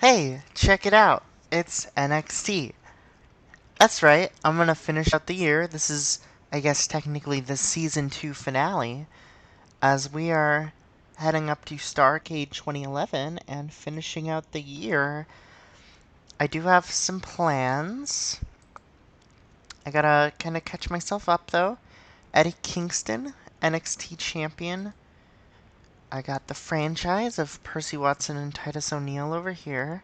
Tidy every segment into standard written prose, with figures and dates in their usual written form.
Hey, check it out. It's NXT. That's right, I'm gonna finish out the year. This is, I guess, technically the Season 2 finale, as we are heading up to Starrcade 2011 and finishing out the year. I do have some plans. I gotta kind of catch myself up, though. Eddie Kingston, NXT champion. I got the franchise of Percy Watson and Titus O'Neil over here.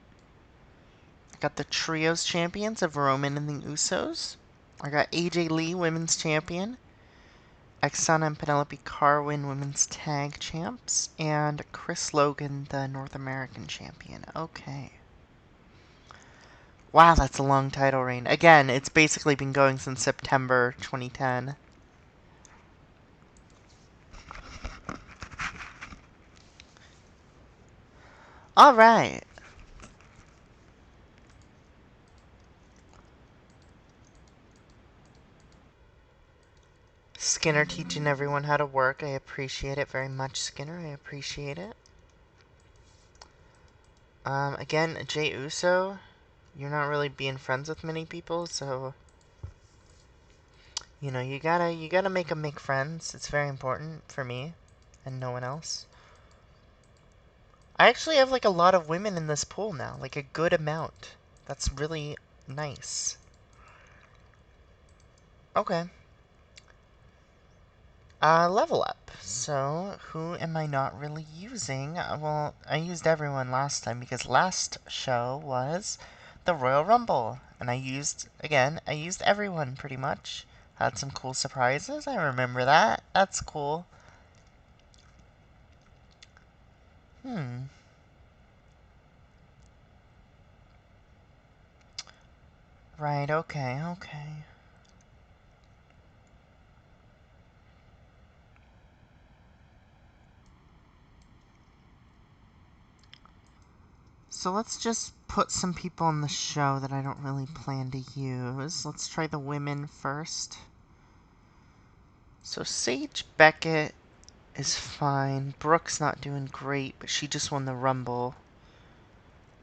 I got the Trios champions of Roman and the Usos. I got AJ Lee, women's champion. Xana and Penelope Carwin, women's tag champs. And Chris Logan, the North American champion. Okay. Wow, that's a long title reign. Again, it's basically been going since September 2010. Alright. Skinner teaching everyone how to work. I appreciate it very much, Skinner. I appreciate it. Again, Jay Uso, you're not really being friends with many people, so you gotta make them make friends. It's very important for me and no one else. I actually have like a lot of women in this pool now, like a good amount. That's really nice. Okay. Level up. So, who am I not really using? Well, I used everyone last time because last show was the Royal Rumble. And I used everyone pretty much. Had some cool surprises. I remember that. That's cool. Hmm. Right, okay, okay. So let's just put some people on the show that I don't really plan to use. Let's try the women first. So Sage Beckett is fine. Brooke's not doing great, but she just won the Rumble.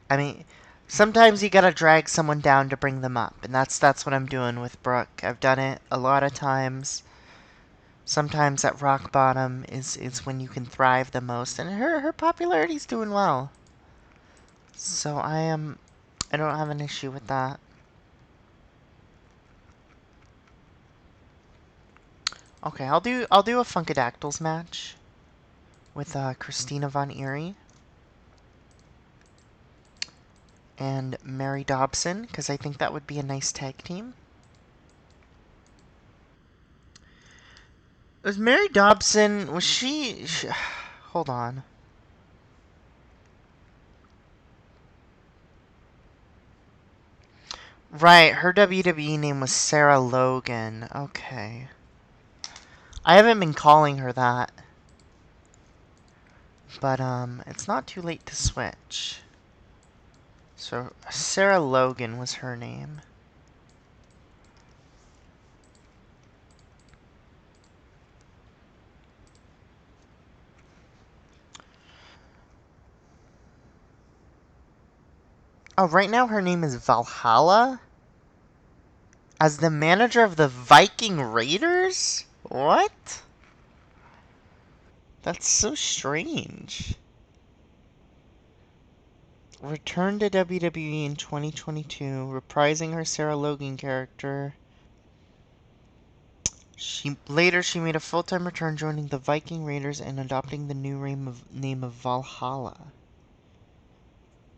I mean, sometimes you gotta drag someone down to bring them up, and that's what I'm doing with Brooke. I've done it a lot of times. Sometimes at rock bottom is when you can thrive the most, and her popularity's doing well. So I don't have an issue with that. Okay, I'll do a Funkadactyls match with Christina Von Eerie and Mary Dobson, because I think that would be a nice tag team. Was Mary Dobson, was she hold on. Right, her WWE name was Sarah Logan. Okay. I haven't been calling her that. But it's not too late to switch. So Sarah Logan was her name. Oh, right now her name is Valhalla? As the manager of the Viking Raiders? What? That's so strange. Returned to WWE in 2022, reprising her Sarah Logan character. She made a full-time return, joining the Viking Raiders and adopting the new name of Valhalla.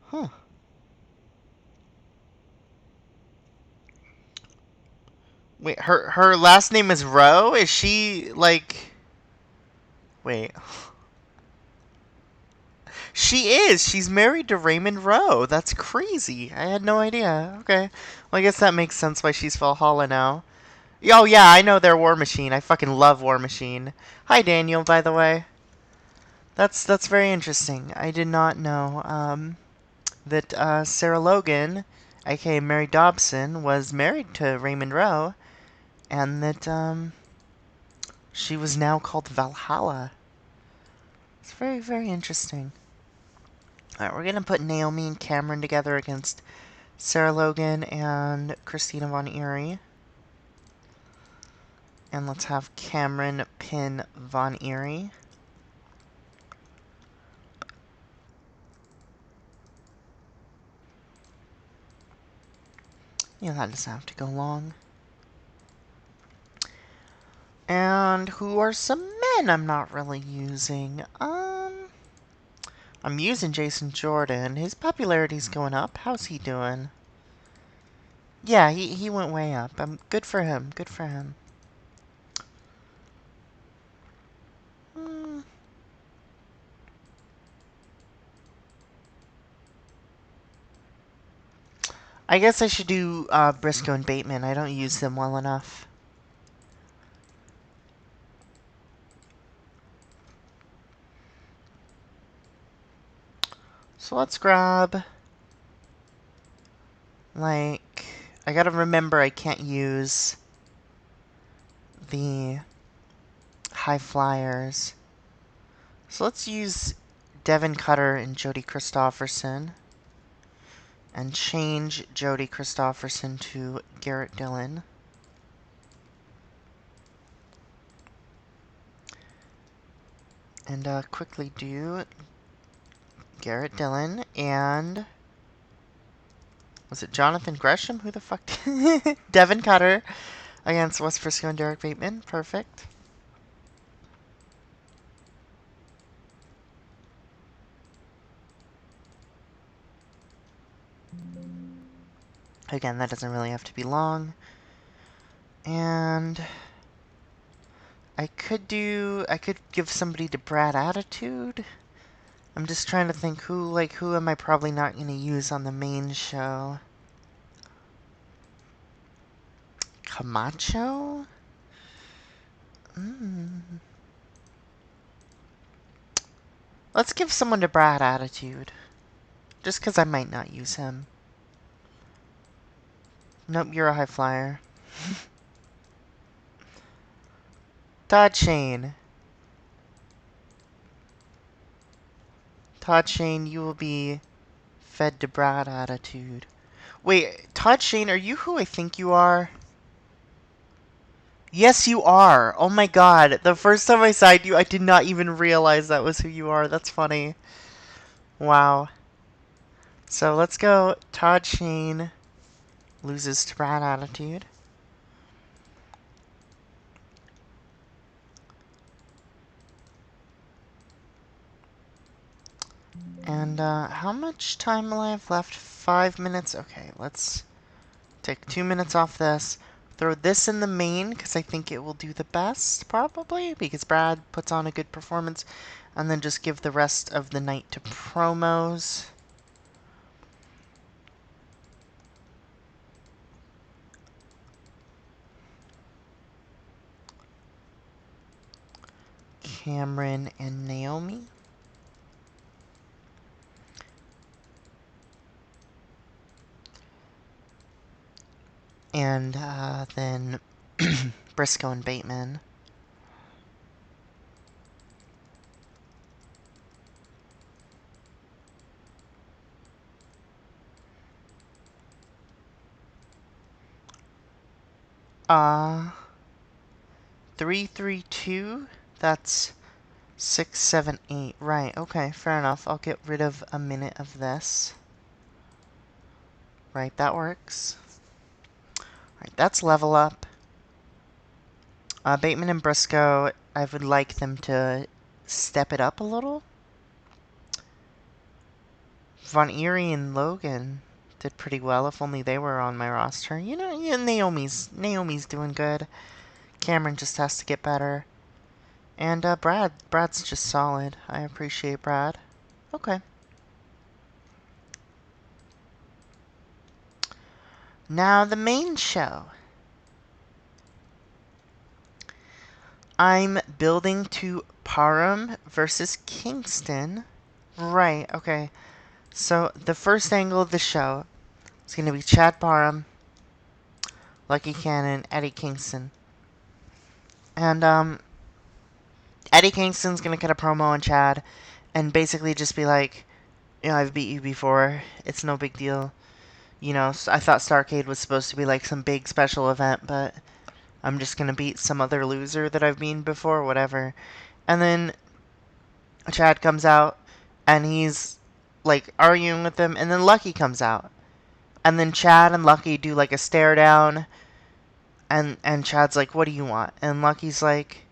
Huh. Wait, her last name is Rowe? Is she like? Wait. She is. She's married to Raymond Rowe. That's crazy. I had no idea. Okay. Well, I guess that makes sense why she's Valhalla now. Oh yeah, I know they're War Machine. I fucking love War Machine. Hi Daniel, by the way. That's very interesting. I did not know that Sarah Logan, aka Mary Dobson, was married to Raymond Rowe, and that she was now called Valhalla. It's very, very interesting. Alright, we're gonna put Naomi and Cameron together against Sarah Logan and Christina Von Eerie. And let's have Cameron pin Von Eerie. Yeah, that doesn't have to go long. And who are some men I'm not really using? I'm using Jason Jordan. His popularity's going up. How's he doing? Yeah, he went way up. Good for him. Good for him. I guess I should do Briscoe and Bateman. I don't use them well enough. So let's grab... Like... I gotta remember I can't use the high flyers. So let's use Devin Cutter and Jody Christopherson. And change Jody Christopherson to Garrett Dillon. And quickly do Garrett Dillon and... Was it Jonathan Gresham? Who the fuck? Devin Cutter against Wes Briscoe and Derek Bateman. Perfect. Again, that doesn't really have to be long. And I could give somebody to Brad Attitude. I'm just trying to think who am I probably not going to use on the main show? Camacho? Let's give someone to Brad Attitude. Just because I might not use him. Nope, you're a high flyer. Todd Shane. Todd Shane, you will be fed to Brad Attitude. Wait, Todd Shane, are you who I think you are? Yes, you are. Oh my god. The first time I saw you, I did not even realize that was who you are. That's funny. Wow. So let's go. Todd Shane loses to Brad Attitude. And how much time will I have left? 5 minutes? Okay, let's take 2 minutes off this. Throw this in the main, because I think it will do the best, probably, because Brad puts on a good performance. And then just give the rest of the night to promos. Cameron and Naomi. And then Briscoe and Bateman. Uh, 3-3-2. That's 6-7-8. Right, okay, fair enough. I'll get rid of a minute of this. Right, that works. Right, that's level up. Bateman and Briscoe, I would like them to step it up a little. Von Eerie and Logan did pretty well, if only they were on my roster. You know, yeah, Naomi's doing good. Cameron just has to get better. And Brad's just solid. I appreciate Brad. Okay. Now the main show. I'm building to Parham versus Kingston. Right, okay. So the first angle of the show is going to be Chad Parham, Lucky Cannon, Eddie Kingston. And Eddie Kingston's going to cut a promo on Chad and basically just be like, Yeah, I've beat you before. It's no big deal. You know, I thought Starrcade was supposed to be like some big special event, but I'm just gonna beat some other loser that I've beaten before, whatever. And then Chad comes out, and he's like arguing with him, and then Lucky comes out. And then Chad and Lucky do like a stare down, and Chad's like, "What do you want?" And Lucky's like,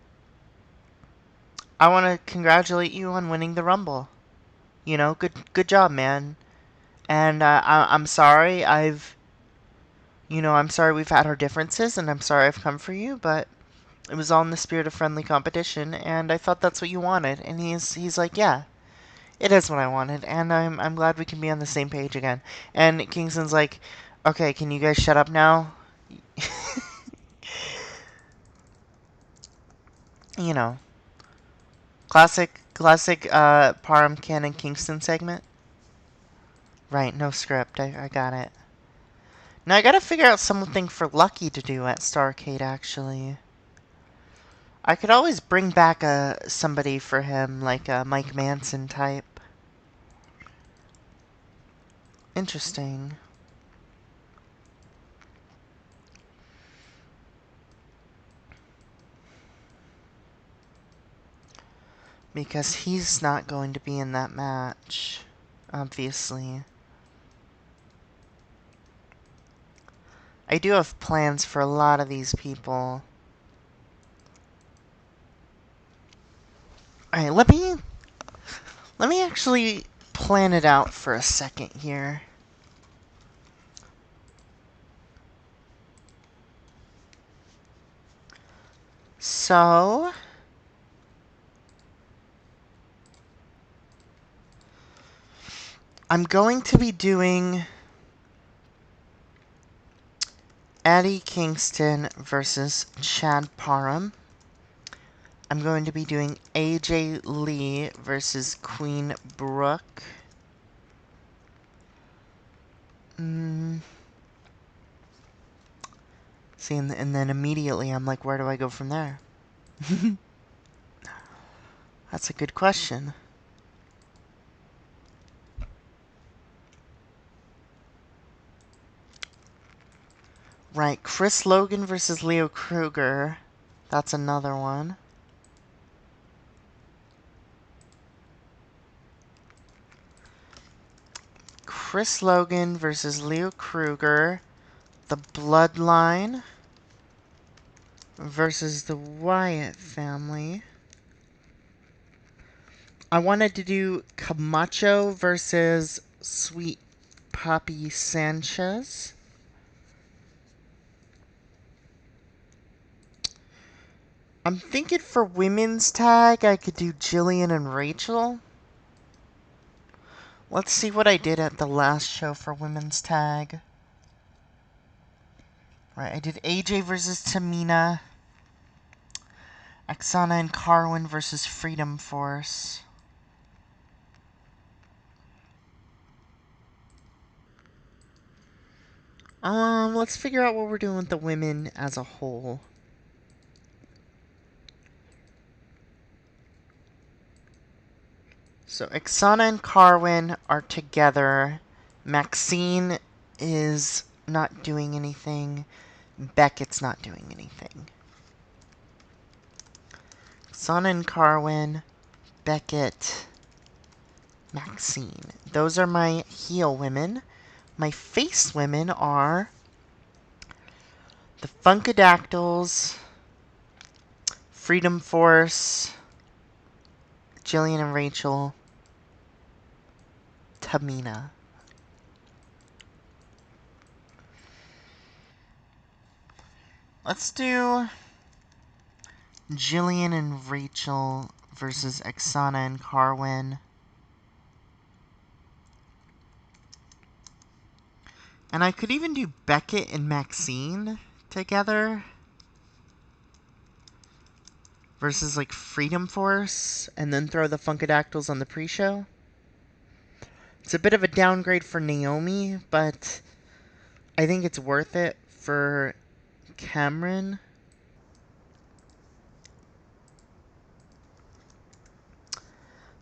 "I want to congratulate you on winning the Rumble. You know, good job, man. And I'm sorry I'm sorry we've had our differences, and I'm sorry I've come for you, but it was all in the spirit of friendly competition, and I thought that's what you wanted." And he's like, "Yeah, it is what I wanted, and I'm glad we can be on the same page again." And Kingston's like, "Okay, can you guys shut up now?" You know, classic Parham Cannon Kingston segment. Right, no script. I got it. Now I gotta figure out something for Lucky to do at Starrcade, actually. I could always bring back somebody for him, like a Mike Manson type. Interesting. Because he's not going to be in that match, obviously. I do have plans for a lot of these people. Alright, let me actually plan it out for a second here. So, I'm going to be doing Eddie Kingston versus Chad Parham. I'm going to be doing AJ Lee versus Queen Brooke. See, and then immediately I'm like, where do I go from there? That's a good question. Right, Chris Logan versus Leo Kruger. That's another one. Chris Logan versus Leo Kruger. The Bloodline versus the Wyatt family. I wanted to do Camacho versus Sweet Poppy Sanchez. I'm thinking for women's tag, I could do Jillian and Rachel. Let's see what I did at the last show for women's tag. Right, I did AJ versus Tamina. Oksana and Carwin versus Freedom Force. Let's figure out what we're doing with the women as a whole. So Oksana and Carwin are together. Maxine is not doing anything. Beckett's not doing anything. Oksana and Carwin, Beckett, Maxine. Those are my heel women. My face women are the Funkadactyls, Freedom Force, Jillian and Rachel, Tamina. Let's do Jillian and Rachel versus Oksana and Carwin. And I could even do Beckett and Maxine together versus like Freedom Force, and then throw the Funkadactyls on the pre-show. It's a bit of a downgrade for Naomi, but I think it's worth it for Cameron.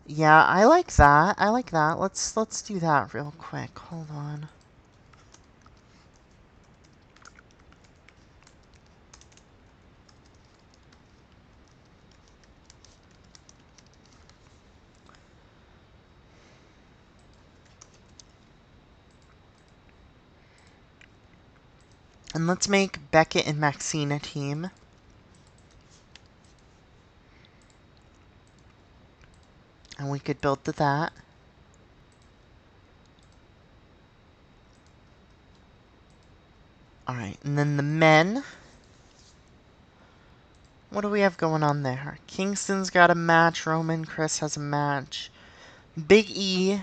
Yeah, I like that. I like that. Let's do that real quick. Hold on. And let's make Beckett and Maxine a team. And we could build to that. Alright, and then the men. What do we have going on there? Kingston's got a match. Roman Chris has a match. Big E.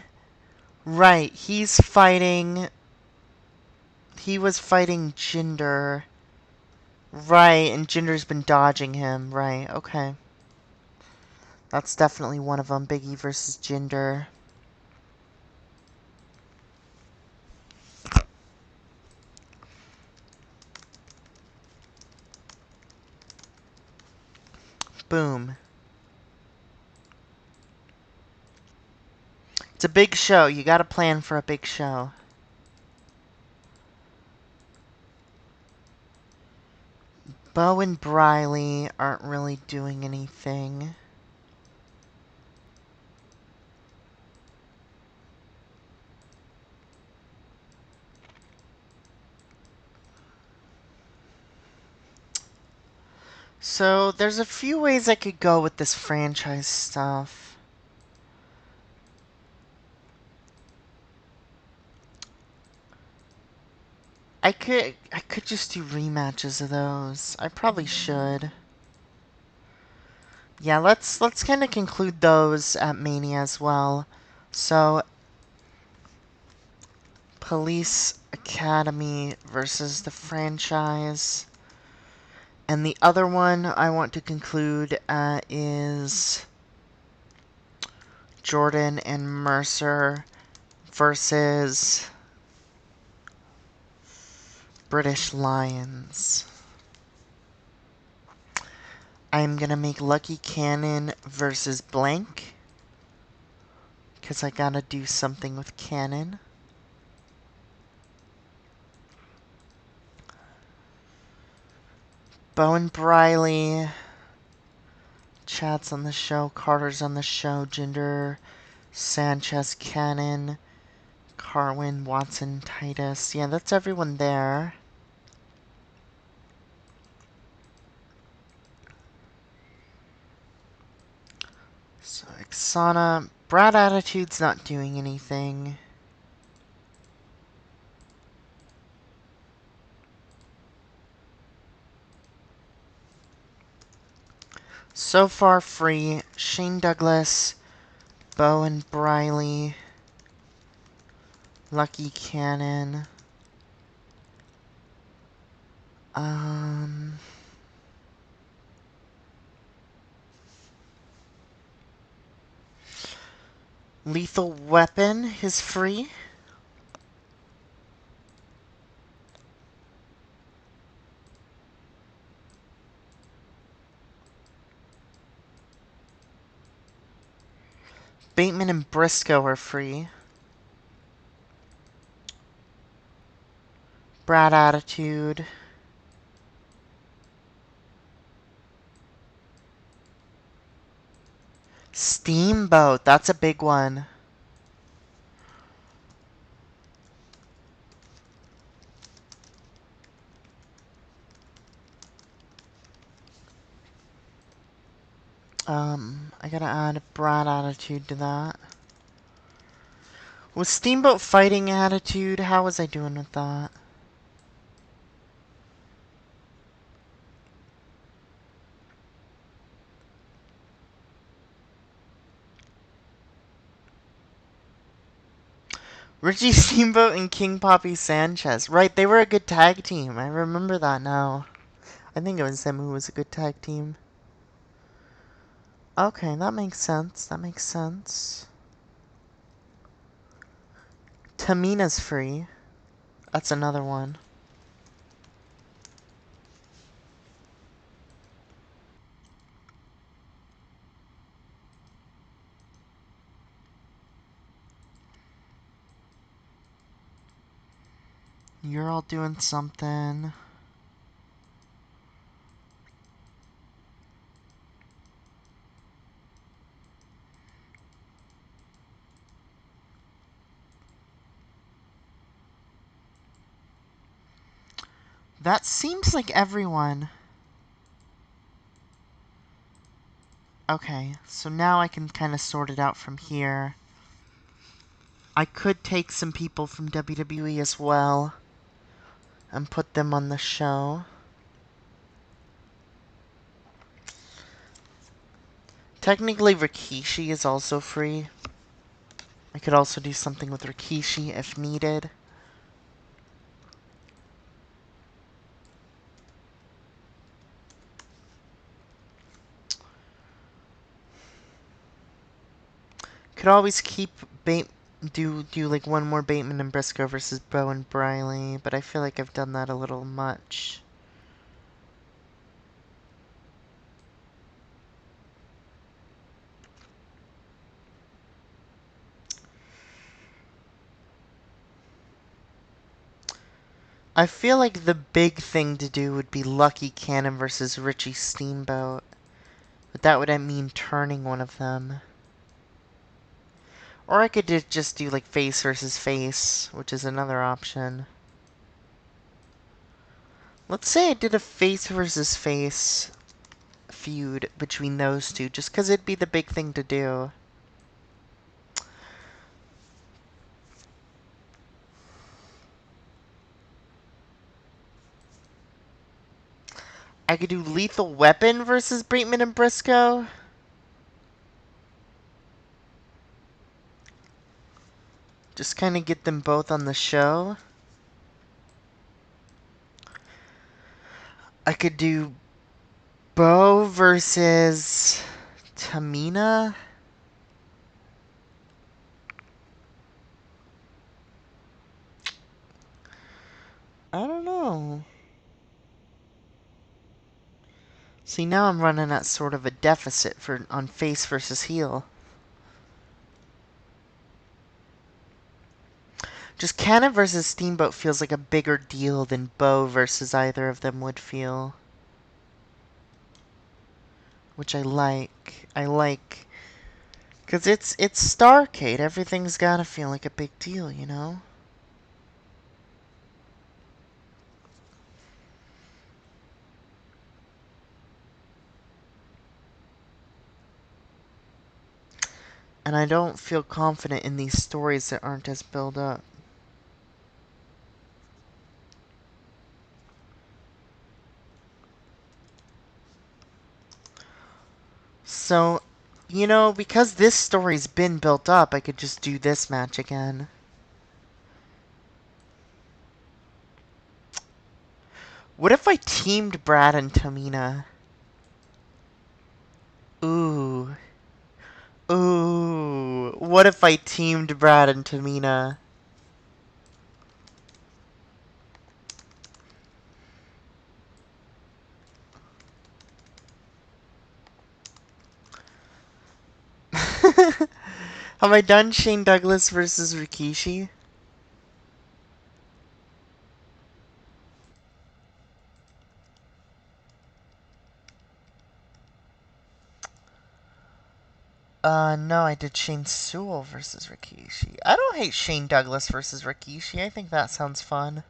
Right, he's fighting... He was fighting Jinder. Right, and Jinder's been dodging him. Right, okay. That's definitely one of them. Big E versus Jinder. Boom. It's a big show. You gotta plan for a big show. Bo and Briley aren't really doing anything. So, there's a few ways I could go with this franchise stuff. I could just do rematches of those. I probably should. Yeah, let's kind of conclude those at Mania as well. So, Police Academy versus the franchise. And the other one I want to conclude is Jordan and Mercer versus British Lions. I'm gonna make Lucky Cannon versus Blank, because I gotta do something with Cannon. Bowen Briley. Chad's on the show. Carter's on the show. Jinder, Sanchez, Cannon, Carwin, Watson, Titus. Yeah, that's everyone there. So, Ixana. Brad Attitude's not doing anything. So far free. Shane Douglas, Bowen Briley, Lucky Cannon. Lethal Weapon is free. Bateman and Briscoe are free. Brad Attitude. Steamboat, that's a big one. I gotta add Brad Attitude to that. Was Steamboat Fighting Attitude? How was I doing with that? Richie Steamboat and King Poppy Sanchez. Right, they were a good tag team. I remember that now. I think it was them who was a good tag team. Okay, that makes sense. That makes sense. Tamina's free. That's another one. You're all doing something. That seems like everyone. Okay, so now I can kind of sort it out from here. I could take some people from WWE as well and put them on the show. Technically, Rikishi is also free. I could also do something with Rikishi if needed. Could always keep do like one more Bateman and Briscoe versus Bo and Briley, but I feel like I've done that a little much. I feel like the big thing to do would be Lucky Cannon versus Richie Steamboat, but that would mean turning one of them. Or I could just do like face versus face, which is another option. Let's say I did a face versus face feud between those two, just because it'd be the big thing to do. I could do Lethal Weapon versus Bateman and Briscoe. Just kind of get them both on the show. I could do Bo versus Tamina. I don't know. See, now I'm running at sort of a deficit on face versus heel. Just Cannon versus Steamboat feels like a bigger deal than Bo versus either of them would feel. Which I like. I like. Because it's Starrcade. Everything's gotta feel like a big deal, you know? And I don't feel confident in these stories that aren't as built up. So, you know, because this story's been built up, I could just do this match again. What if I teamed Brad and Tamina? Ooh. Ooh. What if I teamed Brad and Tamina? Have I done Shane Douglas versus Rikishi? No, I did Shane Sewell versus Rikishi. I don't hate Shane Douglas versus Rikishi. I think that sounds fun.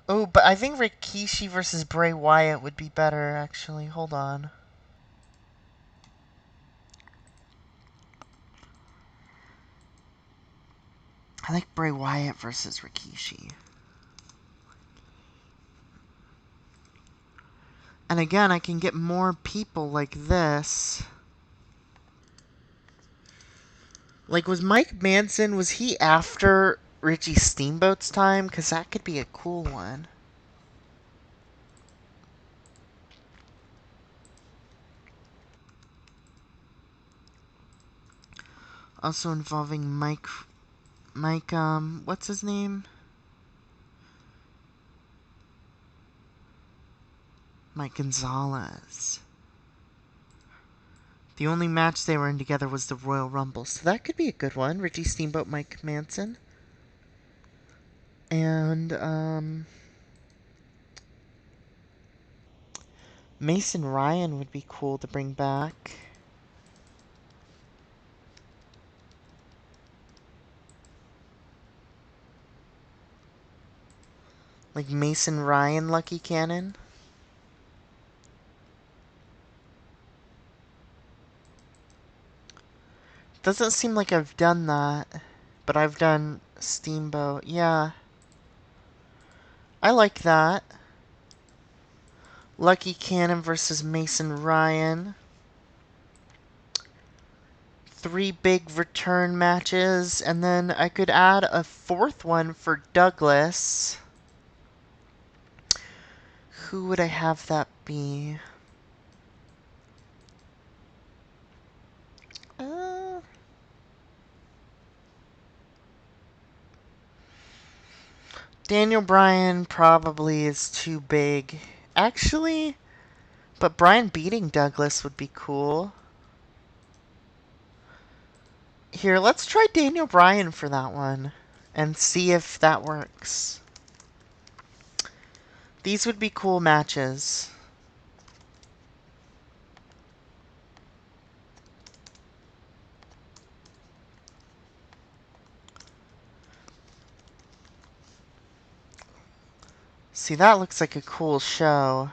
Oh, but I think Rikishi versus Bray Wyatt would be better, actually. Hold on. I like Bray Wyatt versus Rikishi. And again, I can get more people like this. Like, was Mike Manson, was he after Richie Steamboat's time? Because that could be a cool one. Also involving Mike, what's his name? Mike Gonzalez. The only match they were in together was the Royal Rumble, so that could be a good one. Richie Steamboat, Mike Manson. And, Mason Ryan would be cool to bring back. Like Mason Ryan Lucky Cannon. Doesn't seem like I've done that. But I've done Steamboat. Yeah. I like that. Lucky Cannon versus Mason Ryan. 3 big return matches. And then I could add a 4th one for Douglas. Who would I have that be? Daniel Bryan probably is too big. Actually, but Bryan beating Douglas would be cool. Here, let's try Daniel Bryan for that one and see if that works. These would be cool matches. See, that looks like a cool show.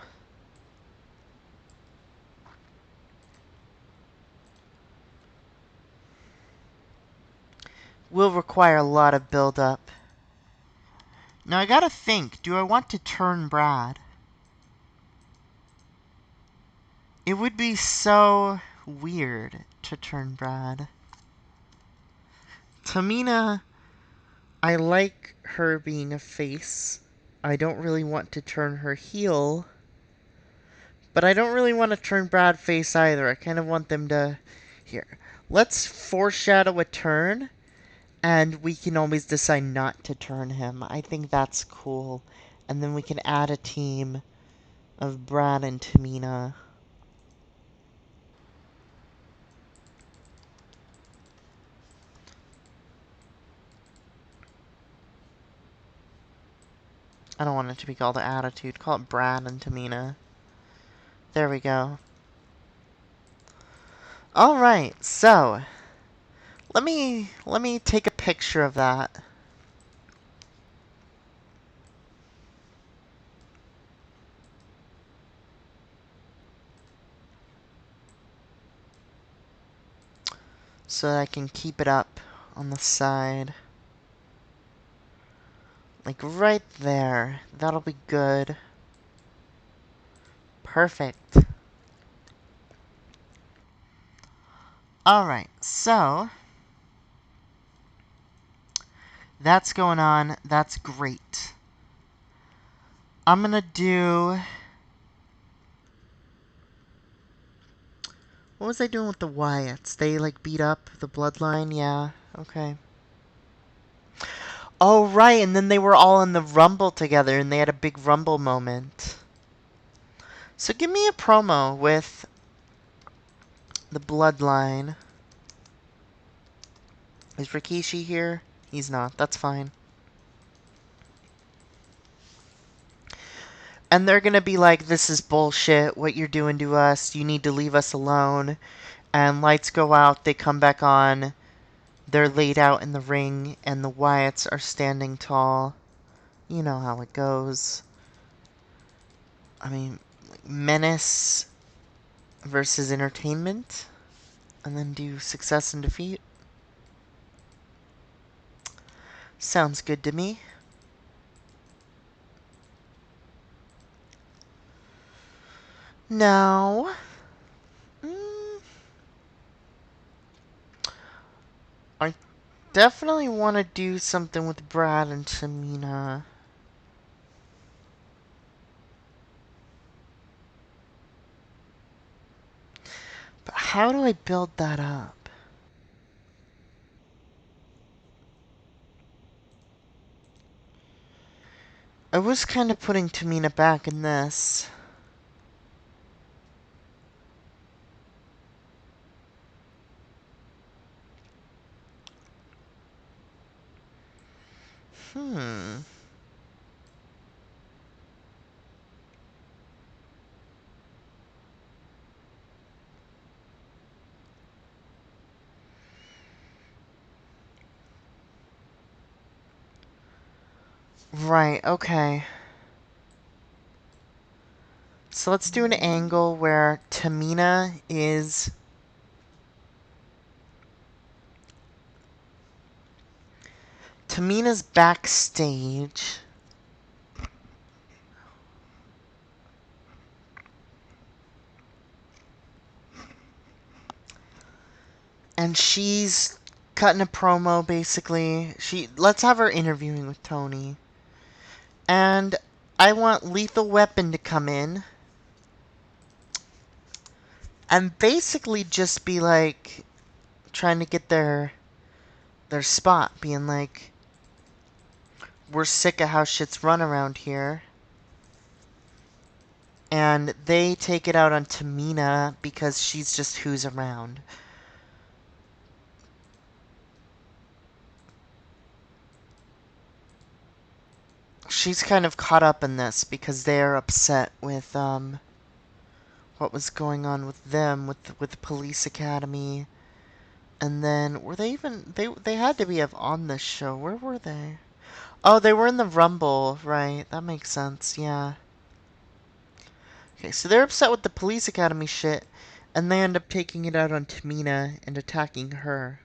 Will require a lot of build-up. Now I gotta think, do I want to turn Brad? It would be so weird to turn Brad. Tamina, I like her being a face. I don't really want to turn her heel. But I don't really want to turn Brad face either. I kind of want them to... Here. Let's foreshadow a turn, and we can always decide not to turn him. I think that's cool. And then we can add a team of Brad and Tamina. I don't want it to be called Attitude. Call it Brad and Tamina. There we go. Alright, so... Let me take a picture of that. So that I can keep it up on the side. Like right there. That'll be good. Perfect. Alright, so... That's going on. That's great. I'm gonna do... What was I doing with the Wyatts? They, like, beat up the bloodline? Yeah, okay. Oh, right, and then they were all in the Rumble together, and they had a big Rumble moment. So give me a promo with the bloodline. Is Rikishi here? He's not. That's fine. And they're gonna be like, this is bullshit, what you're doing to us, you need to leave us alone. And lights go out, they come back on, they're laid out in the ring, and the Wyatts are standing tall. You know how it goes. I mean, like menace versus entertainment, and then do success and defeat. Sounds good to me. Now... I definitely want to do something with Brad and Tamina. But how do I build that up? I was kind of putting Tamina back in this. Hmm. Right, okay. So let's do an angle where Tamina's backstage. And she's cutting a promo, basically. Let's have her interviewing with Tony. And I want Lethal Weapon to come in and basically just be like trying to get their spot, being like, we're sick of how shit's run around here. And they take it out on Tamina because she's just who's around. She's kind of caught up in this because they're upset with what was going on with them with the police academy. And then were they even they had to be on this show. Where were they? Oh, they were in the Rumble, right? That makes sense. Yeah. Okay, so they're upset with the police academy shit, and they end up taking it out on Tamina and attacking her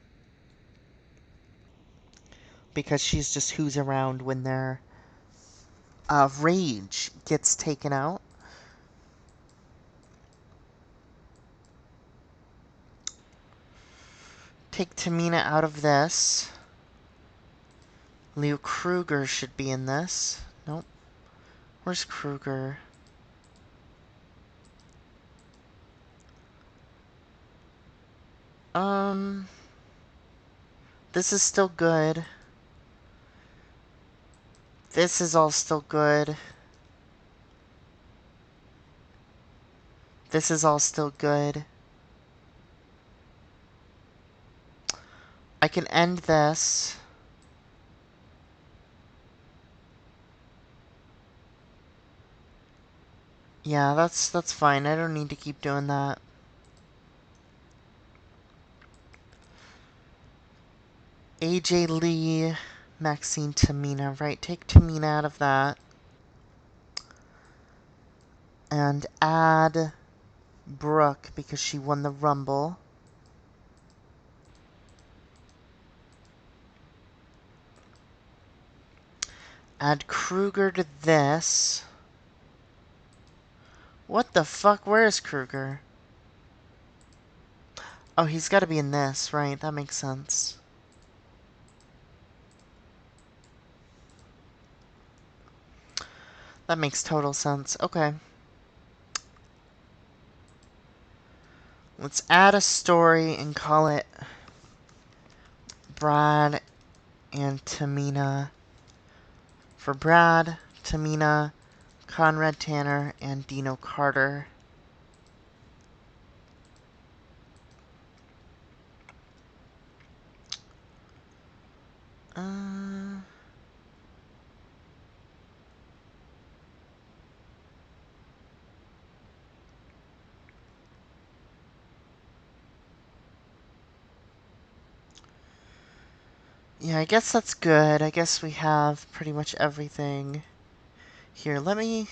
because she's just who's around when their rage gets taken out. Take Tamina out of this. Leo Kruger should be in this. Nope. Where's Kruger? This is still good. This is all still good. This is all still good. I can end this. Yeah, that's fine. I don't need to keep doing that. AJ Lee, Maxine Tamina, right? Take Tamina out of that. And add Brooke because she won the Rumble. Add Kruger to this. What the fuck? Where is Kruger? Oh, he's got to be in this, right? That makes sense. That makes total sense. Okay. Let's add a story and call it Brad and Tamina. For Brad, Tamina, Conrad Tanner, and Dino Carter. Yeah, I guess that's good. I guess we have pretty much everything. Here, let me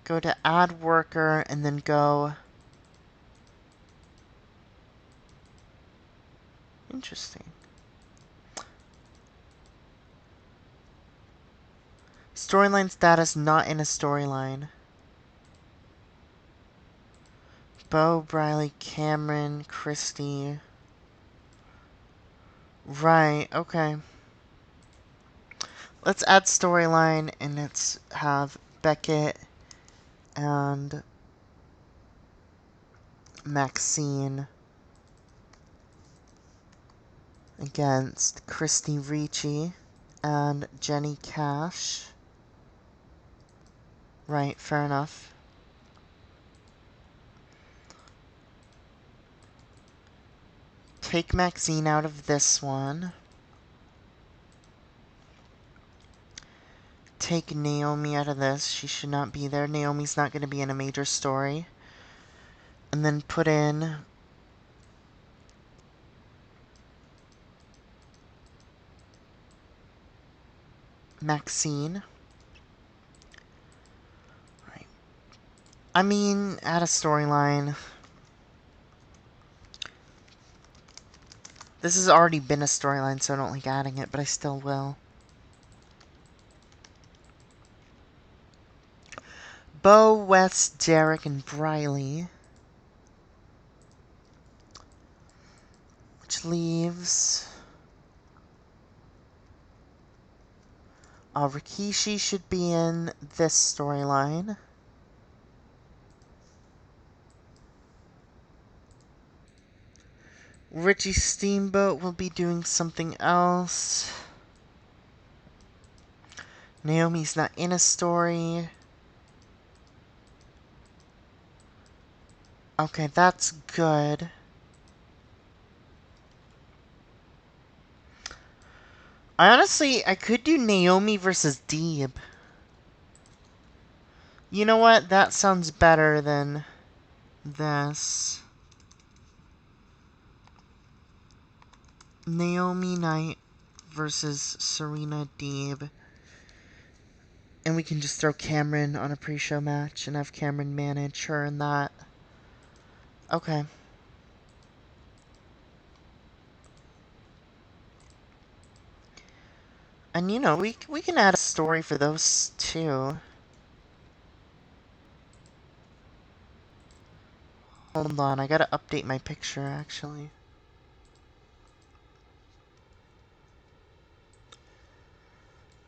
go to add worker and then go... Interesting. Storyline status not in a storyline. Bo, Briley, Cameron, Christy. Right, okay. Let's add storyline and let's have Beckett and Maxine against Christy Ricci and Jenny Cash. Right, fair enough. Take Maxine out of this one. Take Naomi out of this. She should not be there. Naomi's not going to be in a major story. And then put in... Maxine. Right. I mean, add a storyline. This has already been a storyline, so I don't like adding it, but I still will. Bo, Wes, Derek, and Briley. Which leaves... Rikishi should be in this storyline. Richie Steamboat will be doing something else. Naomi's not in a story. Okay, that's good. I could do Naomi versus Deeb. You know what? That sounds better than this. Naomi Knight versus Serena Deeb. And we can just throw Cameron on a pre-show match and have Cameron manage her in that. Okay. And you know, we can add a story for those two. Hold on, I gotta update my picture actually.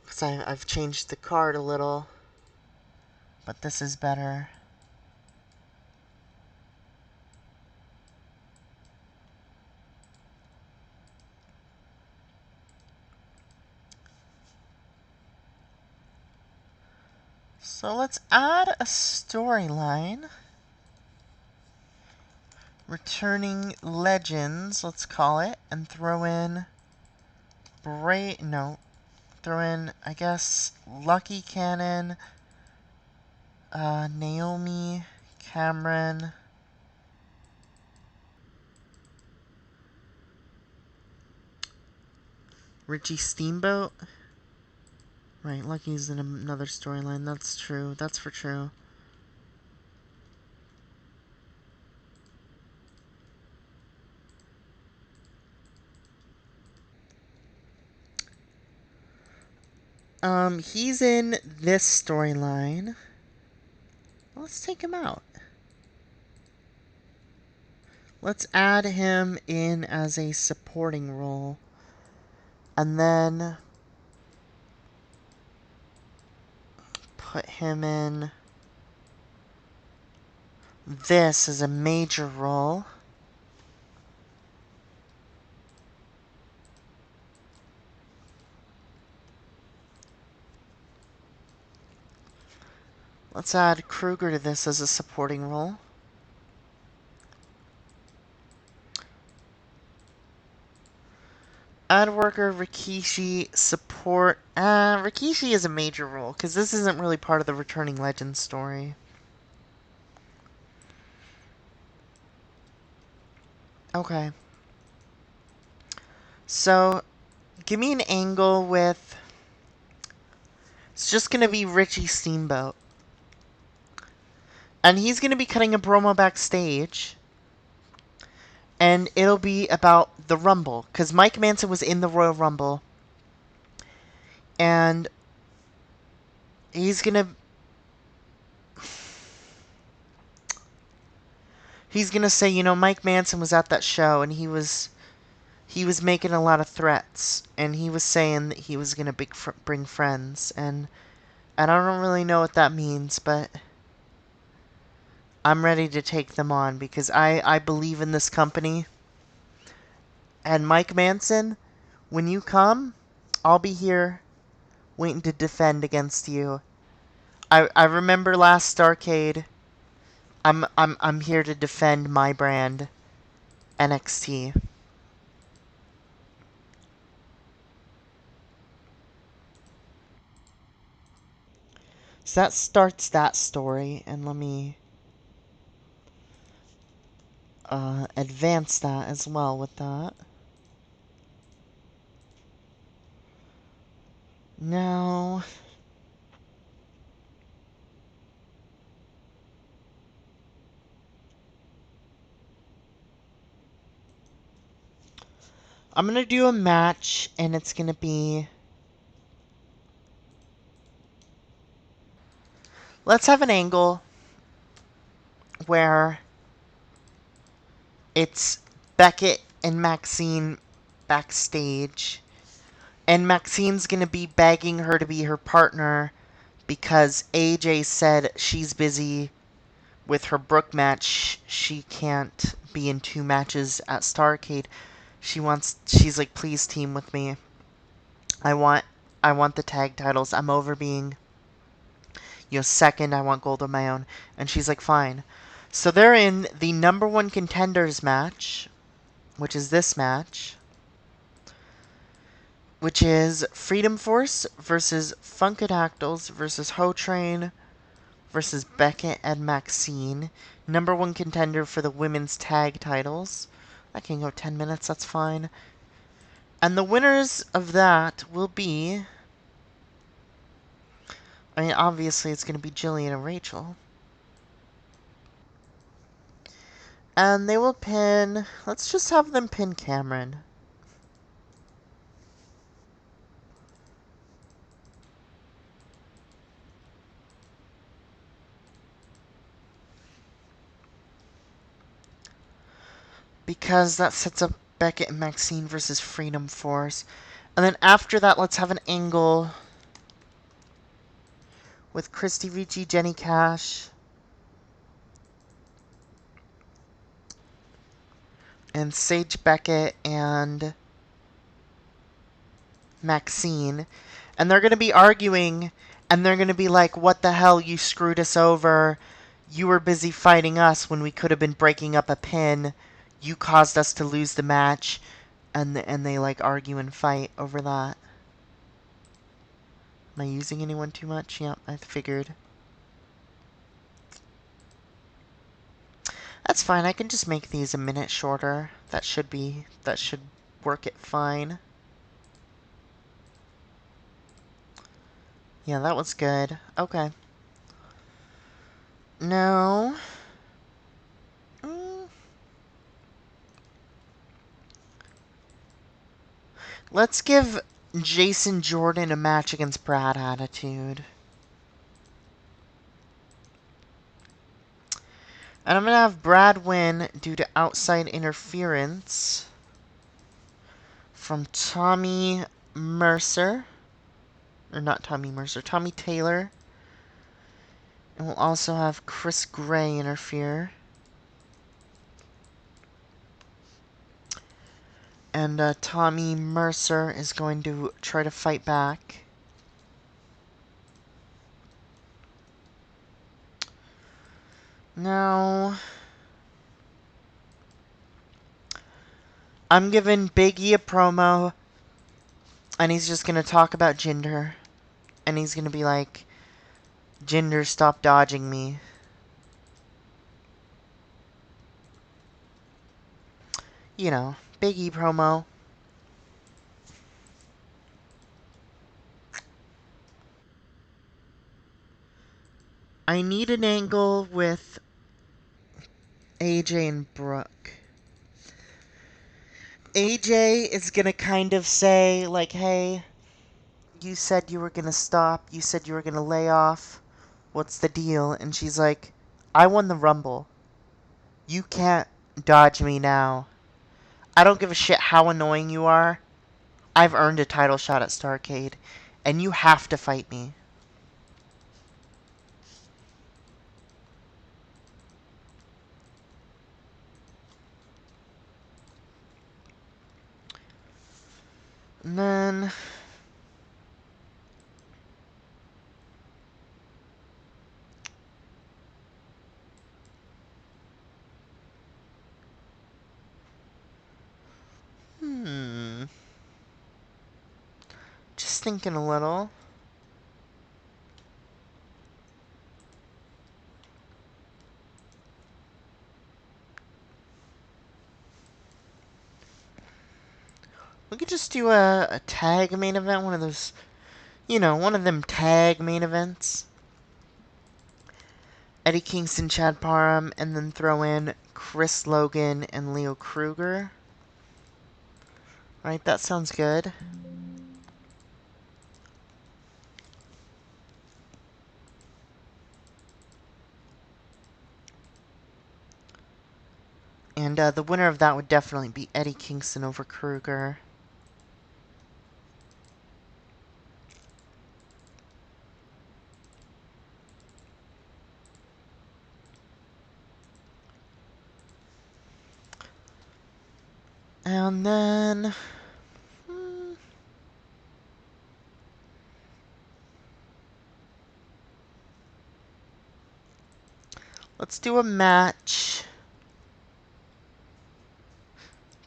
Because I've changed the card a little. But this is better. So let's add a storyline. Returning Legends, let's call it, and throw in throw in, I guess, Lucky Cannon, Naomi, Cameron, Richie Steamboat. Right, Lucky's in another storyline, that's true, that's for true. He's in this storyline. Let's take him out. Let's add him in as a supporting role. And then put him in this as a major role. Let's add Kruger to this as a supporting role. Add worker, Rikishi, support. Rikishi is a major role, because this isn't really part of the Returning Legends story. Okay. So, give me an angle with... It's just going to be Richie Steamboat. And he's going to be cutting a promo backstage. And it'll be about the Rumble. Because Mike Manson was in the Royal Rumble. And he's going to... He's going to say, you know, Mike Manson was at that show and he was making a lot of threats. And he was saying that he was going to bring friends. And I don't really know what that means, but... I'm ready to take them on because I believe in this company. And Mike Manson, when you come, I'll be here waiting to defend against you. I remember last Starrcade. I'm here to defend my brand, NXT. So that starts that story, and let me advance that as well with that. No. I'm gonna do a match, and it's gonna be... Let's have an angle where it's Beckett and Maxine backstage, and Maxine's gonna be begging her to be her partner because AJ said she's busy with her Brooke match. She can't be in 2 matches at Starrcade. She's like, please team with me. I want the tag titles. I'm over being, second. I want gold on my own. And she's like, fine. So they're in the number 1 contenders match, which is this match, which is Freedom Force versus Funkadactyls versus Ho Train versus Beckett and Maxine. Number 1 contender for the women's tag titles. I can go 10 minutes, that's fine. And the winners of that will be... I mean, obviously it's going to be Jillian and Rachel. And they will pin... Let's just have them pin Cameron. Because that sets up Beckett and Maxine versus Freedom Force. And then after that, let's have an angle with Christy Ricci, Jenny Cash, and Sage Beckett and Maxine. And they're going to be arguing, and they're going to be like, what the hell, you screwed us over. You were busy fighting us when we could have been breaking up a pin. You caused us to lose the match. And they like argue and fight over that. Am I using anyone too much? Yep, I figured. That's fine, I can just make these a minute shorter. That should work it fine. Yeah, that was good. Okay. No. Let's give Jason Jordan a match against Brad Attitude. And I'm going to have Brad win due to outside interference from Tommy Mercer. Or not Tommy Mercer, Tommy Taylor. And we'll also have Chris Gray interfere. And Tommy Mercer is going to try to fight back. Now, I'm giving Big E a promo, and he's just going to talk about Jinder. And he's going to be like, Jinder, stop dodging me. You know, Big E promo. I need an angle with AJ and Brooke. AJ is going to kind of say, like, hey, you said you were going to stop. You said you were going to lay off. What's the deal? And she's like, I won the Rumble. You can't dodge me now. I don't give a shit how annoying you are. I've earned a title shot at Starrcade, and you have to fight me. And then... Just thinking a little. We could just do a tag main event, one of those, You know, one of them tag main events. Eddie Kingston, Chad Parham, and then throw in Chris Logan and Leo Kruger. Right, that sounds good. And the winner of that would definitely be Eddie Kingston over Kruger. And then... let's do a match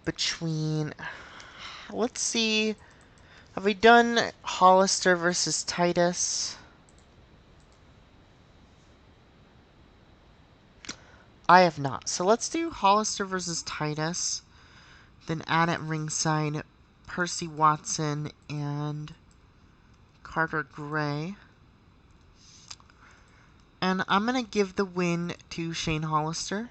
between... let's see... have we done Hollister versus Titus? I have not. So let's do Hollister versus Titus. Then add at ringside Percy Watson and Carter Gray. And I'm going to give the win to Shane Hollister.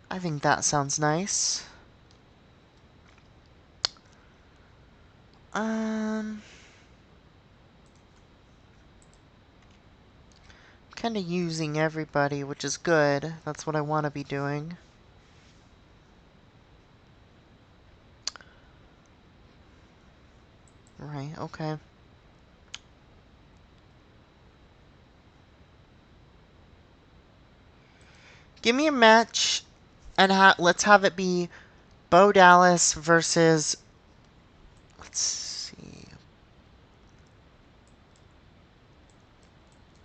I think that sounds nice. Kind of using everybody, which is good. That's what I want to be doing. Right, okay. Give me a match, and let's have it be Bo Dallas versus... let's see...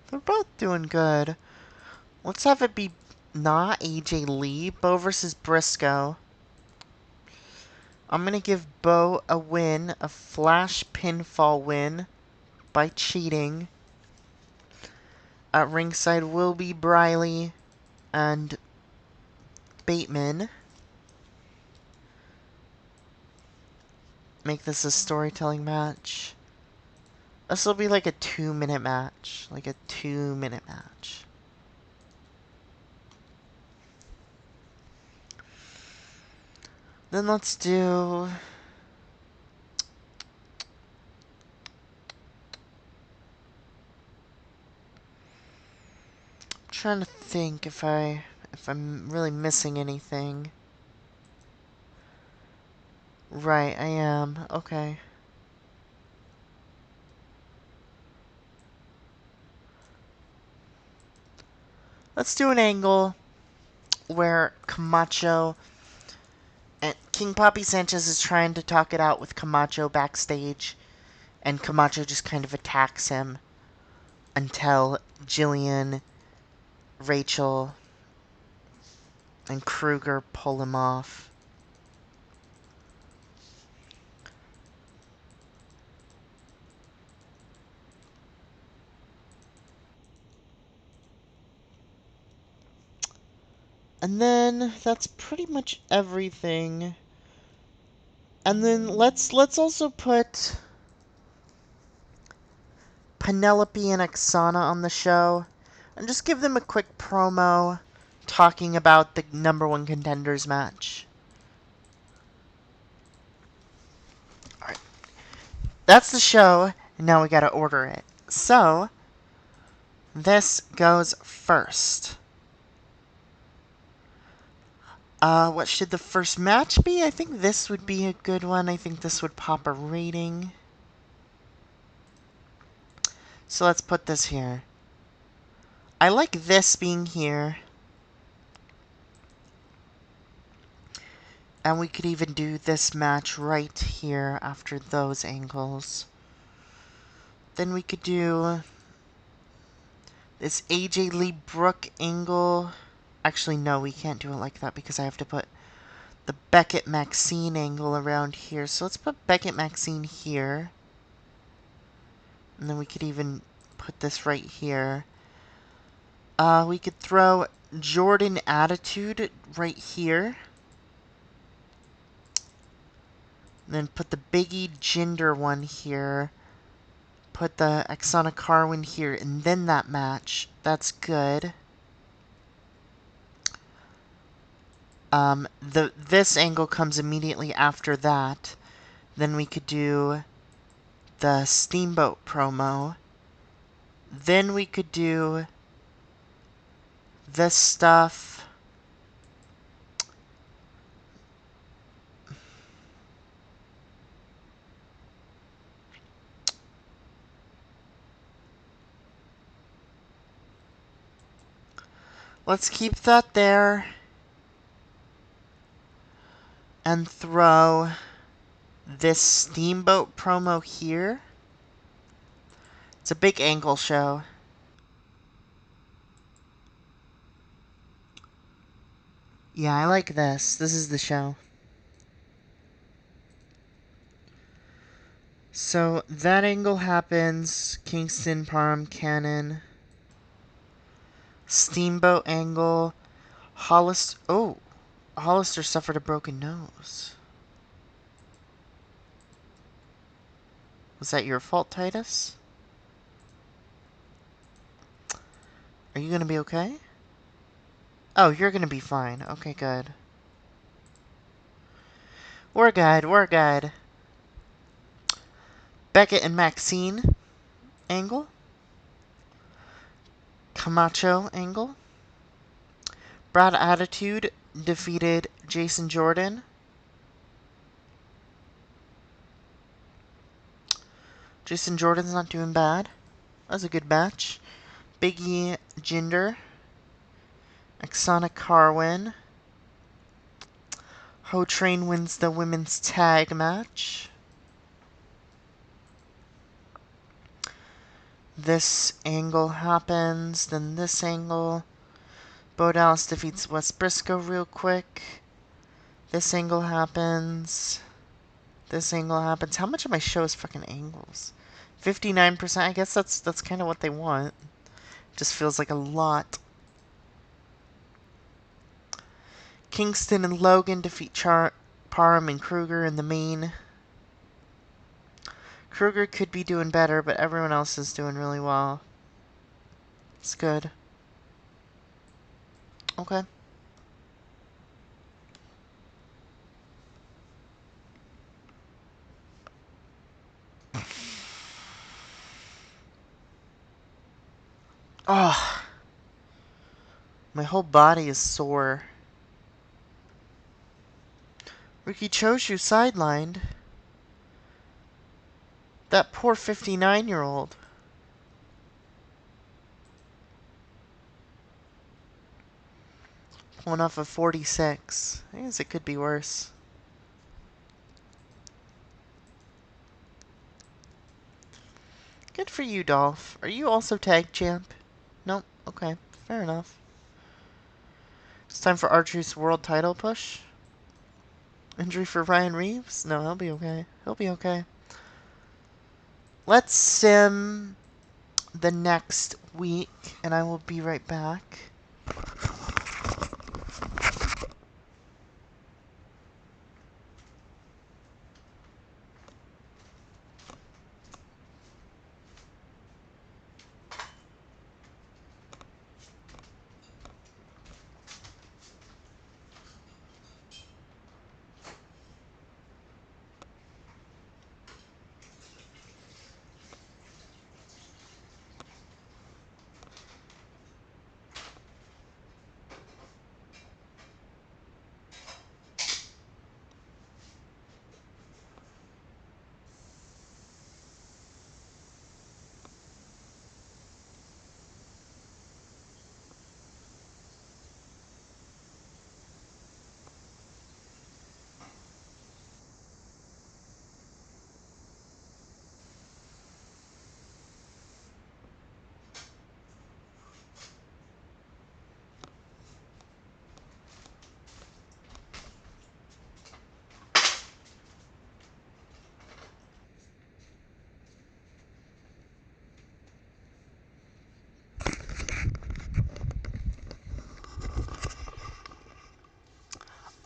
they're both doing good. Let's have it be not AJ Lee, Bo versus Briscoe. I'm gonna give Bo a win, a flash pinfall win by cheating. At ringside will be Briley and Bateman. Make this a storytelling match. This will be like a 2-minute match. Like a 2-minute match. Then let's do... I'm trying to think if I'm really missing anything. Right, I am. Okay. Let's do an angle where Camacho and King Papi Sanchez is trying to talk it out with Camacho backstage, and Camacho just kind of attacks him until Jillian, Rachel, and Kruger pull him off. And then that's pretty much everything. And then let's also put Penelope and Oksana on the show and just give them a quick promo talking about the #1 contenders match. Alright. That's the show, and now we gotta order it. So, this goes first. What should the first match be? I think this would be a good one. I think this would pop a rating. So let's put this here. I like this being here. And we could even do this match right here after those angles. Then we could do this AJ Lee Brooke angle. Actually, no, we can't do it like that because I have to put the Beckett Maxine angle around here. So let's put Beckett Maxine here. And then we could even put this right here. We could throw Jordan attitude right here. And then put the Biggie Jinder one here. Put the Exona Carwin here, and then that match. That's good. This angle comes immediately after that. Then we could do the Steamboat promo. Then we could do this stuff. Let's keep that there. And throw this Steamboat promo here. It's a big angle show. Yeah, I like this. This is the show. So that angle happens. Kingston, Parham, Cannon. Steamboat angle. Hollister. Oh, Hollister suffered a broken nose. Was that your fault, Titus? Are you gonna be okay? Oh, you're gonna be fine. Okay, good. We're good. We're good. Beckett and Maxine angle. Camacho angle. Brad Attitude defeated Jason Jordan. Jason Jordan's not doing bad. That was a good match. Biggie Jinder. Exona Carwin. Ho Train wins the women's tag match. This angle happens, then this angle. Bo Dallas defeats Wes Briscoe real quick. This angle happens. This angle happens. How much of my show is fucking angles? 59%. I guess that's kind of what they want. Just feels like a lot. Kingston and Logan defeat Parham and Kruger in the main. Kruger could be doing better, but everyone else is doing really well. It's good. Okay. Oh, my whole body is sore. Ricky Choshu sidelined. That poor 59-year-old. Pulling off a 46. I guess it could be worse. Good for you, Dolph. Are you also tag champ? Nope. Okay. Fair enough. It's time for R-Truth's world title push. Injury for Ryan Reeves? No, he'll be okay. He'll be okay. Let's sim the next week, and I will be right back.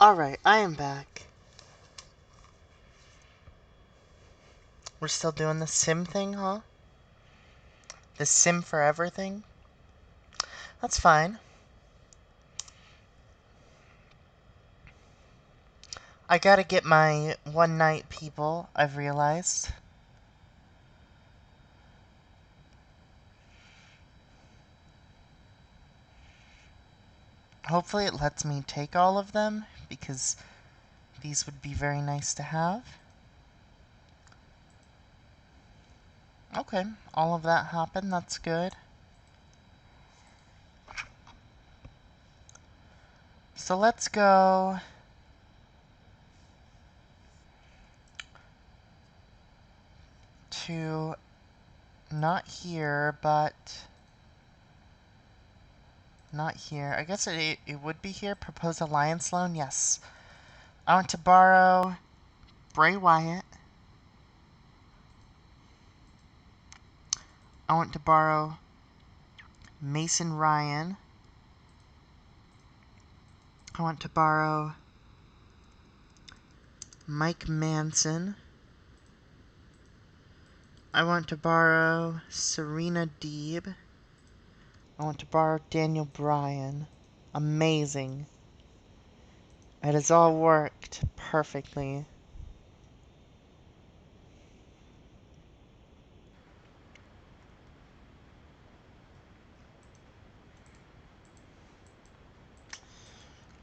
Alright, I am back. We're still doing the sim thing, huh? The sim forever thing? That's fine. I gotta get my one night people, I've realized. Hopefully it lets me take all of them, because these would be very nice to have. Okay, all of that happened, that's good. So let's go to not here, but not here. I guess it would be here. Propose alliance loan, yes. I want to borrow Bray Wyatt. I want to borrow Mason Ryan. I want to borrow Mike Manson. I want to borrow Serena Deeb. I want to borrow Daniel Bryan. Amazing. It has all worked perfectly.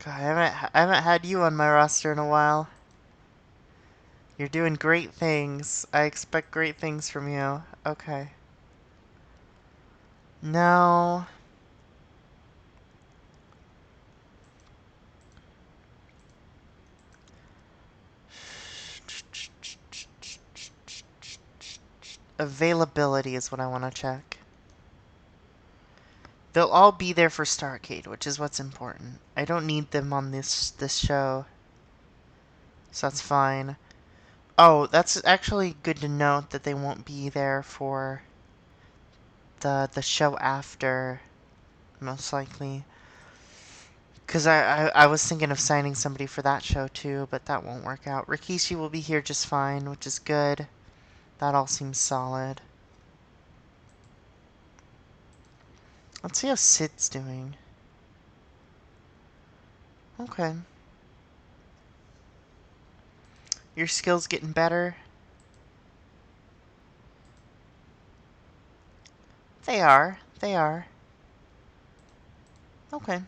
God, I haven't had you on my roster in a while. You're doing great things. I expect great things from you. Okay. No. Availability is what I want to check. They'll all be there for Starrcade, which is what's important. I don't need them on this show, so that's fine. Oh, that's actually good to note that they won't be there for the show after, most likely. Because I was thinking of signing somebody for that show too, but that won't work out. Rikishi will be here just fine, which is good. That all seems solid. Let's see how Sid's doing. Okay. Your skills getting better? They are. They are. Okay.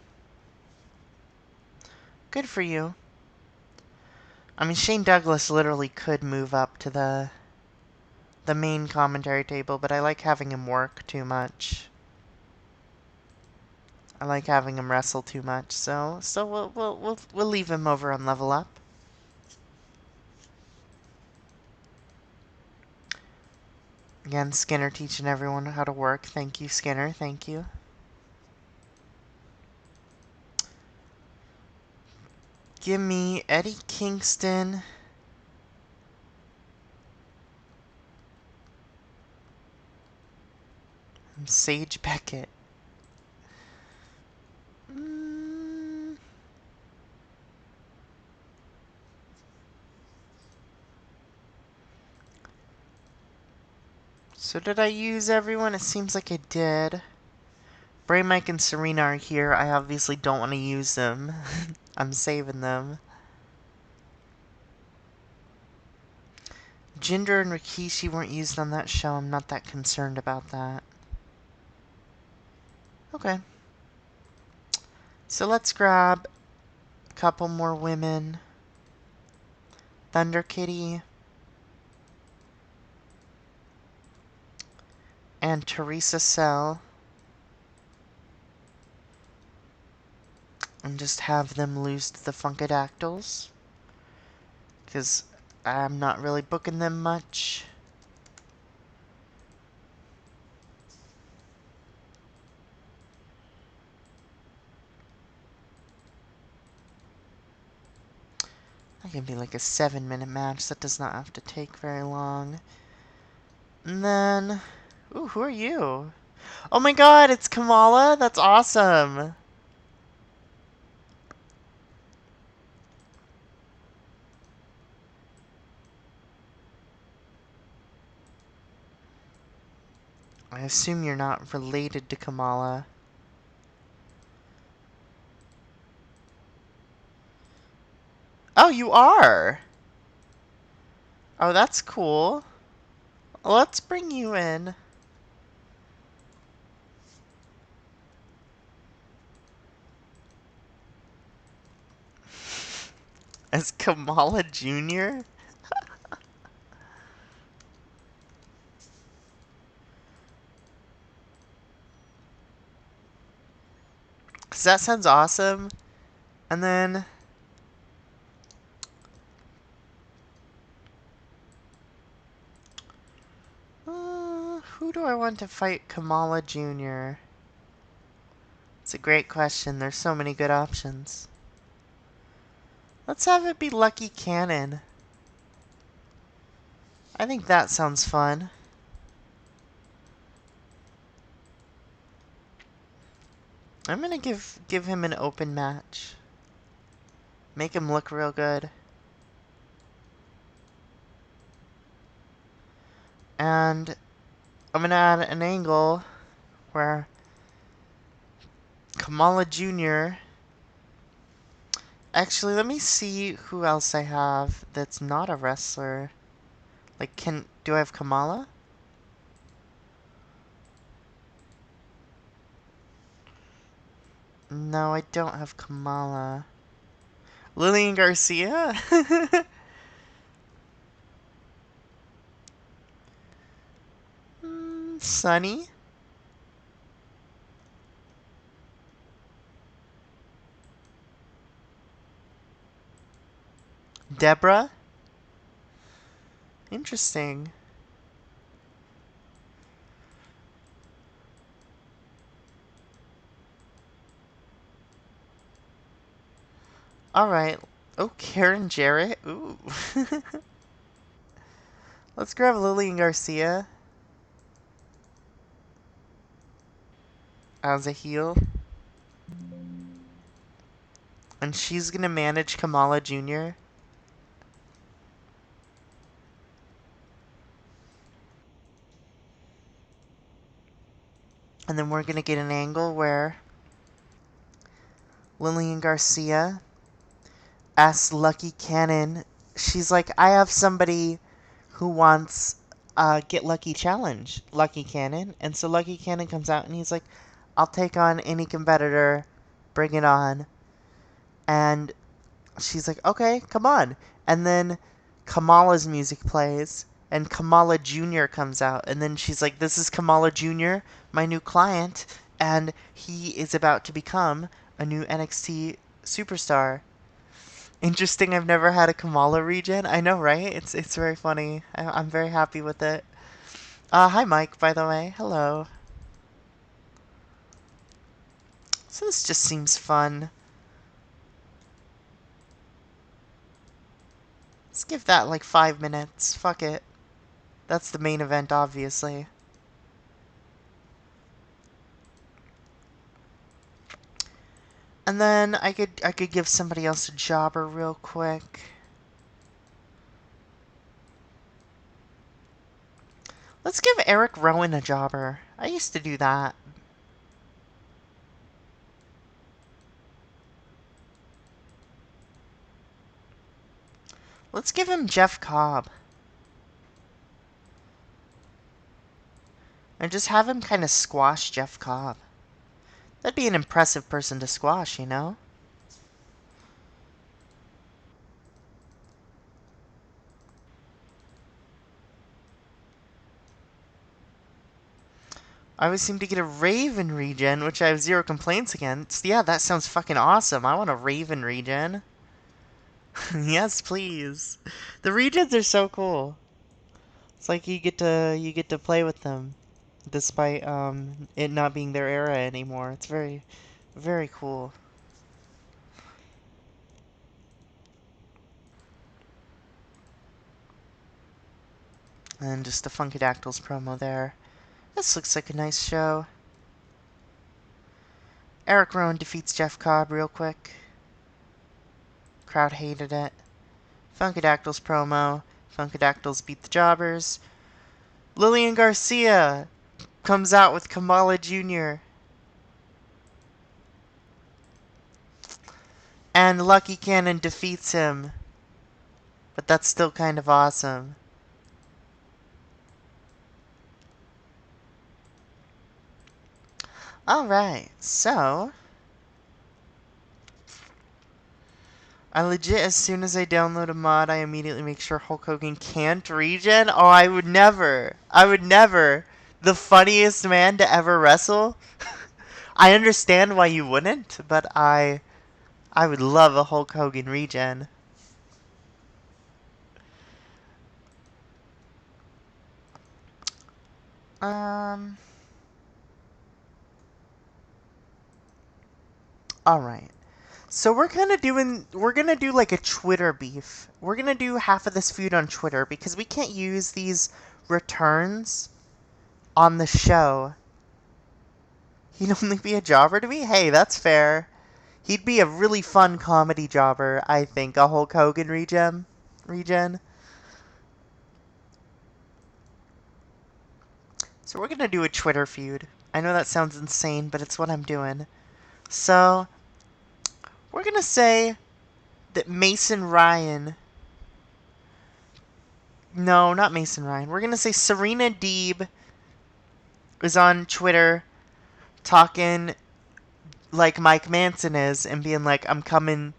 Good for you. I mean, Shane Douglas literally could move up to the main commentary table, but I like having him work too much. I like having him wrestle too much, so we'll leave him over on Level Up. Again, Skinner teaching everyone how to work. Thank you, Skinner. Thank you. Give me Eddie Kingston and Sage Beckett. So did I use everyone? It seems like I did. Bray, Mike, and Serena are here. I obviously don't want to use them. I'm saving them. Jinder and Rikishi weren't used on that show. I'm not that concerned about that. Okay. So let's grab a couple more women. Thunder Kitty. And Teresa Cell. And just have them lose to the Funkadactyls. Because I'm not really booking them much. That can be like a 7-minute match. That does not have to take very long. And then... Ooh, who are you? Oh my god, it's Kamala? That's awesome! I assume you're not related to Kamala. Oh, you are! Oh, that's cool. Let's bring you in. As Kamala Jr.? Cause that sounds awesome. And then... who do I want to fight Kamala Jr.? It's a great question. There's so many good options. Let's have it be Lucky Cannon. I think that sounds fun. I'm gonna give him an open match. Make him look real good. And I'm gonna add an angle where Kamala Jr. Actually, let me see who else I have that's not a wrestler. Like, do I have Kamala? No, I don't have Kamala. Lillian Garcia? Sunny? Deborah? Interesting. Alright. Oh, Karen Jarrett? Ooh. Let's grab Lillian Garcia as a heel. And she's gonna manage Kamala Jr. And then we're gonna get an angle where Lillian Garcia asks Lucky Cannon. She's like, I have somebody who wants Get Lucky challenge, Lucky Cannon. And so Lucky Cannon comes out and he's like, I'll take on any competitor, bring it on. And she's like, okay, come on. And then Kamala's music plays and Kamala Jr. comes out. And then she's like, this is Kamala Jr., my new client. And he is about to become a new NXT superstar. Interesting, I've never had a Kamala regen. I know, right? It's very funny. I'm very happy with it. Hi Mike, by the way. Hello. So this just seems fun. Let's give that like 5 minutes. Fuck it. That's the main event, obviously. And then I could give somebody else a jobber real quick. Let's give Eric Rowan a jobber. I used to do that. Let's give him Jeff Cobb. And just have him kind of squash Jeff Cobb. That'd be an impressive person to squash, you know? I always seem to get a Raven regen, which I have zero complaints against. Yeah, that sounds fucking awesome. I want a Raven regen. Yes, please. The regens are so cool. It's like you get to play with them, despite it not being their era anymore. It's very, very cool. And just the Funkadactyls promo there. This looks like a nice show. Eric Rowan defeats Jeff Cobb real quick. Crowd hated it. Funkadactyls promo. Funkadactyls beat the Jobbers. Lillian Garcia comes out with Kamala Jr. And Lucky Cannon defeats him. But that's still kind of awesome. Alright, so I legit, as soon as I download a mod, I immediately make sure Hulk Hogan can't regen? Oh, I would never. I would never. The funniest man to ever wrestle? I understand why you wouldn't, but I would love a Hulk Hogan regen. Um... Alright. So we're gonna do like a Twitter beef. We're gonna do half of this feud on Twitter because we can't use these returns on the show. He'd only be a jobber to me? Hey, that's fair. He'd be a really fun comedy jobber, I think. A Hulk Hogan regen. So we're gonna do a Twitter feud. I know that sounds insane, but it's what I'm doing. So, we're gonna say that Mason Ryan... No, not Mason Ryan. We're gonna say Serena Deeb is on Twitter talking like Mike Manson is and being like, I'm coming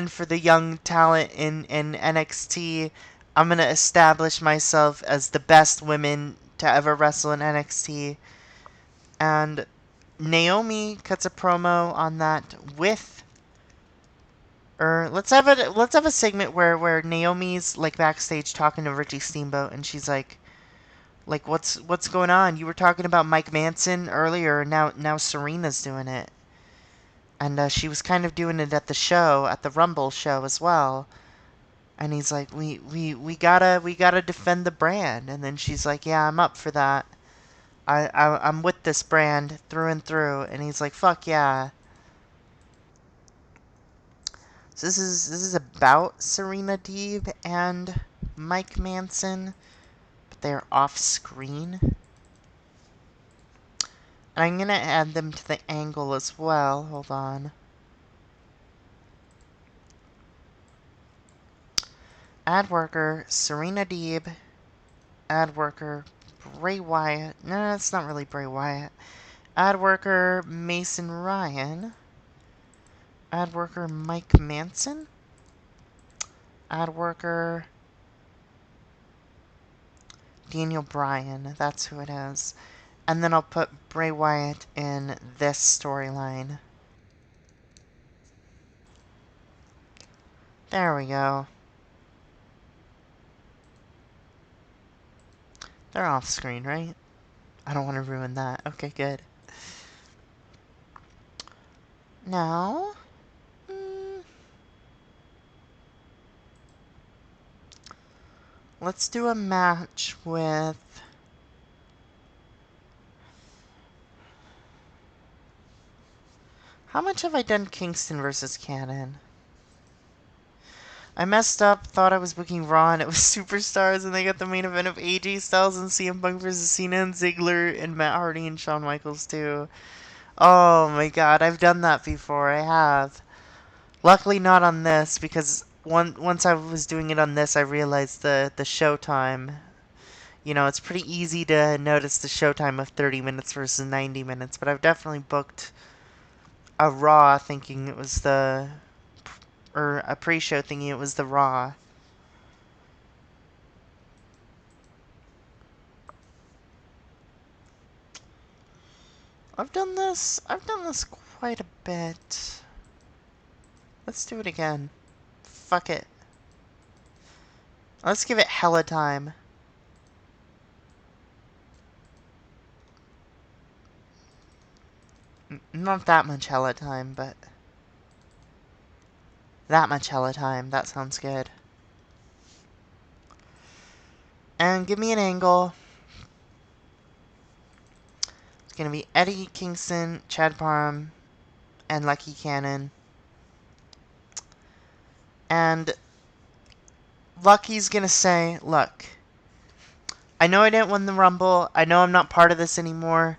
for the young talent in NXT. I'm gonna establish myself as the best women to ever wrestle in NXT. And Naomi cuts a promo on that with let's have a segment where Naomi's like backstage talking to Richie Steamboat and she's like what's going on? You were talking about Mike Manson earlier, now Serena's doing it. And she was kind of doing it at the show, at the Rumble show as well. And he's like, we gotta defend the brand. And then she's like, yeah, I'm up for that. I'm with this brand through and through. And he's like, fuck yeah. So this is about Serena Deeb and Mike Manson, but they're off screen. And I'm gonna add them to the angle as well. Hold on. Ad worker, Serena Deeb. Ad worker, Bray Wyatt. No, it's not really Bray Wyatt. Ad worker, Mason Ryan. Ad worker, Mike Manson. Ad worker, Daniel Bryan. That's who it is. And then I'll put Bray Wyatt in this storyline. There we go. They're off screen, right? I don't want to ruin that. Okay, good. Now... let's do a match with... How much have I done Kingston versus Cannon? I messed up, thought I was booking Raw and it was Superstars, and they got the main event of AJ Styles and CM Punk versus Cena and Ziggler and Matt Hardy and Shawn Michaels too. Oh my god, I've done that before, I have. Luckily not on this, because once I was doing it on this, I realized the showtime. You know, it's pretty easy to notice the showtime of 30 minutes versus 90 minutes, but I've definitely booked a Raw thinking it was the... or a pre-show thinking it was the Raw. I've done this quite a bit. Let's do it again. Fuck it. Let's give it hella time. Not that much hella time, but... that much hella time. That sounds good. And give me an angle. It's gonna be Eddie Kingston, Chad Parham, and Lucky Cannon. And Lucky's gonna say, look, I know I didn't win the Rumble. I know I'm not part of this anymore.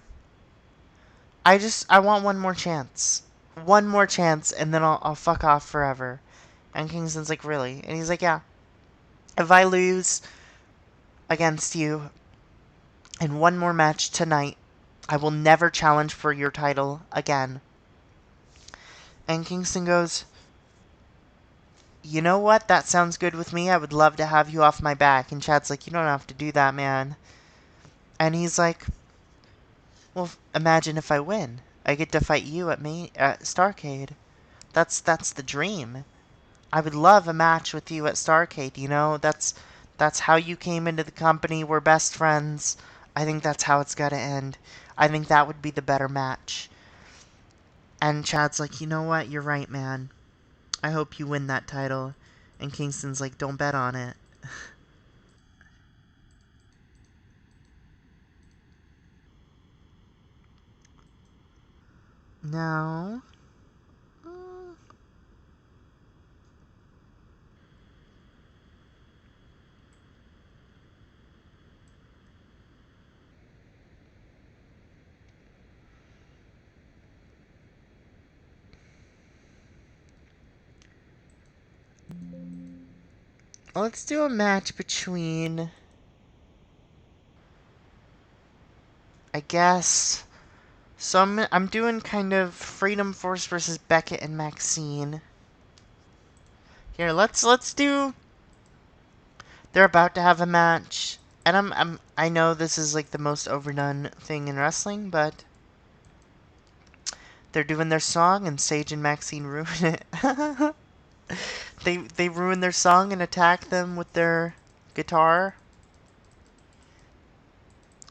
I want one more chance. One more chance, and then I'll fuck off forever. And Kingston's like, really? And he's like, yeah. If I lose against you in one more match tonight, I will never challenge for your title again. And Kingston goes, you know what? That sounds good with me. I would love to have you off my back. And Chad's like, you don't have to do that, man. And he's like, well, imagine if I win. I get to fight you at Starrcade. That's the dream. I would love a match with you at Starrcade, you know? That's how you came into the company. We're best friends. I think that's how it's got to end. I think that would be the better match. And Chad's like, you know what? You're right, man. I hope you win that title. And Kingston's like, don't bet on it. No. Let's do a match between, I guess. So I'm doing kind of Freedom Force versus Beckett and Maxine. Here, let's do. They're about to have a match, and I know this is like the most overdone thing in wrestling, but they're doing their song, and Sage and Maxine ruin it. They ruin their song and attack them with their guitar.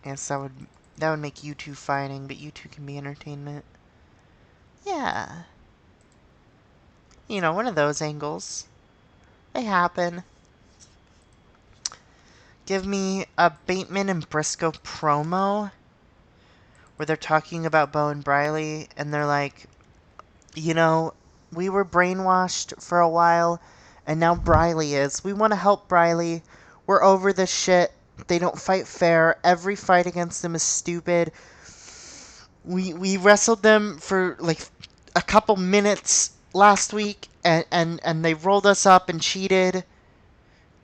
Yes, that would make you two fighting, but you two can be entertainment. Yeah, you know, one of those angles. They happen. Give me a Bateman and Briscoe promo where they're talking about Bo and Briley, and they're like, you know, we were brainwashed for a while, and now Briley is. We want to help Briley. We're over this shit. They don't fight fair. Every fight against them is stupid. We wrestled them for like a couple minutes last week, and they rolled us up and cheated.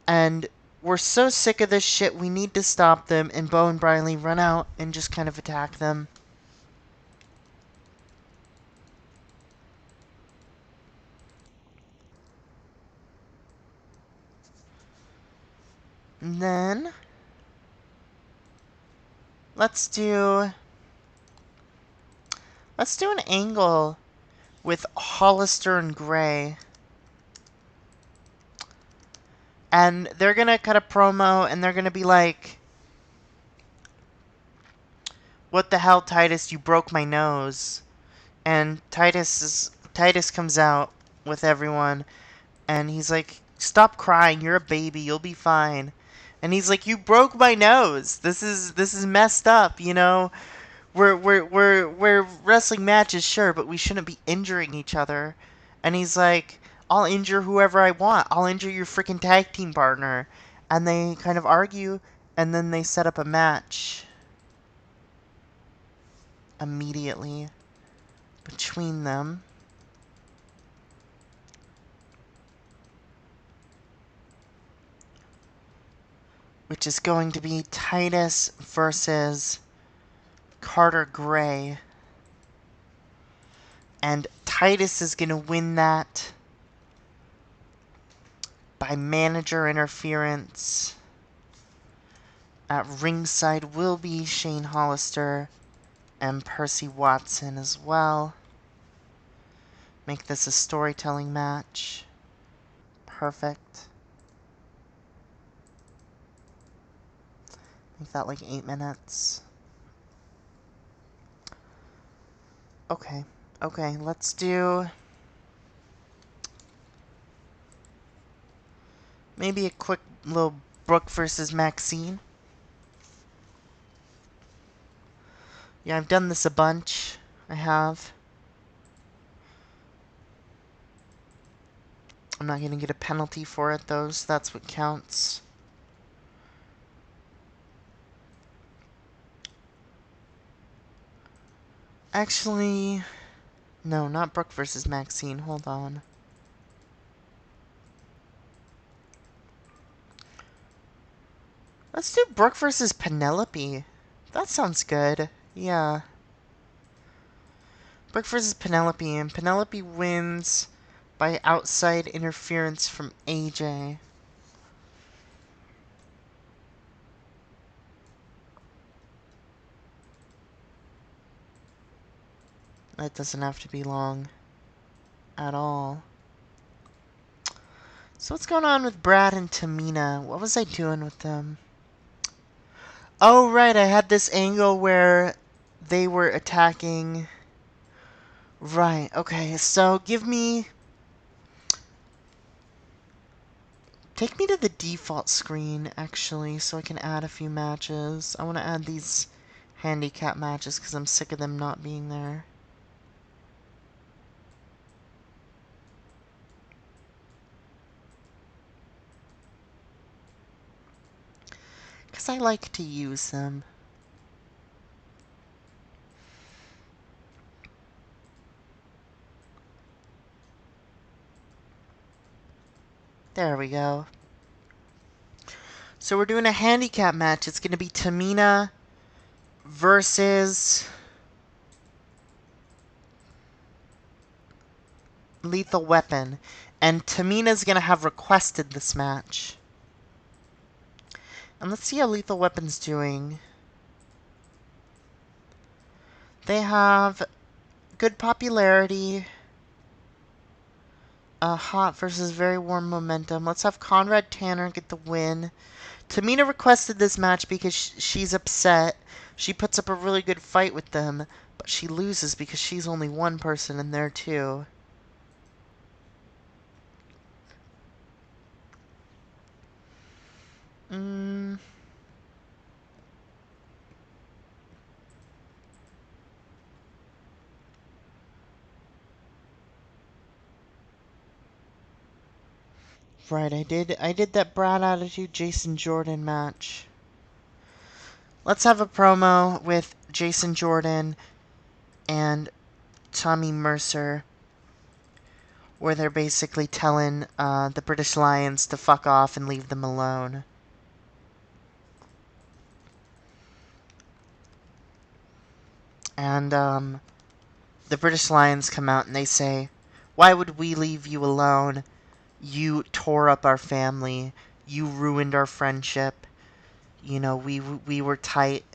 And we're so sick of this shit, we need to stop them. And Bo and Briley run out and just kind of attack them. And then let's do an angle with Hollister and Gray. And they're gonna cut a promo and they're gonna be like, what the hell, Titus, you broke my nose. And Titus comes out with everyone and he's like, stop crying, you're a baby, you'll be fine. And he's like, you broke my nose. This is messed up, you know? We're wrestling matches, sure, but we shouldn't be injuring each other. And he's like, I'll injure whoever I want. I'll injure your freaking tag team partner. And they kind of argue, and then they set up a match immediately between them. Which is going to be Titus versus Carter Gray. And Titus is going to win that by manager interference. At ringside will be Shane Hollister and Percy Watson as well. Make this a storytelling match. Perfect. Make that like 8 minutes. Okay. Okay, let's do maybe a quick little Brooke versus Maxine. Yeah, I've done this a bunch. I have. I'm not going to get a penalty for it, though, so that's what counts. Actually, no, not Brooke versus Maxine. Hold on. Let's do Brooke versus Penelope. That sounds good. Yeah. Brooke versus Penelope, and Penelope wins by outside interference from AJ. That doesn't have to be long at all. So what's going on with Brad and Tamina? What was I doing with them? Oh, right, I had this angle where they were attacking. Right, okay, so give me... Take me to the default screen, actually, so I can add a few matches. I want to add these handicap matches because I'm sick of them not being there. Because I like to use them. There we go. So we're doing a handicap match. It's going to be Tamina versus Lethal Weapon. And Tamina's going to have requested this match. And let's see how Lethal Weapon's doing. They have good popularity. Hot versus very warm momentum. Let's have Conrad Tanner get the win. Tamina requested this match because she's upset. She puts up a really good fight with them, but she loses because she's only one person in there too. Right, I did that Brad Attitude Jason Jordan match. Let's have a promo with Jason Jordan and Tommy Mercer, where they're basically telling the British Lions to fuck off and leave them alone. And the British Lions come out and they say, "Why would we leave you alone? You tore up our family. You ruined our friendship. You know, we were tight,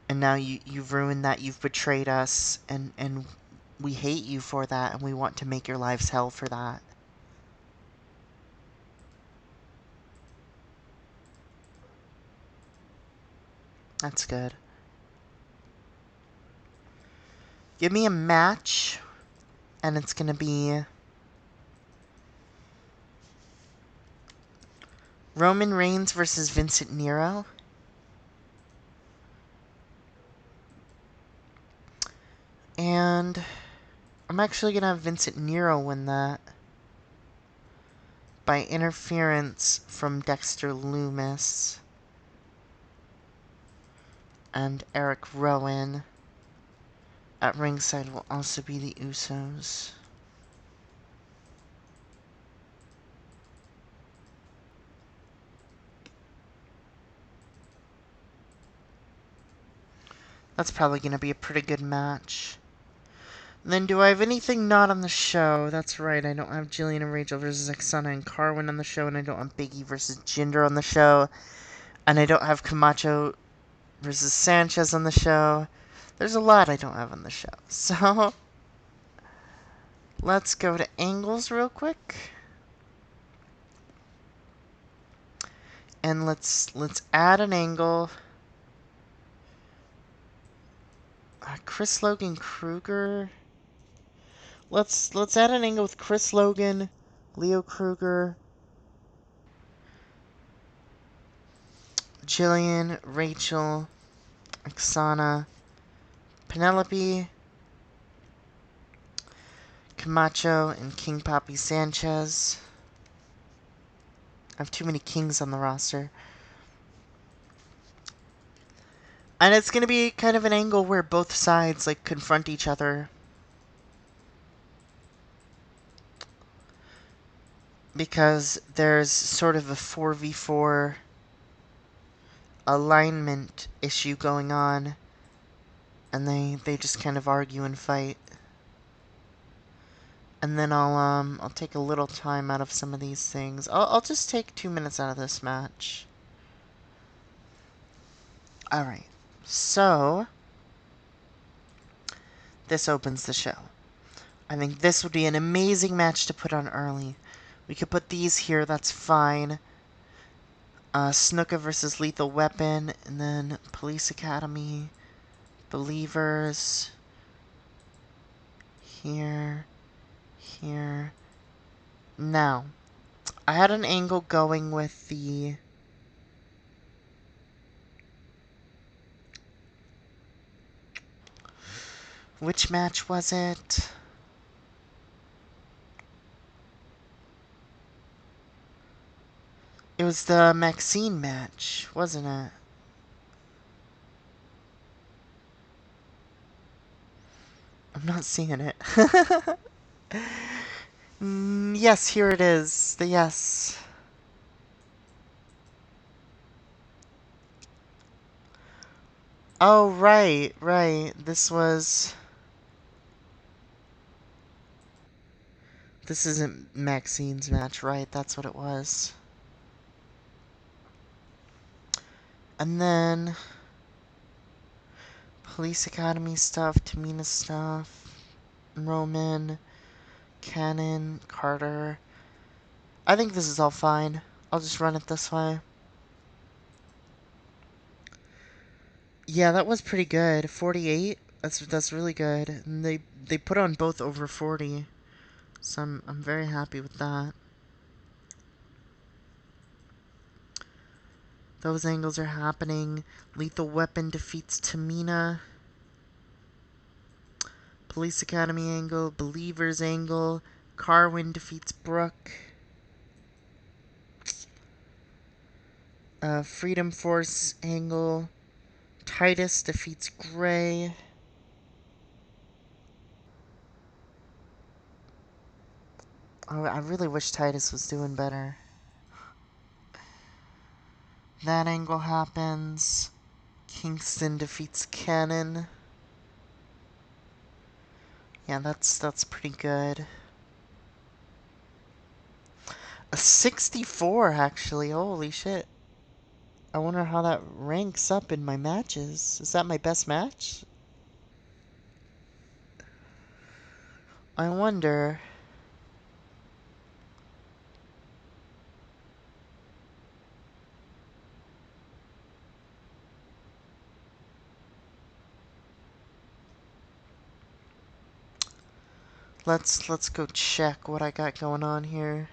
and now you've ruined that. You've betrayed us, and we hate you for that, and we want to make your lives hell for that." That's good. Give me a match, and it's gonna be Roman Reigns versus Vincent Nero. And I'm actually gonna have Vincent Nero win that by interference from Dexter Loomis and Eric Rowan. At ringside will also be the Usos. That's probably going to be a pretty good match. And then do I have anything not on the show? That's right, I don't have Jillian and Rachel versus Oksana and Carwin on the show, and I don't have Biggie versus Jinder on the show, and I don't have Camacho versus Sanchez on the show. There's a lot I don't have on the show. So, let's go to angles real quick. And let's add an angle. Chris Logan Kruger. Let's add an angle with Chris Logan, Leo Kruger, Jillian, Rachel, Oksana, Penelope, Camacho, and King Papi Sanchez. I have too many kings on the roster. And it's gonna be kind of an angle where both sides, like, confront each other. Because there's sort of a 4v4 alignment issue going on. And they just kind of argue and fight. And then I'll take a little time out of some of these things. I'll just take 2 minutes out of this match. Alright. So this opens the show. I think this would be an amazing match to put on early. We could put these here, that's fine. Snuka versus Lethal Weapon, and then Police Academy, Believers, here, here. Now, I had an angle going with the... Which match was it? It was the Maxine match, wasn't it? I'm not seeing it. Yes, here it is. The yes. Oh, right, right. This isn't Maxine's match, right? That's what it was. And then... Police Academy stuff, Tamina stuff, Roman, Cannon, Carter. I think this is all fine. I'll just run it this way. Yeah, that was pretty good. 48. That's really good. And they put on both over 40. So I'm very happy with that. Those angles are happening. Lethal Weapon defeats Tamina. Police Academy angle, Believers angle. Carwin defeats Brooke. Freedom Force angle. Titus defeats Gray. Oh, I really wish Titus was doing better. That angle happens. Kingston defeats Cannon. Yeah, that's pretty good. A 64, actually. Holy shit. I wonder how that ranks up in my matches. Is that my best match? I wonder. Let's go check what I got going on here.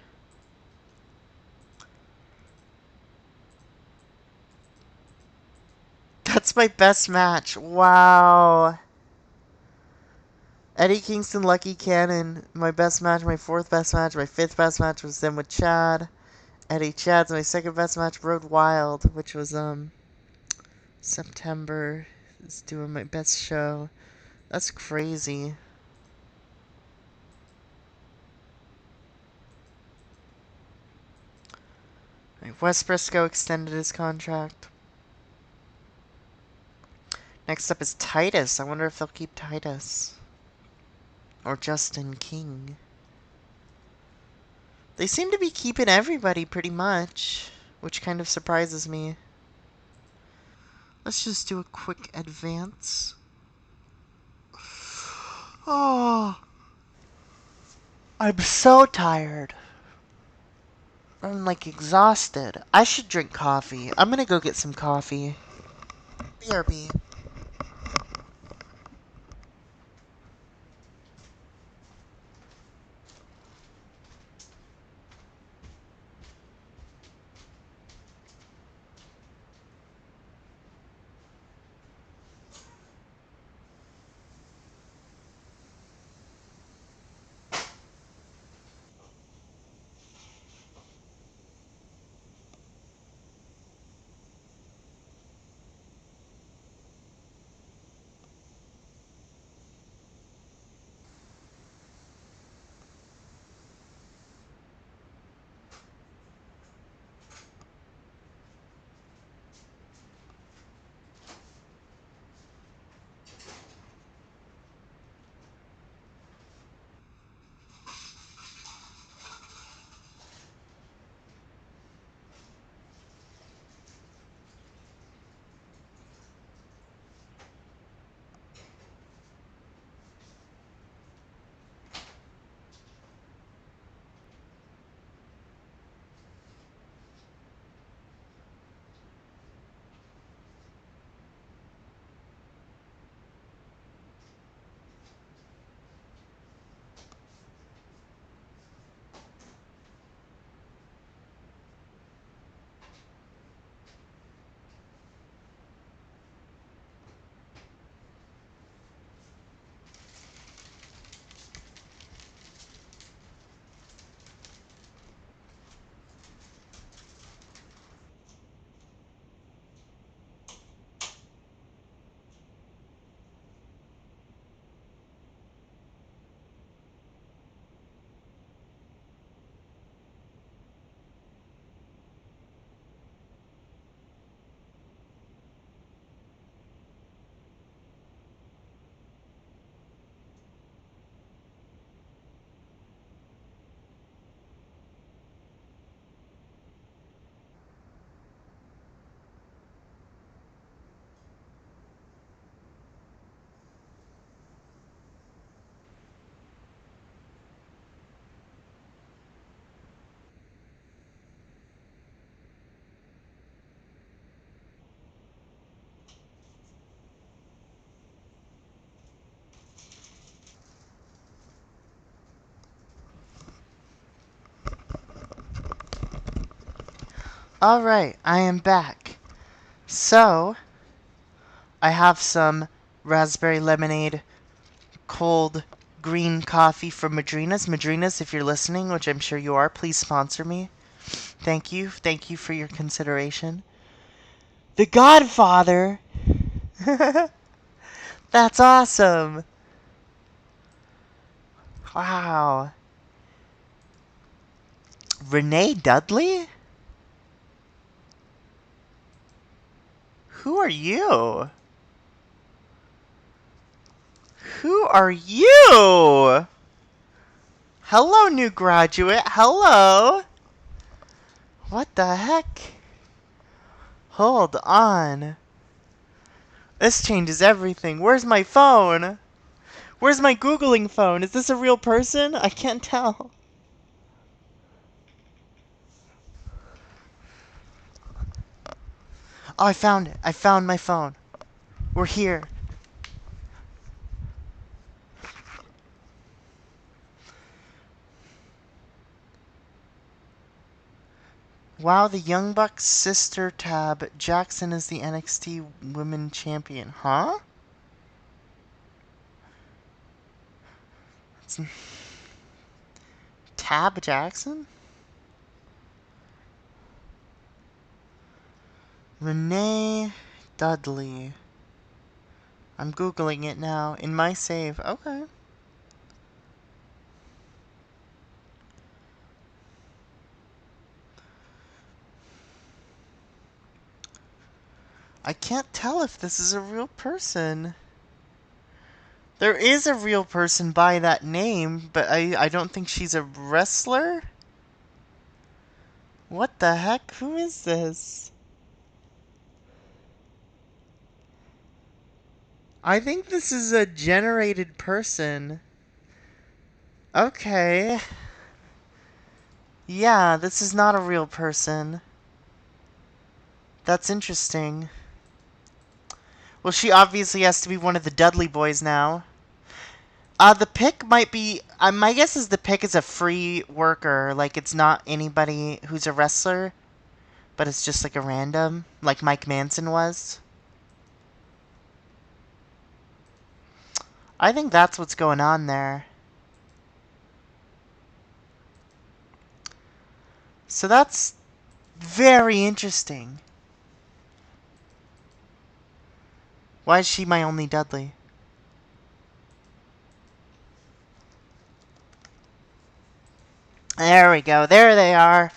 That's my best match. Wow. Eddie Kingston, Lucky Cannon, my best match, my fourth best match, my fifth best match was then with Chad. Eddie Chad's my second best match, Road Wild, which was September. Is doing my best show. That's crazy. Right, Wes Briscoe extended his contract. Next up is Titus. I wonder if they'll keep Titus. Or Justin King. They seem to be keeping everybody pretty much, which kind of surprises me. Let's just do a quick advance. Oh, I'm so tired. I'm like exhausted. I should drink coffee. I'm gonna go get some coffee. BRB. Alright, I am back. So, I have some raspberry lemonade, cold green coffee from Madrina's. Madrina's, if you're listening, which I'm sure you are, please sponsor me. Thank you. Thank you for your consideration. The Godfather! That's awesome! Wow. Renee Dudley? Who are you? Who are you? Hello, new graduate. Hello. What the heck? Hold on. This changes everything. Where's my phone? Where's my Googling phone? Is this a real person? I can't tell. Oh, I found it. I found my phone. We're here. Wow, the Young Bucks sister tab. Jackson is the NXT Women Champion. Huh? It's Tab Jackson? Renee Dudley. I'm Googling it now. In my save. Okay. I can't tell if this is a real person. There is a real person by that name, but I don't think she's a wrestler? What the heck? Who is this? I think this is a generated person. Okay. Yeah, this is not a real person. That's interesting. Well, she obviously has to be one of the Dudley boys now. The pick might be... my guess is the pick is a free worker. Like, it's not anybody who's a wrestler, but it's just like a random, like Mike Manson was. I think that's what's going on there. So that's very interesting. Why is she my only Dudley? There we go. There they are.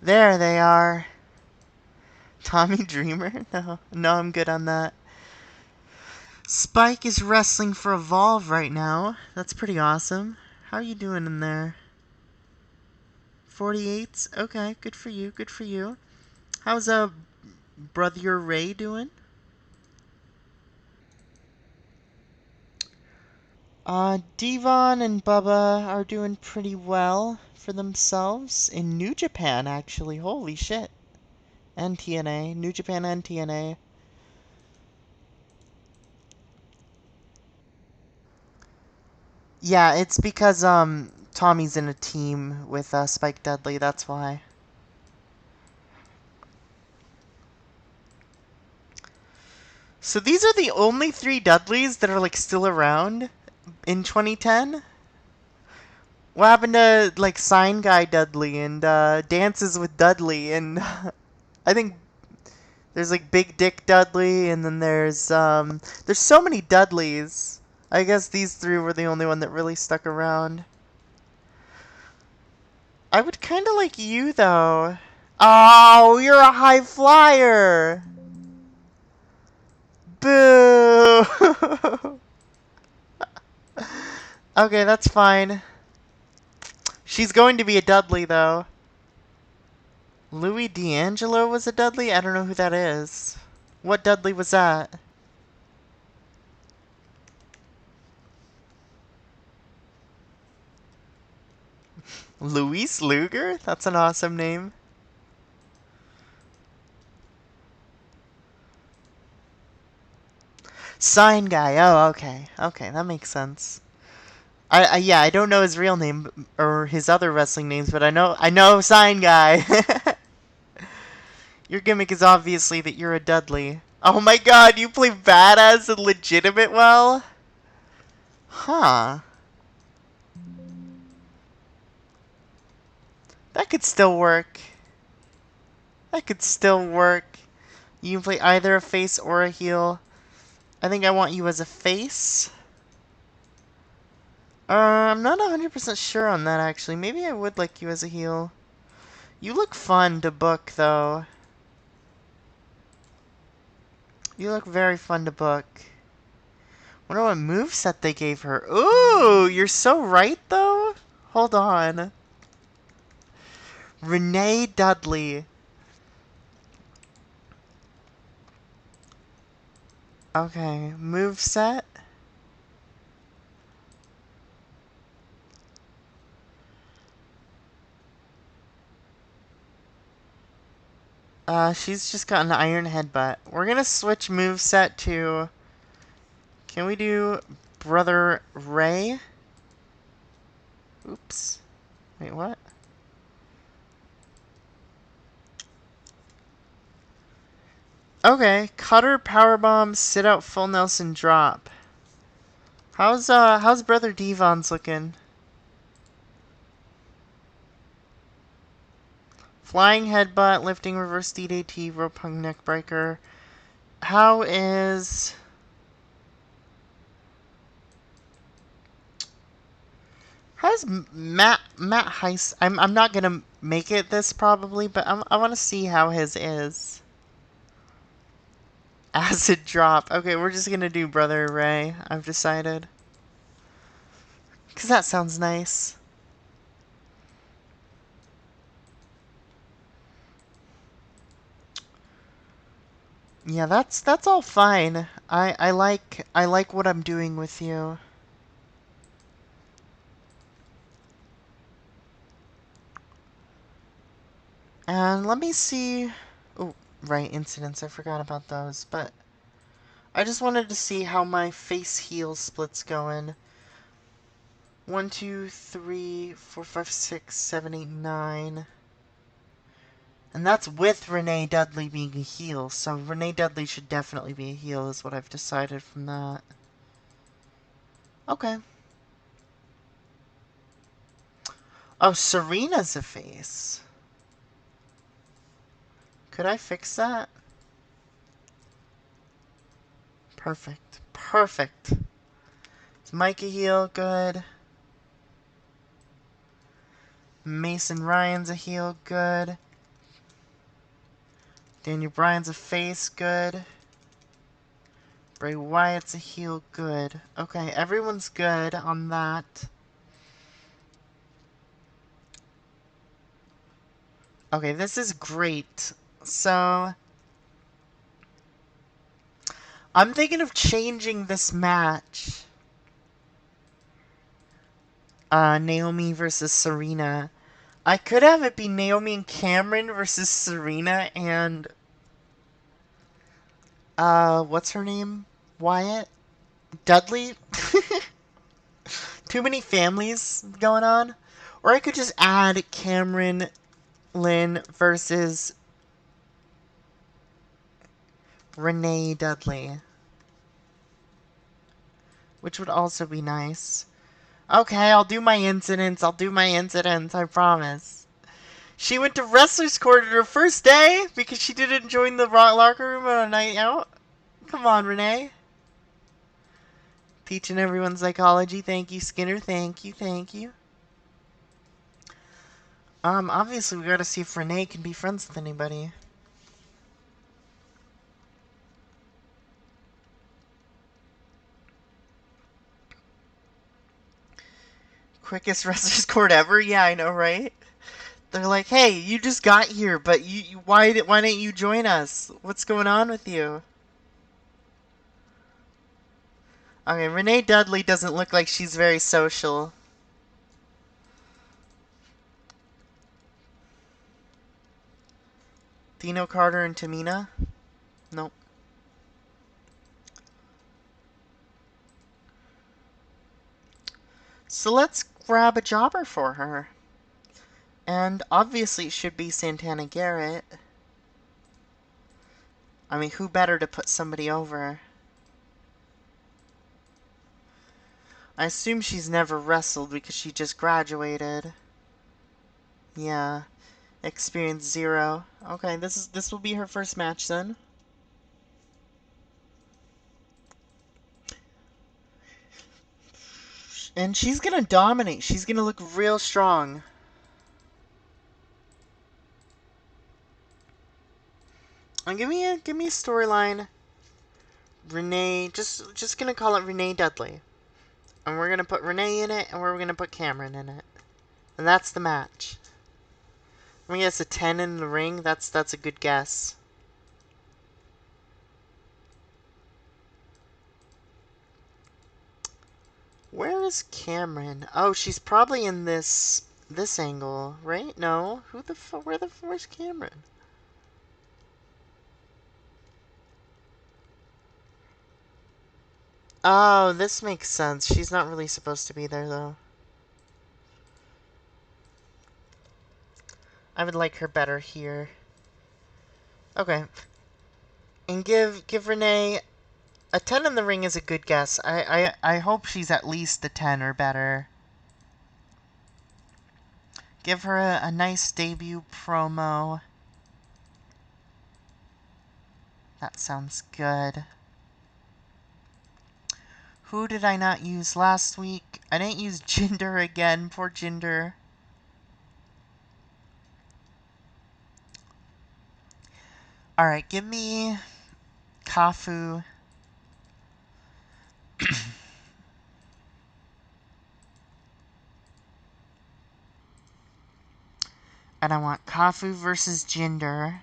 There they are. Tommy Dreamer? No, I'm good on that. Spike is wrestling for Evolve right now. That's pretty awesome. How are you doing in there? 48s? Okay, good for you, good for you. How's Brother Ray doing? Devon and Bubba are doing pretty well for themselves in New Japan, actually. Holy shit. And TNA. New Japan and TNA. Yeah, it's because, Tommy's in a team with, Spike Dudley, that's why. So these are the only three Dudleys that are, like, still around in 2010? What happened to, like, Sign Guy Dudley and, Dances with Dudley and... I think there's, like, Big Dick Dudley, and then there's so many Dudleys. I guess these three were the only one that really stuck around. I would kind of like you, though. Oh, you're a high flyer! Boo! Okay, that's fine. She's going to be a Dudley, though. Louis D'Angelo was a Dudley? I don't know who that is. What Dudley was that? Luis Luger? That's an awesome name. Sign guy. Oh, okay. Okay, that makes sense. Yeah, I don't know his real name or his other wrestling names, but I know sign guy. Your gimmick is obviously that you're a Dudley. Oh my god, you play badass and legitimate well? Huh. That could still work. That could still work. You can play either a face or a heel. I think I want you as a face. I'm not 100% sure on that, actually. Maybe I would like you as a heel. You look fun to book, though. You look very fun to book. Wonder what moveset they gave her. Ooh, you're so right, though. Hold on. Renee Dudley. Okay, moveset. She's just got an iron headbutt. We're gonna switch moveset to... Can we do Brother Ray? Oops. Wait, what? Okay, cutter, powerbomb, sit out, full Nelson drop. How's Brother Devon's looking? Flying headbutt, lifting reverse DDT, rope hung neck breaker. How is... How's Matt Heist? I'm not gonna make it this probably, but I want to see how his is. Acid drop. Okay, we're just gonna do Brother Ray. I've decided. 'Cause that sounds nice. Yeah, that's all fine. I like what I'm doing with you. And let me see. Oh, right, incidents. I forgot about those, but I just wanted to see how my face heel split's going. 1, 2, 3, 4, 5, 6, 7, 8, 9. And that's with Renee Dudley being a heel, so Renee Dudley should definitely be a heel, is what I've decided from that. Okay. Oh, Serena's a face. Could I fix that? Perfect. Perfect. Is Mike a heel? Good. Mason Ryan's a heel. Good. Daniel Bryan's a face. Good. Bray Wyatt's a heel. Good. Okay, everyone's good on that. Okay, this is great. So, I'm thinking of changing this match. Naomi versus Serena. I could have it be Naomi and Cameron versus Serena and... what's her name? Wyatt? Dudley? Too many families going on? Or I could just add Cameron Lynn versus Renee Dudley. Which would also be nice. Okay, I'll do my incidents. I promise. She went to Wrestler's Court her first day because she didn't join the locker room on a night out. Come on, Renee. Teaching everyone psychology. Thank you, Skinner. Thank you, thank you. Obviously we gotta see if Renee can be friends with anybody. Quickest Wrestler's Court ever? Yeah, I know, right? They're like, hey, you just got here, but why didn't you join us? What's going on with you? Okay, Renee Dudley doesn't look like she's very social. Dino Carter and Tamina? Nope. So let's grab a jobber for her. And obviously it should be Santana Garrett. I mean, who better to put somebody over? I assume she's never wrestled because she just graduated. Yeah. Experience 0. Okay, this will be her first match then. And she's gonna dominate. She's gonna look real strong. And give me a storyline. Renee, just gonna call it Renee Dudley. And we're gonna put Renee in it, and we're gonna put Cameron in it. And that's the match. I mean, it's a 10 in the ring. That's a good guess. Where is Cameron? Oh, she's probably in this angle, right? No, where the where's Cameron? Oh, this makes sense. She's not really supposed to be there though. I would like her better here. Okay. And give Renee a 10 in the ring is a good guess. I hope she's at least a 10 or better. Give her a nice debut promo. That sounds good. Who did I not use last week? I didn't use Jinder again. Poor Jinder. Alright, give me Kafu. And I want Kafu versus Jinder.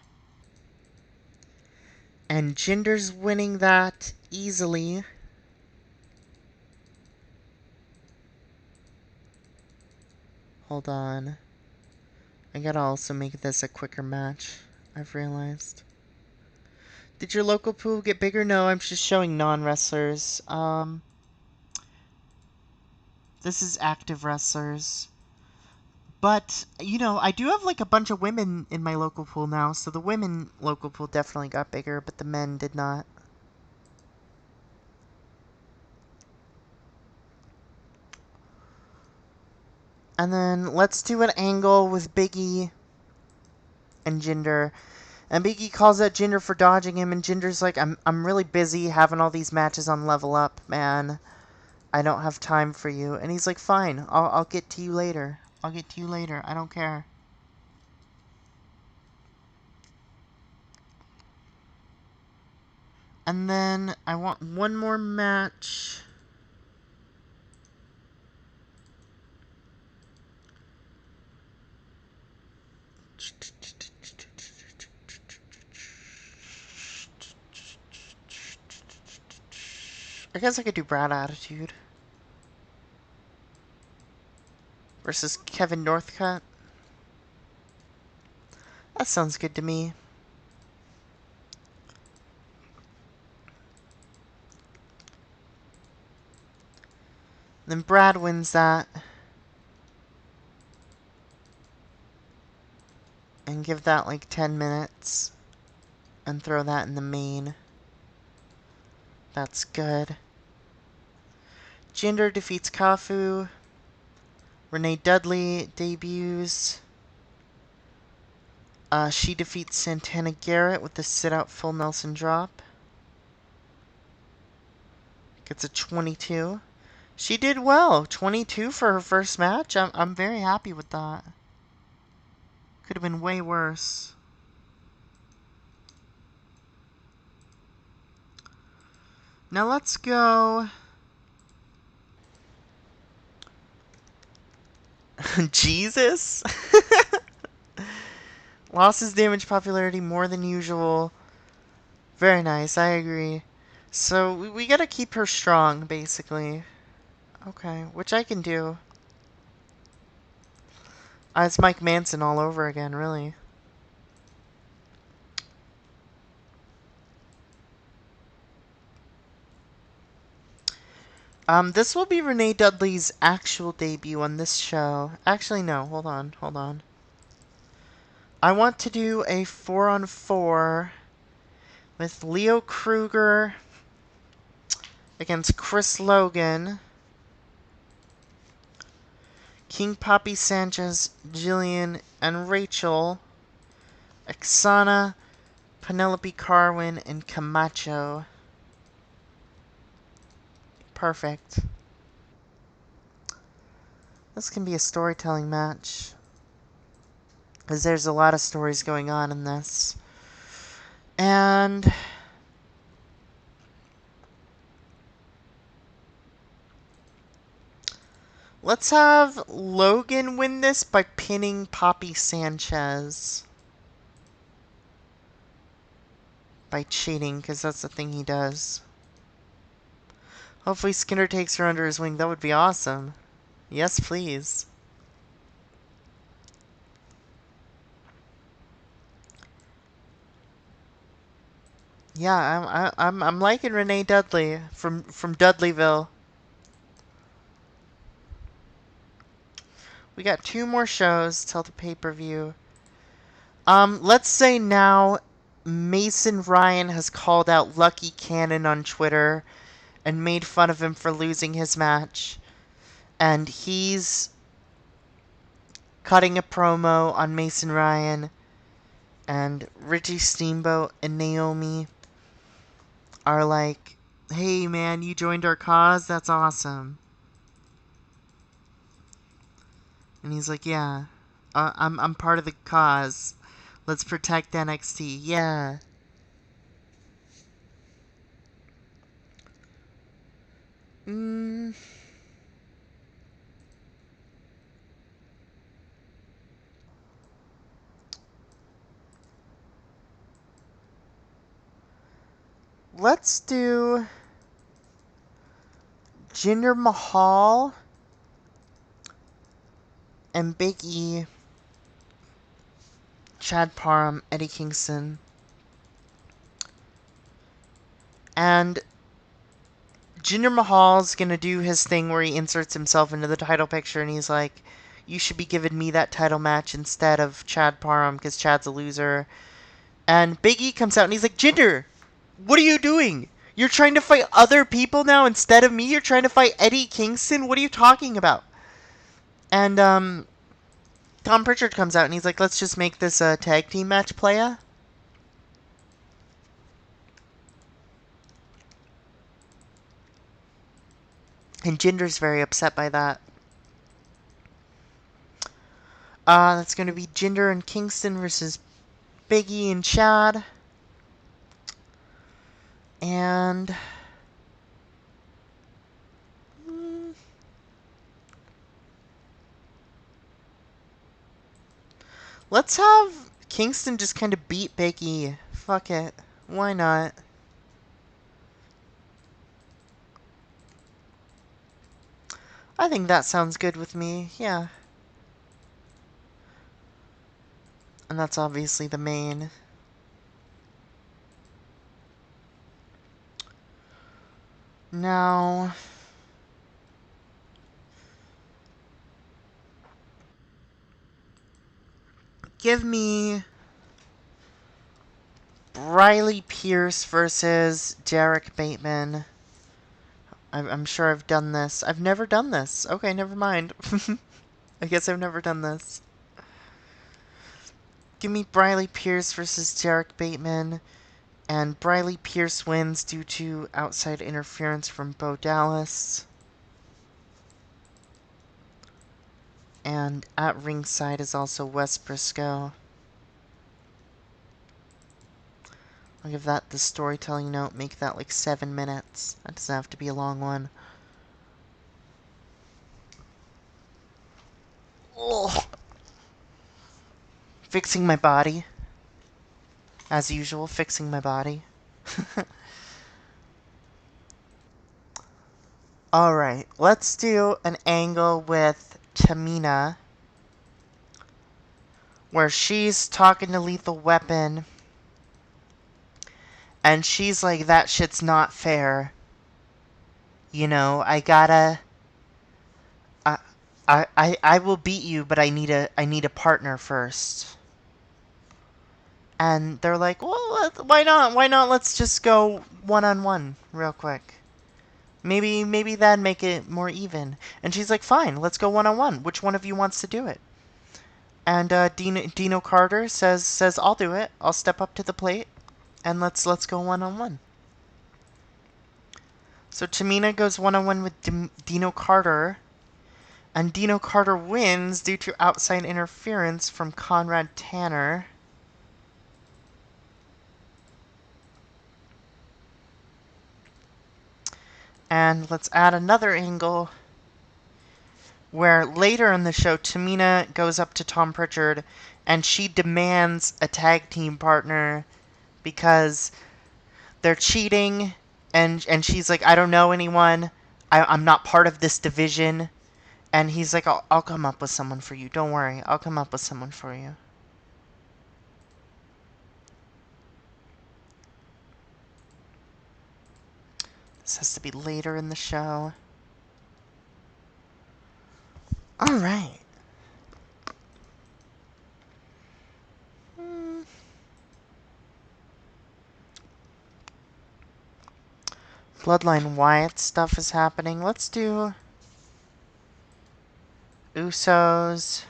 And Jinder's winning that easily. Hold on. I gotta also make this a quicker match, I've realized. Did your local pool get bigger? No, I'm just showing non-wrestlers. This is active wrestlers. But, you know, I do have like a bunch of women in my local pool now, so the women local pool definitely got bigger, but the men did not. And then let's do an angle with Biggie and Jinder. And Biggie calls out Jinder for dodging him, and Jinder's like, I'm really busy having all these matches on Level Up, man. I don't have time for you. And he's like, fine, I'll get to you later. I'll get to you later. I don't care. And then I want one more match. I guess I could do Brad Attitude versus Kevin Northcutt. That sounds good to me. Then Brad wins that. And give that like 10 minutes. And throw that in the main. That's good. Jinder defeats Kafu. Renee Dudley debuts. She defeats Santana Garrett with the sit-out full Nelson drop. Gets a 22. She did well. 22 for her first match. I'm very happy with that. Could have been way worse. Now let's go. Jesus? Losses damage popularity more than usual. Very nice, I agree. So we gotta keep her strong, basically. Okay, which I can do. It's Mike Manson all over again, really. This will be Renee Dudley's actual debut on this show. Actually, no, hold on. I want to do a 4-on-4 with Leo Kruger against Chris Logan, King Papi Sanchez, Jillian, and Rachel, Oksana, Penelope Carwin, and Camacho. Perfect. This can be a storytelling match, because there's a lot of stories going on in this. And let's have Logan win this by pinning Papi Sanchez. By cheating, because that's the thing he does. Hopefully Skinner takes her under his wing. That would be awesome. Yes, please. Yeah, I'm liking Renee Dudley from Dudleyville. We got 2 more shows till the pay-per-view. Let's say now Mason Ryan has called out Lucky Cannon on Twitter and made fun of him for losing his match. And he's cutting a promo on Mason Ryan, and Richie Steamboat and Naomi are like, "Hey man, you joined our cause? That's awesome." And he's like, "Yeah, I'm part of the cause. Let's protect NXT." Yeah. Mm. Let's do Jinder Mahal and Big E, Chad Parham, Eddie Kingston. And Jinder Mahal's gonna do his thing where he inserts himself into the title picture and he's like, "You should be giving me that title match instead of Chad Parham because Chad's a loser." And Big E comes out and he's like, "Jinder, what are you doing? You're trying to fight other people now instead of me? You're trying to fight Eddie Kingston? What are you talking about?" And Tom Pritchard comes out and he's like, "Let's just make this a tag team match, playa." And Jinder's very upset by that. That's going to be Jinder and Kingston versus Big E and Chad. And let's have Kingston just kind of beat Big E. Fuck it. Why not? I think that sounds good with me. Yeah. And that's obviously the main. Now, give me Riley Pierce versus Derek Bateman. I'm sure I've done this. I've never done this. Okay, never mind. I guess I've never done this. Give me Riley Pierce versus Derek Bateman. And Riley Pierce wins due to outside interference from Bo Dallas. And at ringside is also Wes Briscoe. I'll give that the storytelling note, make that like 7 minutes. That doesn't have to be a long one. Oh. Fixing my body. As usual, fixing my body. Alright, let's do an angle with Tamina, where she's talking to Lethal Weapon, and she's like, "That shit's not fair. You know, I gotta... I will beat you, but I need a partner first." And they're like, well, why not? Why not? Let's just go one-on-one real quick. Maybe that'd make it more even. And she's like, fine, let's go one-on-one. Which one of you wants to do it? And Dino Carter says I'll do it. I'll step up to the plate, and let's go one-on-one. So Tamina goes one-on-one with Dino Carter, and Dino Carter wins due to outside interference from Conrad Tanner. And let's add another angle where later in the show, Tamina goes up to Tom Pritchard and she demands a tag team partner because they're cheating, and she's like, I don't know anyone. I'm not part of this division. And he's like, I'll come up with someone for you. Don't worry. I'll come up with someone for you. This has to be later in the show. Alright. Bloodline Wyatt stuff is happening. Let's do Usos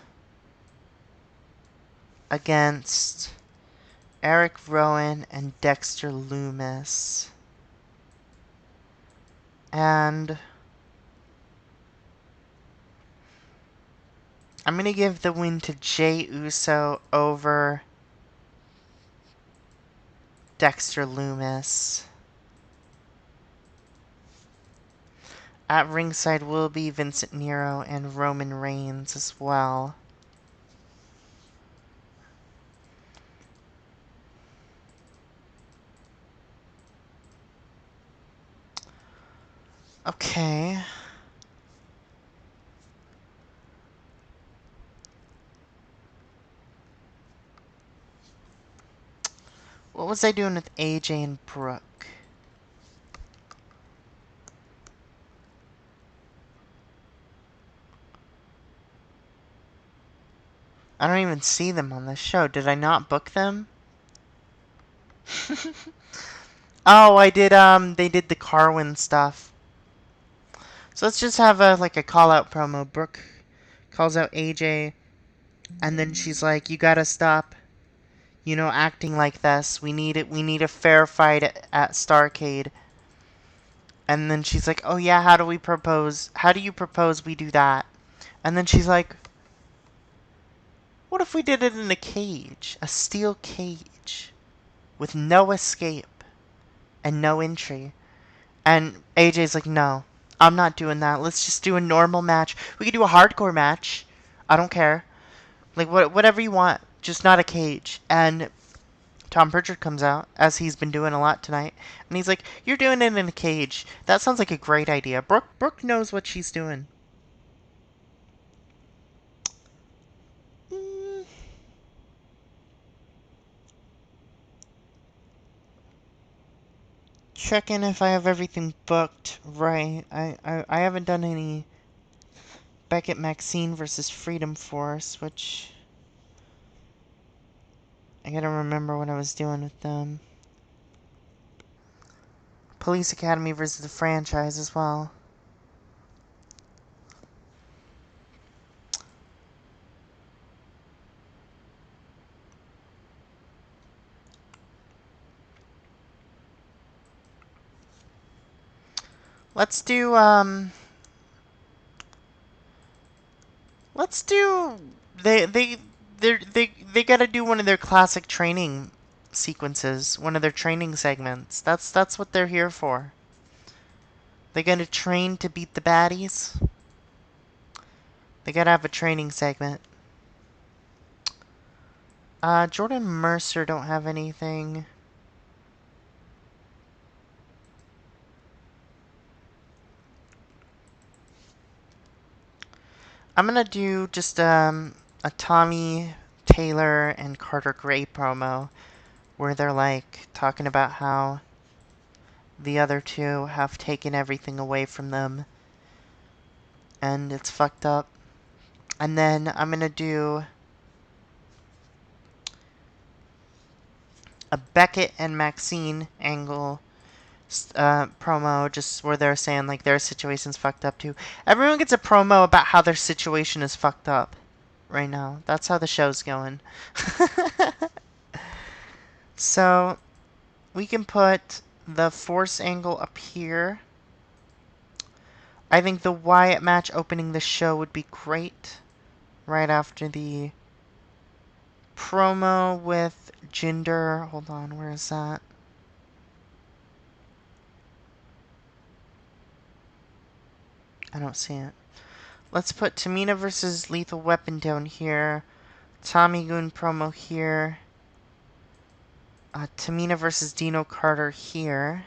against Eric Rowan and Dexter Loomis. And I'm going to give the win to Jey Uso over Dexter Loomis. At ringside will be Vincent Nero and Roman Reigns as well. Okay. What was I doing with AJ and Brooke? I don't even see them on this show. Did I not book them? Oh, I did, they did the Carwin stuff. So let's just have a call-out promo. Brooke calls out AJ, and then she's like, you gotta stop, acting like this. We need it. We need a fair fight at Starrcade. And then she's like, oh yeah, how do we propose? How do you propose we do that? And then she's like, what if we did it in a cage? A steel cage. With no escape. And no entry. And AJ's like, no, I'm not doing that. Let's just do a normal match. We could do a hardcore match. I don't care. Like, whatever you want. Just not a cage. And Tom Pritchard comes out, as he's been doing a lot tonight. And he's like, you're doing it in a cage. That sounds like a great idea. Brooke knows what she's doing. Checking if I have everything booked right. I haven't done any Beckett Maxine versus Freedom Force, which I gotta remember what I was doing with them. Police Academy versus the franchise as well. Let's do they they gotta do one of their classic training sequences, one of their training segments. That's what they're here for. They gotta train to beat the baddies. They gotta have a training segment. Jordan Mercer don't have anything. I'm gonna do just a Tommy Taylor and Carter Gray promo where they're like talking about how the other two have taken everything away from them and it's fucked up. And then I'm gonna do a Beckett and Maxine angle promo, just where they're saying like their situation's fucked up too. Everyone gets a promo about how their situation is fucked up right now. That's how the show's going. So we can put the Force angle up here. I think the Wyatt match opening the show would be great. Right after the promo with Jinder. Hold on, where is that? I don't see it. Let's put Tamina versus Lethal Weapon down here. Tommy Gunn promo here. Tamina versus Dino Carter here.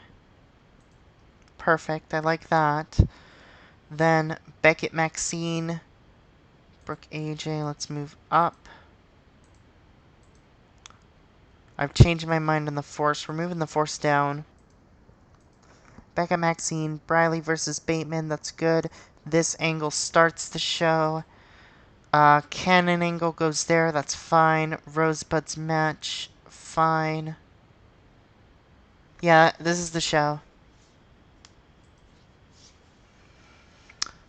Perfect, I like that. Then Beckett Maxine. Brooke AJ, let's move up. I've changed my mind on the Force. We're moving the Force down. Becca Maxine, Briley versus Bateman, that's good. This angle starts the show. Cannon angle goes there, that's fine. Rosebud's match, fine. Yeah, this is the show.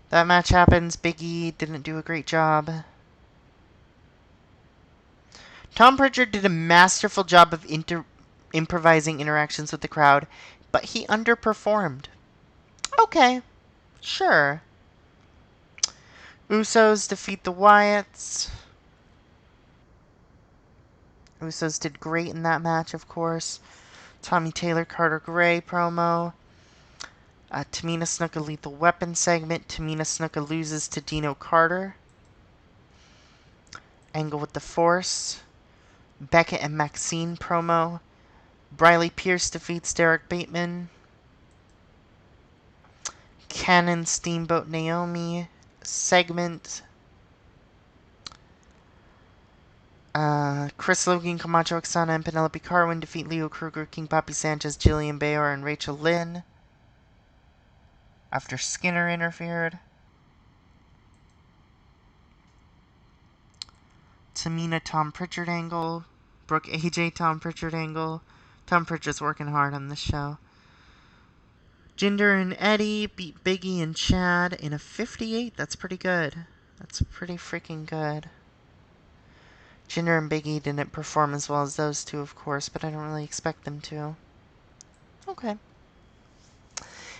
That match happens. Big E didn't do a great job. Tom Pritchard did a masterful job of improvising interactions with the crowd, but he underperformed. Okay, sure. Usos defeat the Wyatts. Usos did great in that match, of course. Tommy Taylor, Carter Gray promo. Tamina Snuka Lethal Weapon segment. Tamina Snuka loses to Dino Carter. Angle with the Force. Beckett and Maxine promo. Briley Pierce defeats Derek Bateman. Cannon Steamboat Naomi segment. Chris Logan, Camacho Oksana, and Penelope Carwin defeat Leo Kruger, King Papi Sanchez, Jillian Bayor, and Rachel Lynn after Skinner interfered. Tamina Tom Pritchard angle. Brooke AJ Tom Pritchard angle. Tom Pritchard's working hard on this show. Jinder and Eddie beat Biggie and Chad in a 58. That's pretty good. That's pretty freaking good. Jinder and Biggie didn't perform as well as those two, of course, but I don't really expect them to. Okay.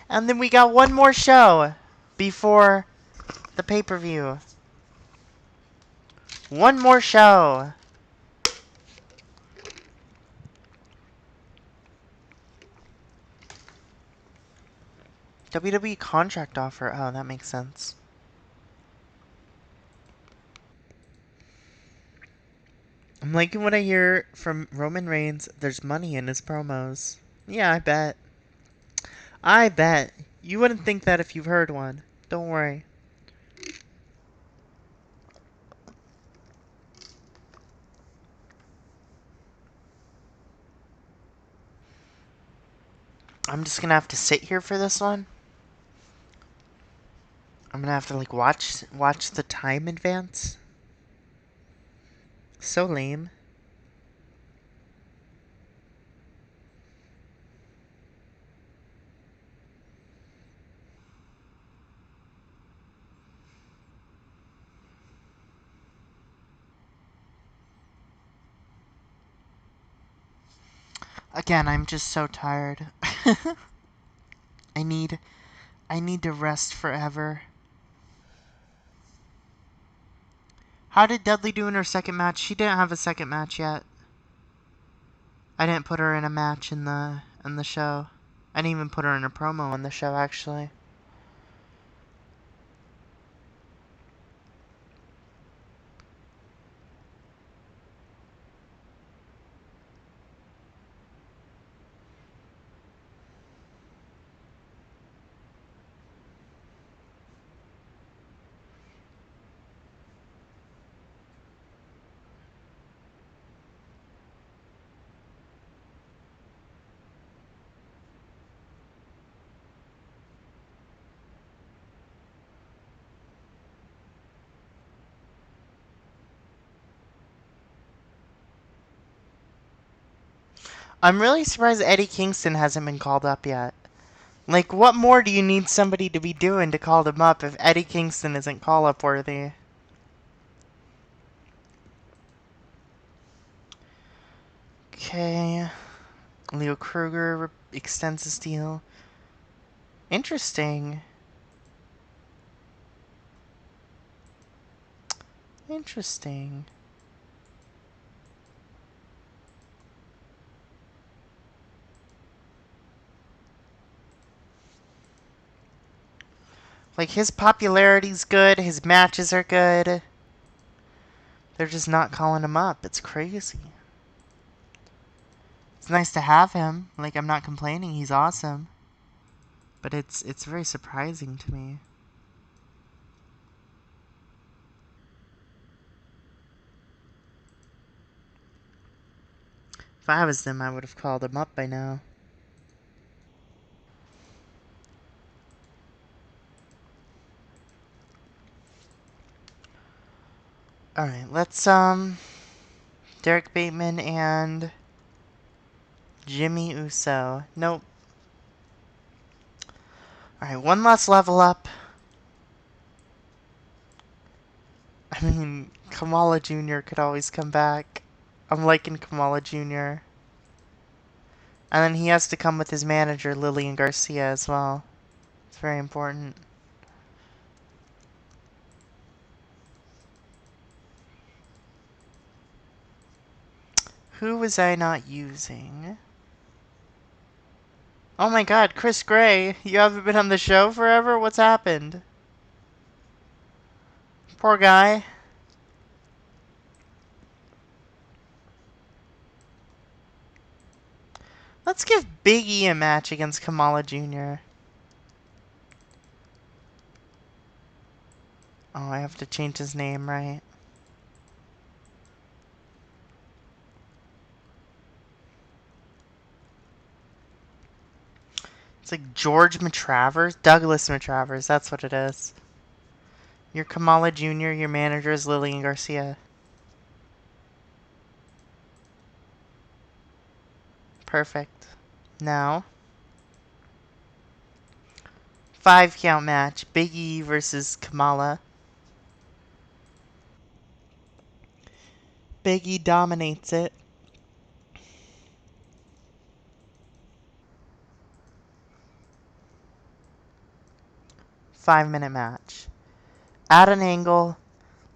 And then we got one more show before the pay-per-view. One more show. WWE contract offer. Oh, that makes sense. I'm liking what I hear from Roman Reigns. There's money in his promos. Yeah, I bet. I bet. You wouldn't think that if you've heard one. Don't worry. I'm just gonna have to sit here for this one. I'm gonna have to like watch the time advance. So lame. Again, I'm just so tired. I need to rest forever. How did Dudley do in her second match? She didn't have a second match yet. I didn't put her in a match in the show. I didn't even put her in a promo on the show, actually. I'm really surprised Eddie Kingston hasn't been called up yet. Like, what more do you need somebody to be doing to call them up if Eddie Kingston isn't call-up worthy? Okay. Leo Kruger extends his deal. Interesting. Interesting. Like, his popularity's good, his matches are good. They're just not calling him up. It's crazy. It's nice to have him. Like, I'm not complaining. He's awesome. But it's very surprising to me. If I was them, I would have called him up by now. Alright, let's, Derek Bateman and Jimmy Uso. Nope. Alright, one last level up. I mean, Kamala Jr. could always come back. I'm liking Kamala Jr. And then he has to come with his manager, Lillian Garcia, as well. It's very important. Who was I not using? Oh my god, Chris Gray. You haven't been on the show forever? What's happened? Poor guy. Let's give Big E a match against Kamala Jr. Oh, I have to change his name, right? It's like George Matravers? Douglas Matravers, that's what it is. You're Kamala Jr., your manager is Lillian Garcia. Perfect. Now, 5 count match. Big E versus Kamala. Big E dominates it. Five-minute match. At an angle,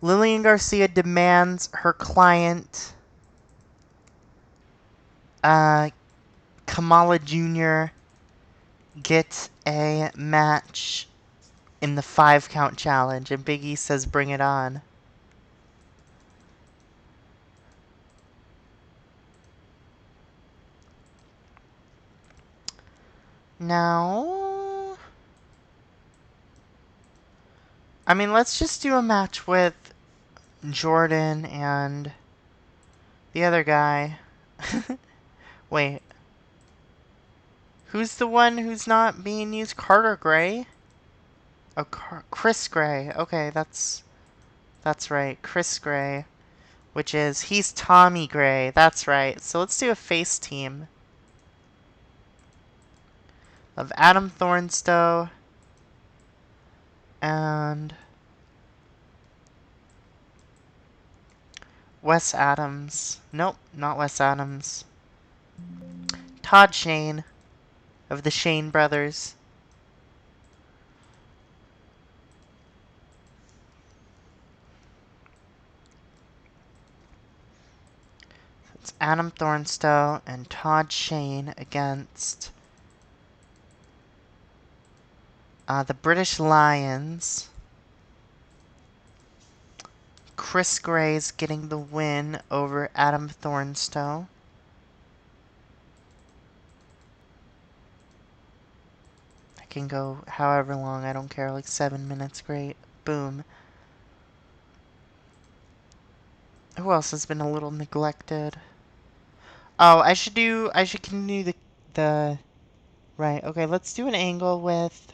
Lillian Garcia demands her client, Kamala Jr., get a match in the 5 count challenge, and Big E says, bring it on. Now, I mean, let's just do a match with Jordan and the other guy. Wait. Who's the one who's not being used? Carter Gray? Oh, Chris Gray. Okay, that's right. Chris Gray. Which is, he's Tommy Gray. That's right. So let's do a face team of Adam Thornstowe and Wes Adams. Nope, not Wes Adams. Todd Shane of the Shane Brothers. It's Adam Thornstowe and Todd Shane against the British Lions. Chris Gray's getting the win over Adam Thornstowe. I can go however long, I don't care, like 7 minutes, great. Boom. Who else has been a little neglected? Oh, I should continue the, right, okay, let's do an angle with,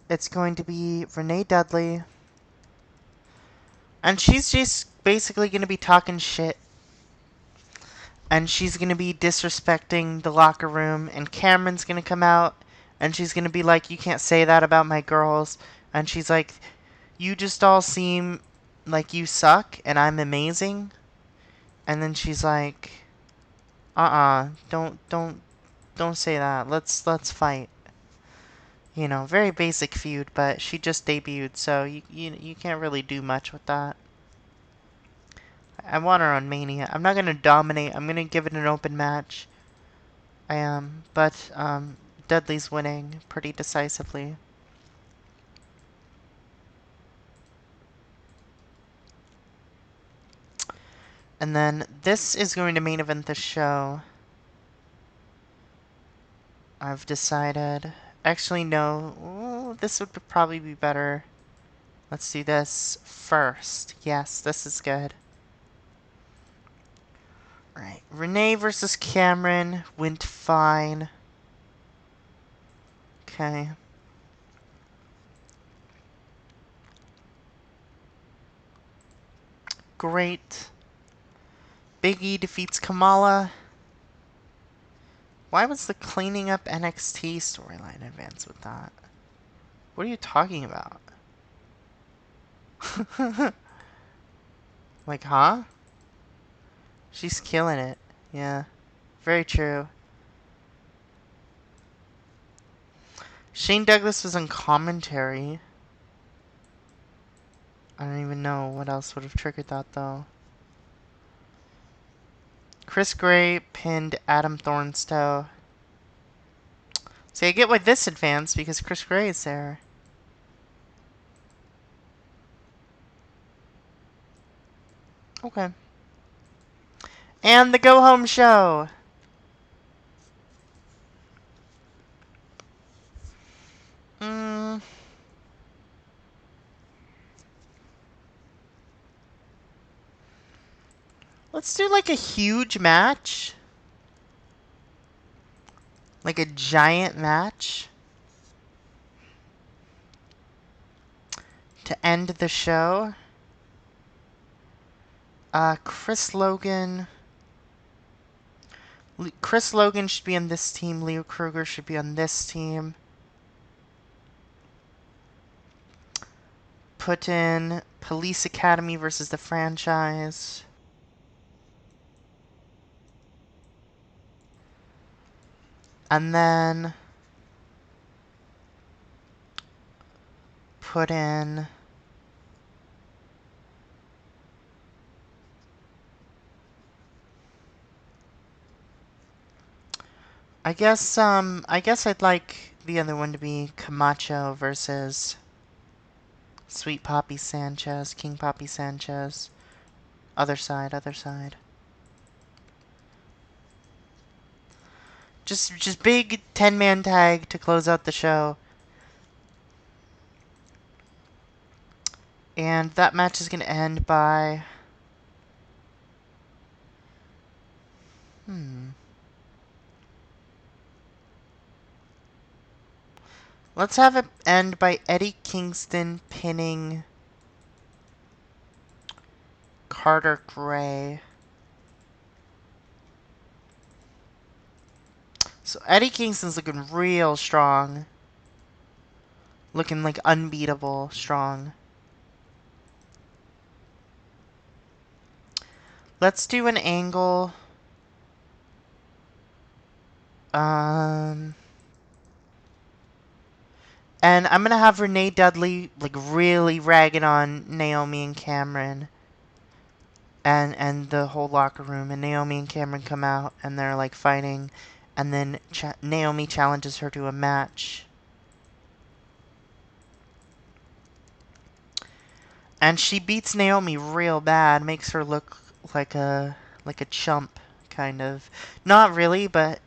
it's going to be Renee Dudley. And she's just basically gonna be talking shit, and she's gonna be disrespecting the locker room, and Cameron's gonna come out, and she's gonna be like, "You can't say that about my girls," and she's like, "You just all seem like you suck, and I'm amazing," and then she's like, don't say that. Let's fight." You know, very basic feud, but she just debuted, so you can't really do much with that. I want her on Mania. I'm not gonna dominate. I'm gonna give it an open match. I am, but Dudley's winning pretty decisively. And then this is going to main event the show. I've decided. Actually, no. Ooh, this would probably be better. Let's do this first. Yes, this is good. Alright. Renee versus Cameron went fine. Okay. Great. Big E defeats Kamala. Why was the cleaning up NXT storyline advanced with that? What are you talking about? Like, huh? She's killing it. Yeah. Very true. Shane Douglas was on commentary. I don't even know what else would have triggered that, though. Chris Gray pinned Adam Thornstowe. See, I get why this advanced, because Chris Gray is there. Okay. And the go-home show! Let's do, like, a huge match. Like a giant match. To end the show. Chris Logan. Chris Logan should be on this team. Leo Kruger should be on this team. Put in Police Academy versus the franchise. And then put in I guess I'd like the other one to be Camacho versus Sweet Poppy Sanchez, King Poppy Sanchez. Other side, other side. Just big 10-man tag to close out the show. And that match is going to end by let's have it end by Eddie Kingston pinning Carter Gray. So Eddie Kingston's looking real strong. Looking like unbeatable strong. Let's do an angle. And I'm gonna have Renee Dudley like really ragging on Naomi and Cameron. And the whole locker room, and Naomi and Cameron come out and they're like fighting, and then Naomi challenges her to a match. And she beats Naomi real bad, makes her look like a chump, kind of. Not really, but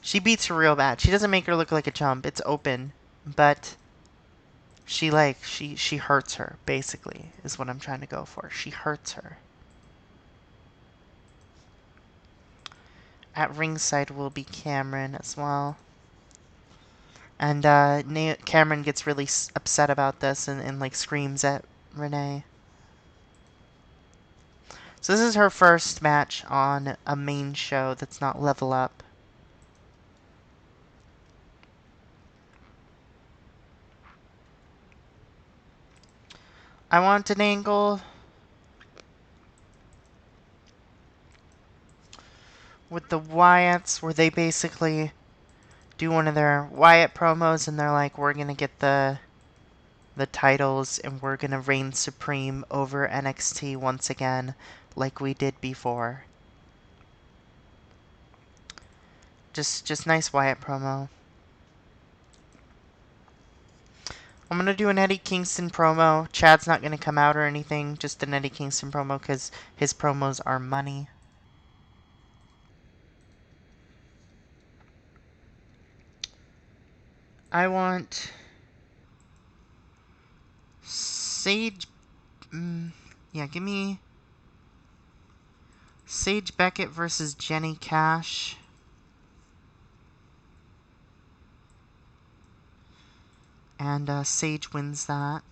she beats her real bad. She doesn't make her look like a chump. It's open, but she hurts her, basically, is what I'm trying to go for. She hurts her. At ringside will be Cameron as well. And Cameron gets really upset about this and like screams at Renee. So this is her first match on a main show that's not Level Up. I want an angle with the Wyatts where they basically do one of their Wyatt promos and they're like, we're gonna get the titles and we're gonna reign supreme over NXT once again like we did before. Just nice Wyatt promo. I'm gonna do an Eddie Kingston promo. Chad's not gonna come out or anything, just an Eddie Kingston promo because his promos are money. I want Sage. Yeah, give me Sage Beckett versus Jenny Cash. And Sage wins that.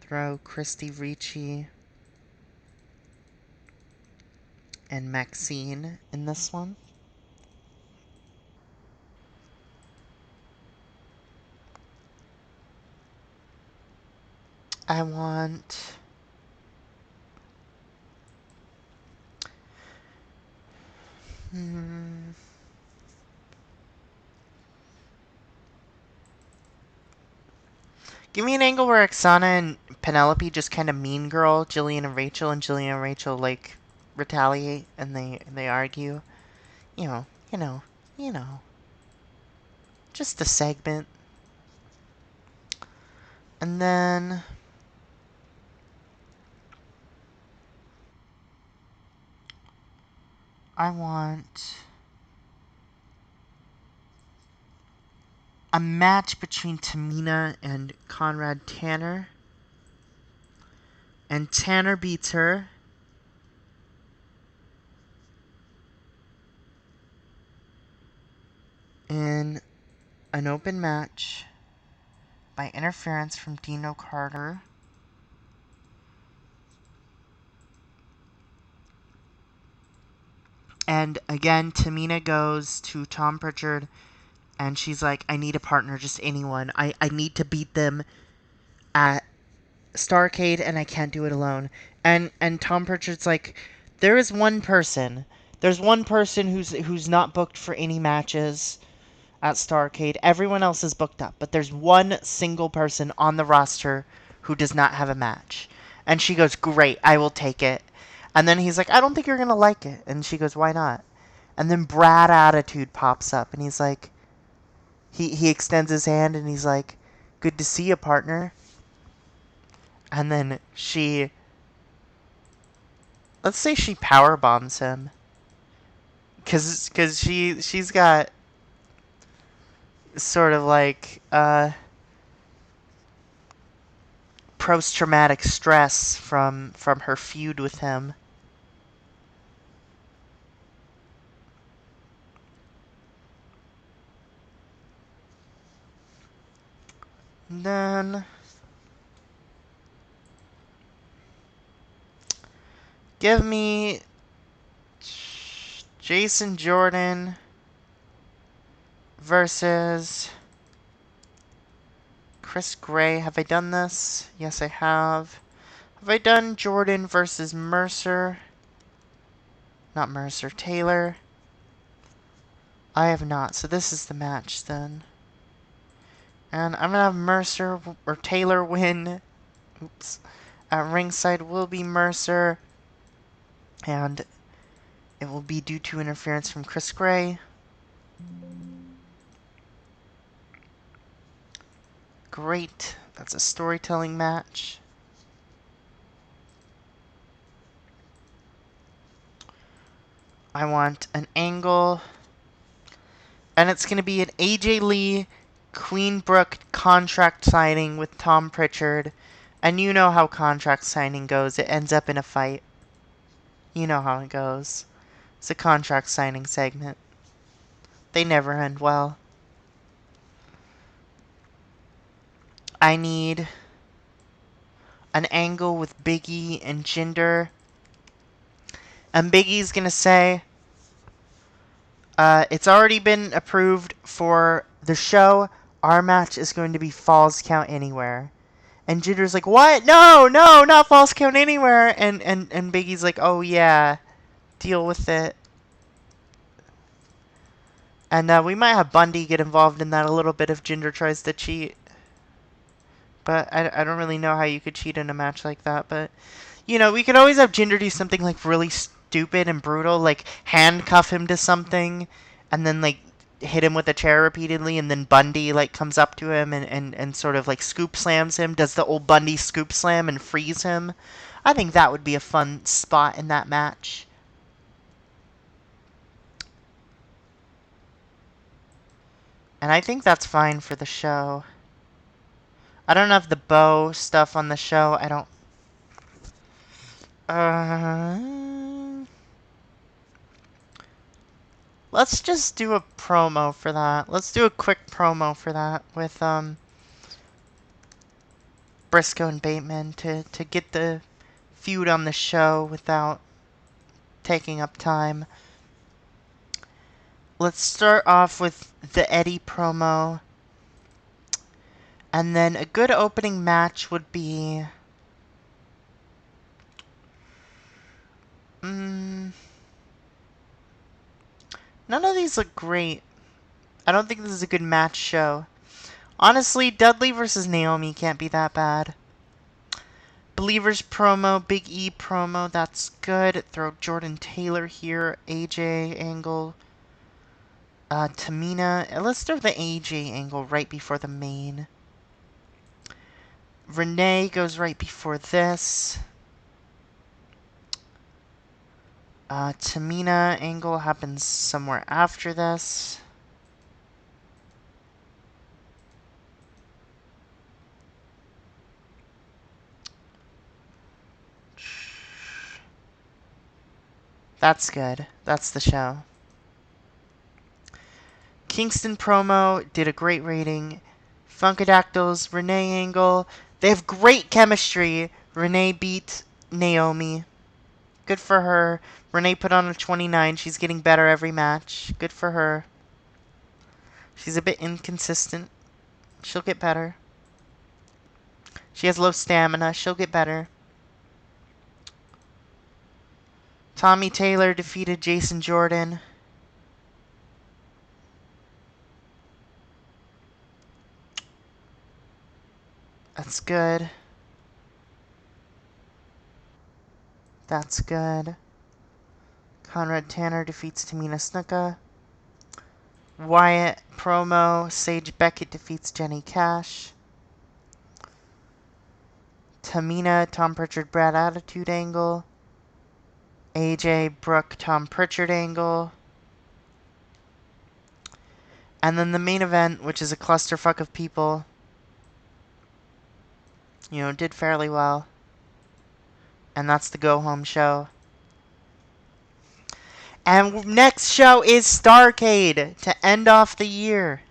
Throw Christy Ricci and Maxine in this one. I want... Give me an angle where Oksana and Penelope just kind of mean girl Jillian and Jillian and Rachel, like, retaliate and they argue. You know, you know, you know. Just a segment. And then... I want... a match between Tamina and Conrad Tanner. And Tanner beats her. In an open match by interference from Dino Carter. And again, Tamina goes to Tom Pritchard and she's like, I need a partner, just anyone. I need to beat them at Starrcade and I can't do it alone. And Tom Pritchard's like, there is one person. There's one person who's not booked for any matches at Starrcade. Everyone else is booked up, but there's one single person on the roster who does not have a match. And she goes, great, I will take it. And then he's like, I don't think you're going to like it. And she goes, why not? And then Brad Attitude pops up and he's like, he extends his hand and he's like, good to see you, partner. And then let's say she power bombs him. Cause she's got sort of like, post-traumatic stress from her feud with him. And then give me Jason Jordan versus Chris Gray. Have I done this? Yes, I have. Have I done Jordan versus Mercer? Not Mercer, Taylor. I have not, so this is the match then. And I'm gonna have Mercer or Taylor win. Oops. At ringside will be Mercer. And it will be due to interference from Chris Gray. Great. That's a storytelling match. I want an angle. And it's going to be an AJ Lee Queenbrook contract signing with Tom Pritchard. And you know how contract signing goes. It ends up in a fight. You know how it goes. It's a contract signing segment. They never end well. I need an angle with Big E and Jinder. And Big E's going to say, it's already been approved for the show. Our match is going to be Falls Count Anywhere. And Jinder's like, what? No, no, not Falls Count Anywhere. And Big E's like, oh yeah, deal with it. And we might have Bundy get involved in that a little bit if Jinder tries to cheat. But I don't really know how you could cheat in a match like that. But, you know, we could always have Jinder do something, like, really stupid and brutal. Like, handcuff him to something. And then, like, hit him with a chair repeatedly. And then Bundy, like, comes up to him and sort of, like, scoop slams him. Does the old Bundy scoop slam and freeze him. I think that would be a fun spot in that match. And I think that's fine for the show. I don't have the bow stuff on the show. I don't... Let's just do a promo for that. Let's do a quick promo for that with Briscoe and Bateman to get the feud on the show without taking up time. Let's start off with the Eddie promo. And then a good opening match would be... None of these look great. I don't think this is a good match show. Honestly, Dudley versus Naomi can't be that bad. Believers promo, Big E promo, that's good. Throw Jordan Taylor here, AJ angle. Tamina. Let's throw the AJ angle right before the main. Renee goes right before this. Tamina angle happens somewhere after this. That's good. That's the show. Kingston promo did a great rating. Funkadactyls, Renee angle. They have great chemistry. Renee beat Naomi. Good for her. Renee put on a 29. She's getting better every match. Good for her. She's a bit inconsistent. She'll get better. She has low stamina. She'll get better. Tommy Taylor defeated Jason Jordan. That's good. That's good. Conrad Tanner defeats Tamina Snuka. Wyatt promo. Sage Beckett defeats Jenny Cash. Tamina, Tom Pritchard, Brad Attitude angle. AJ, Brooke, Tom Pritchard angle. And then the main event, which is a clusterfuck of people, you know, did fairly well. And that's the go-home show. And next show is Starrcade to end off the year.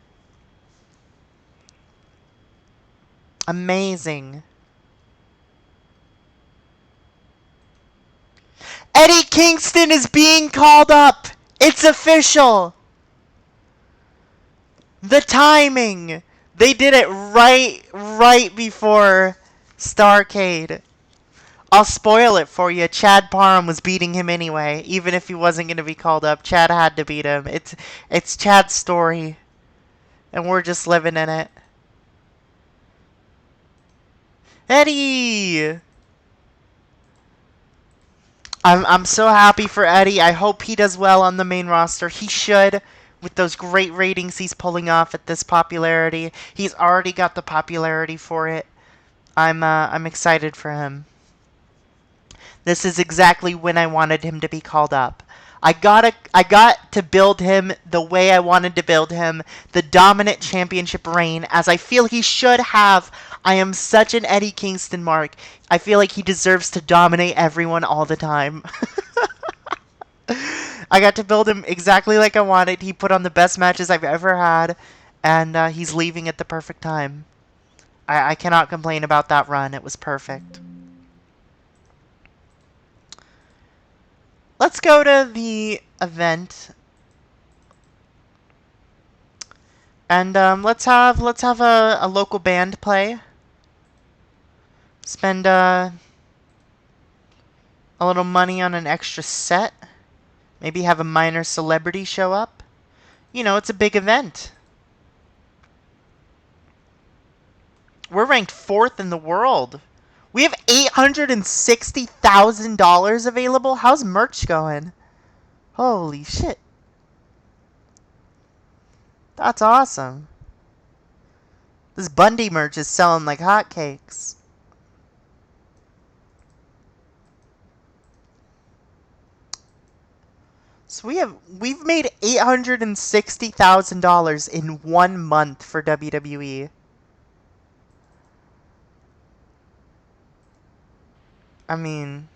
Amazing. Eddie Kingston is being called up. It's official. The timing. They did it right before Starrcade. I'll spoil it for you. Chad Parham was beating him anyway, even if he wasn't going to be called up. Chad had to beat him. It's Chad's story, and we're just living in it. Eddie! I'm so happy for Eddie. I hope he does well on the main roster. He should, with those great ratings he's pulling off at this popularity. He's already got the popularity for it. I'm excited for him. This is exactly when I wanted him to be called up. I got to build him the way I wanted to build him, the dominant championship reign, as I feel he should have. I am such an Eddie Kingston mark. I feel like he deserves to dominate everyone all the time. I got to build him exactly like I wanted. He put on the best matches I've ever had, and he's leaving at the perfect time. I cannot complain about that run. It was perfect. let's go to the event. And let's have a local band play. Spend a little money on an extra set. Maybe have a minor celebrity show up. You know, it's a big event. We're ranked 4th in the world. We have $860,000 available. How's merch going? Holy shit. That's awesome. This Bundy merch is selling like hotcakes. So we've made $860,000 in 1 month for WWE. I mean,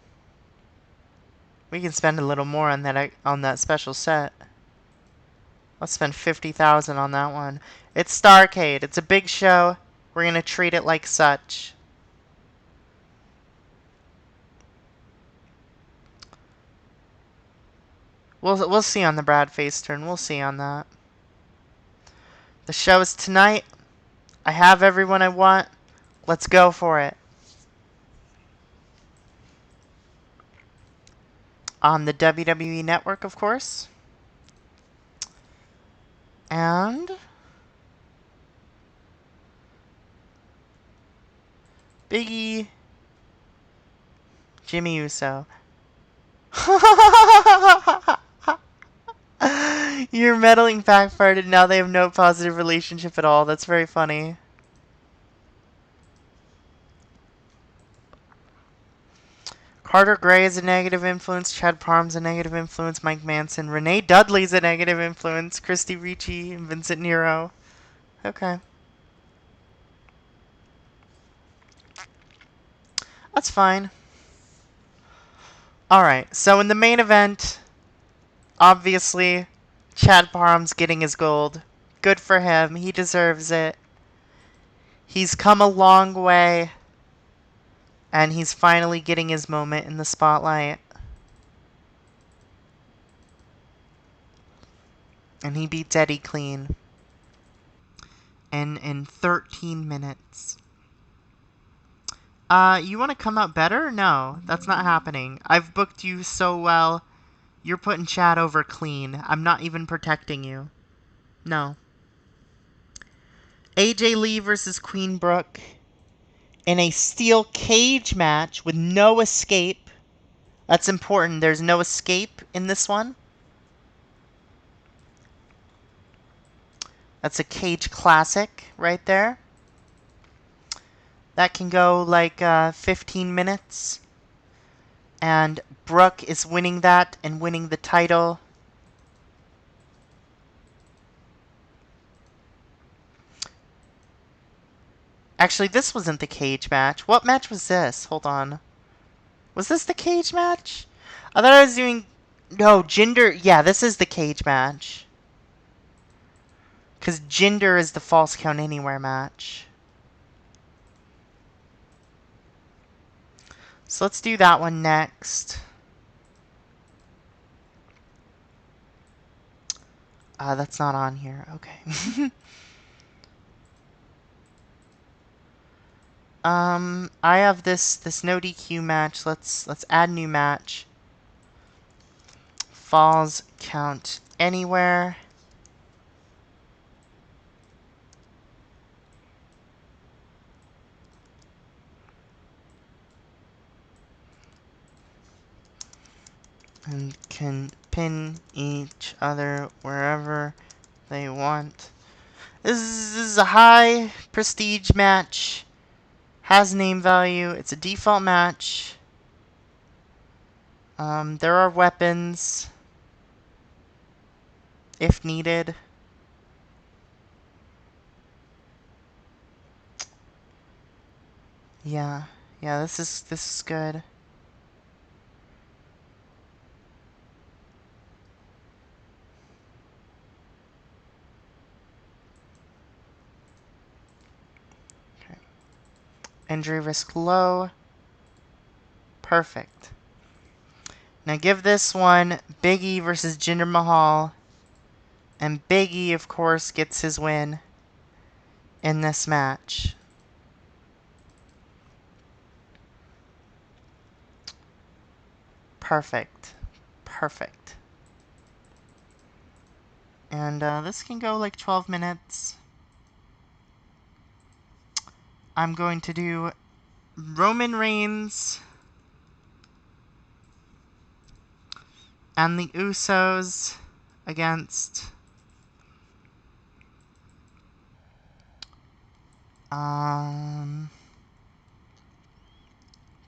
we can spend a little more on that special set. Let's spend 50,000 on that one. It's Starrcade. It's a big show. We're going to treat it like such. We'll see on the Brad face turn. We'll see on that. The show is tonight. I have everyone I want. Let's go for it. On the WWE Network, of course. And Biggie, Jimmy Uso. Your meddling backfired, now they have no positive relationship at all. That's very funny. Carter Gray is a negative influence. Chad Parham's a negative influence. Mike Manson. Renee Dudley's a negative influence. Christy Ricci and Vincent Nero. Okay. That's fine. Alright, so in the main event, obviously, Chad Parham's getting his gold. Good for him. He deserves it. He's come a long way. And he's finally getting his moment in the spotlight. And he beats Eddie clean. And in 13 minutes. You want to come out better? No, that's not happening. I've booked you so well. You're putting Chad over clean. I'm not even protecting you. No. AJ Lee versus Queen Brooke in a steel cage match with no escape. That's important. There's no escape in this one. That's a cage classic right there. That can go like 15 minutes. And Brooke is winning that and winning the title. Actually, this wasn't the cage match. What match was this? Hold on. Was this the cage match? I thought I was doing... No, Jinder... Yeah, this is the cage match. Because Jinder is the False Count Anywhere match. So let's do that one next. That's not on here. Okay. I have this no DQ match. Let's add new match. Falls Count Anywhere. And can pin each other wherever they want. This is a high prestige match. Has name value. It's a default match. There are weapons if needed. Yeah, this is good. Okay. Injury risk low. Perfect. Now give this one Big E versus Jinder Mahal. And Big E, of course, gets his win in this match. Perfect. Perfect. And this can go like 12 minutes. I'm going to do Roman Reigns and the Usos against the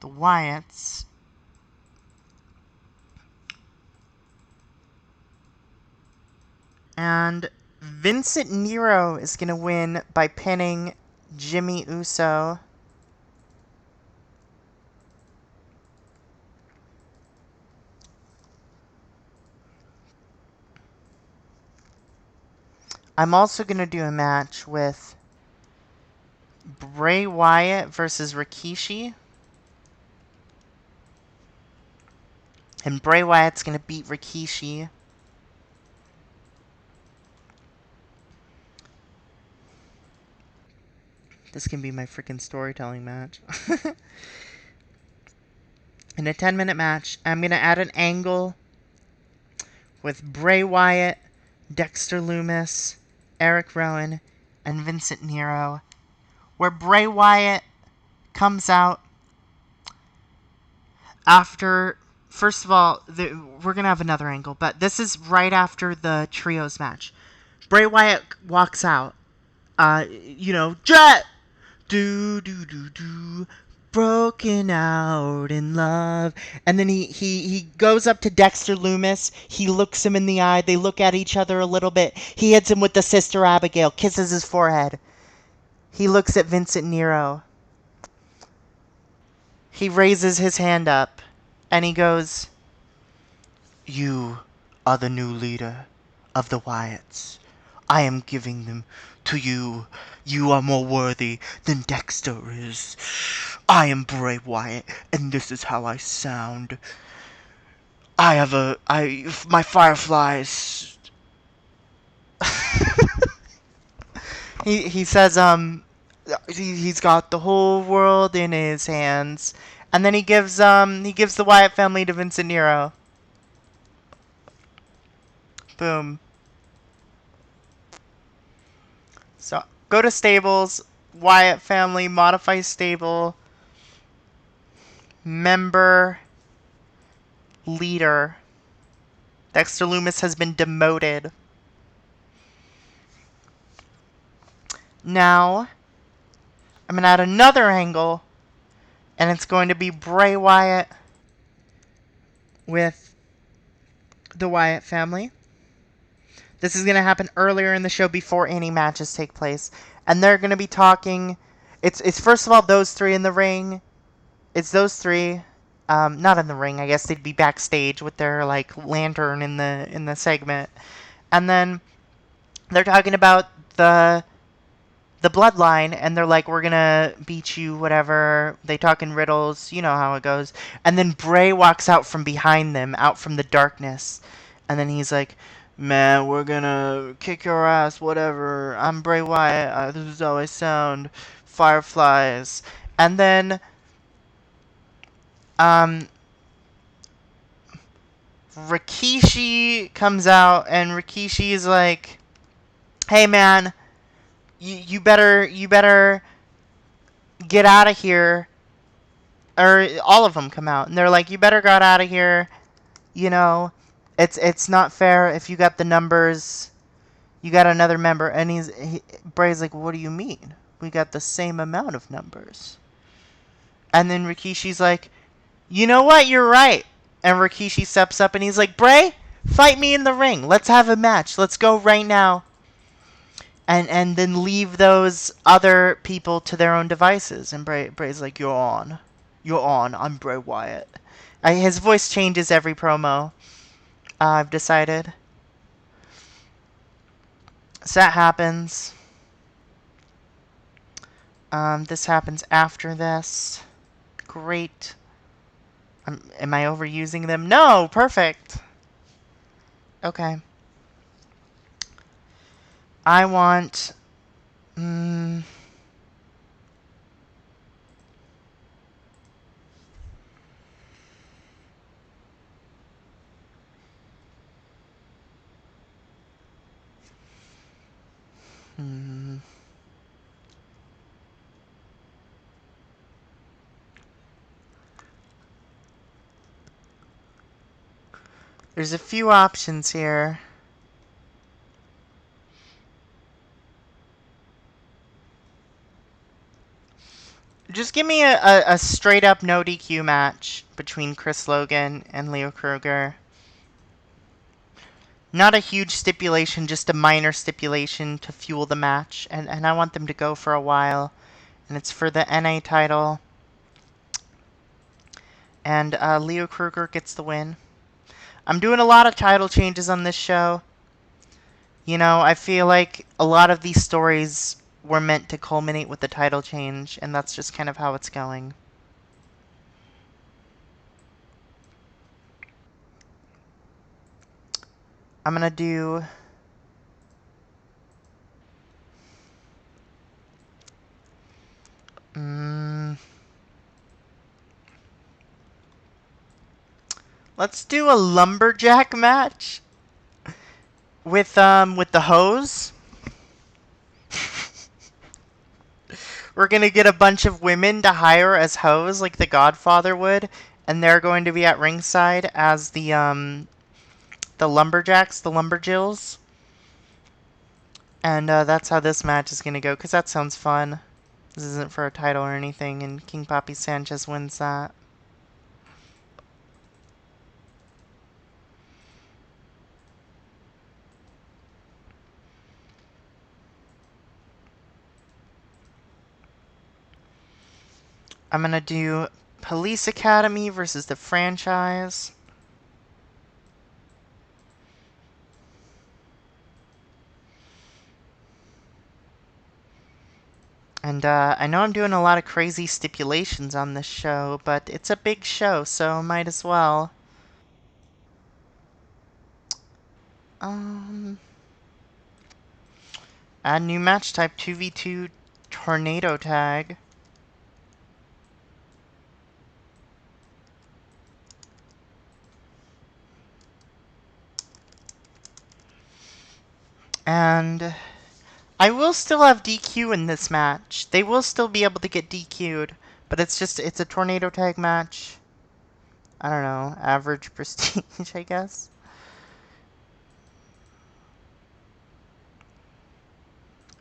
Wyatts. And Vincent Nero is going to win by pinning Jimmy Uso. I'm also going to do a match with Bray Wyatt versus Rikishi. And Bray Wyatt's going to beat Rikishi. This can be my freaking storytelling match. In a 10-minute match, I'm going to add an angle with Bray Wyatt, Dexter Lumis, Eric Rowan, and Vincent Nero, where Bray Wyatt comes out after... First of all, we're going to have another angle, but this is right after the trios match. Bray Wyatt walks out. Jet! Do, broken out in love. And then he goes up to Dexter Lumis. He looks him in the eye. They look at each other a little bit. He hits him with the Sister Abigail, kisses his forehead. He looks at Vincent Nero. He raises his hand up, and he goes, "You are the new leader of the Wyatts. I am giving them to you. You are more worthy than Dexter is. I am Bray Wyatt, and this is how I sound. My fireflies." He says, he's got the whole world in his hands. And then he gives the Wyatt family to Vincent Nero. Boom. So, go to stables, Wyatt family, modify stable, member, leader. Dexter Lumis has been demoted. Now, I'm going to add another angle, and it's going to be Bray Wyatt with the Wyatt family. This is going to happen earlier in the show before any matches take place. And they're going to be talking... It's first of all those three in the ring. It's those three. Not in the ring. I guess they'd be backstage with their lantern in the segment. And then they're talking about the bloodline, and they're like, "We're gonna beat you," whatever. They talk in riddles. You know how it goes. And then Bray walks out from behind them, out from the darkness. And then he's like, "Man, we're gonna kick your ass, whatever. I'm Bray Wyatt. This is how I sound. Fireflies." And then, Rikishi comes out, and Rikishi is like, "Hey, man, you better get out of here." Or all of them come out, and they're like, "You better get out of here. It's not fair if you got the numbers. You got another member." And Bray's like, "What do you mean? We got the same amount of numbers." And then Rikishi's like, "You know what? You're right." And Rikishi steps up and he's like, "Bray, fight me in the ring. Let's have a match. Let's go right now." And then leave those other people to their own devices. And Bray's like, "You're on. You're on. I'm Bray Wyatt." His voice changes every promo. I've decided. So that happens. This happens after this. Great. Am I overusing them? No! Perfect! Okay. I want... Mm, hmm. There's a few options here. Just give me a straight up no DQ match between Chris Logan and Leo Kruger. Not a huge stipulation, just a minor stipulation to fuel the match. And I want them to go for a while. And it's for the NA title. And Leo Kruger gets the win. I'm doing a lot of title changes on this show. You know, I feel like a lot of these stories were meant to culminate with the title change, and that's just kind of how it's going. I'm gonna do... let's do a lumberjack match with the hose. We're gonna get a bunch of women to hire as hoes, like the Godfather would, and they're going to be at ringside as the lumberjacks, the lumberjills. And that's how this match is gonna go, because that sounds fun. This isn't for a title or anything, and King Papi Sanchez wins that. I'm gonna do Police Academy versus the franchise. And I know I'm doing a lot of crazy stipulations on this show, but it's a big show, so might as well. Um, Add new match type 2v2 tornado tag. And I will still have DQ in this match. They will still be able to get DQ'd, but it's a tornado tag match. I don't know, average prestige, I guess.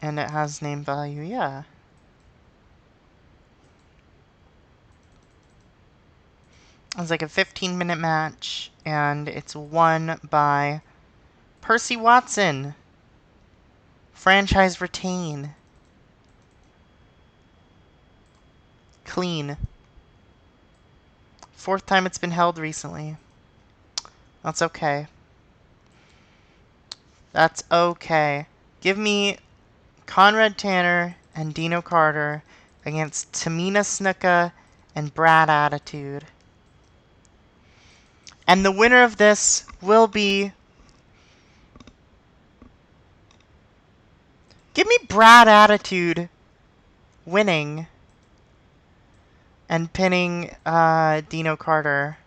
And it has name value, yeah. It's like a 15-minute match, and it's won by Percy Watson. Franchise retain. Clean. Fourth time it's been held recently. That's okay. That's okay. Give me Conrad Tanner and Dino Carter against Tamina Snuka and Brad Attitude. And the winner of this will be... Give me Brad Attitude winning and pinning Dino Carter.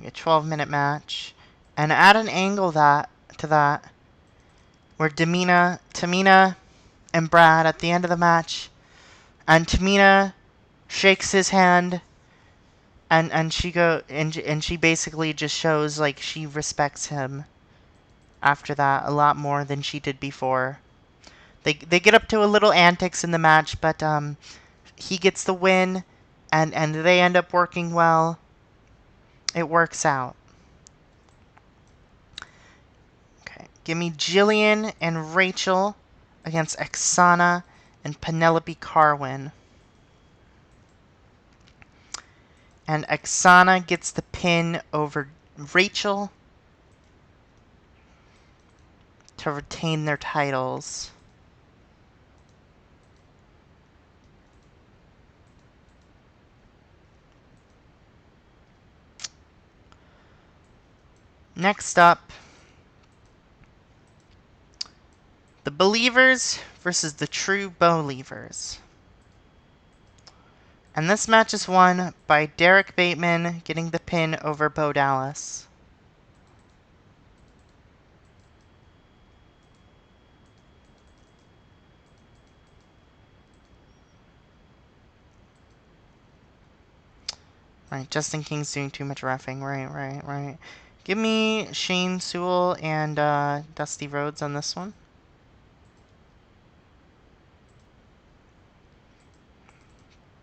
A 12-minute match. And add an angle to that where Tamina and Brad at the end of the match, and Tamina shakes his hand, and she basically just shows like she respects him after that a lot more than she did before. They get up to a little antics in the match, but he gets the win, and they end up working well. It works out. Okay, give me Jillian and Rachel against Oksana and Penelope Carwin. And Oksana gets the pin over Rachel. to retain their titles. Next up, the Believers versus the True Believers. And this match is won by Derek Bateman getting the pin over Bo Dallas. Right, Justin King's doing too much reffing. Right. Give me Shane Sewell and Dusty Rhodes on this one.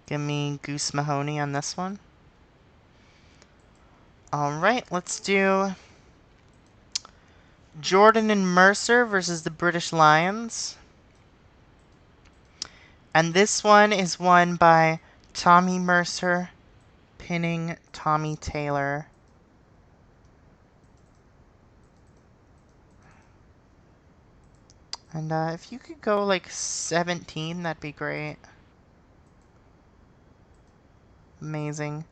Give me Goose Mahoney on this one. Alright, let's do Jordan and Mercer versus the British Lions. And this one is won by Tommy Mercer pinning Tommy Taylor. And if you could go like 17, that'd be great. Amazing.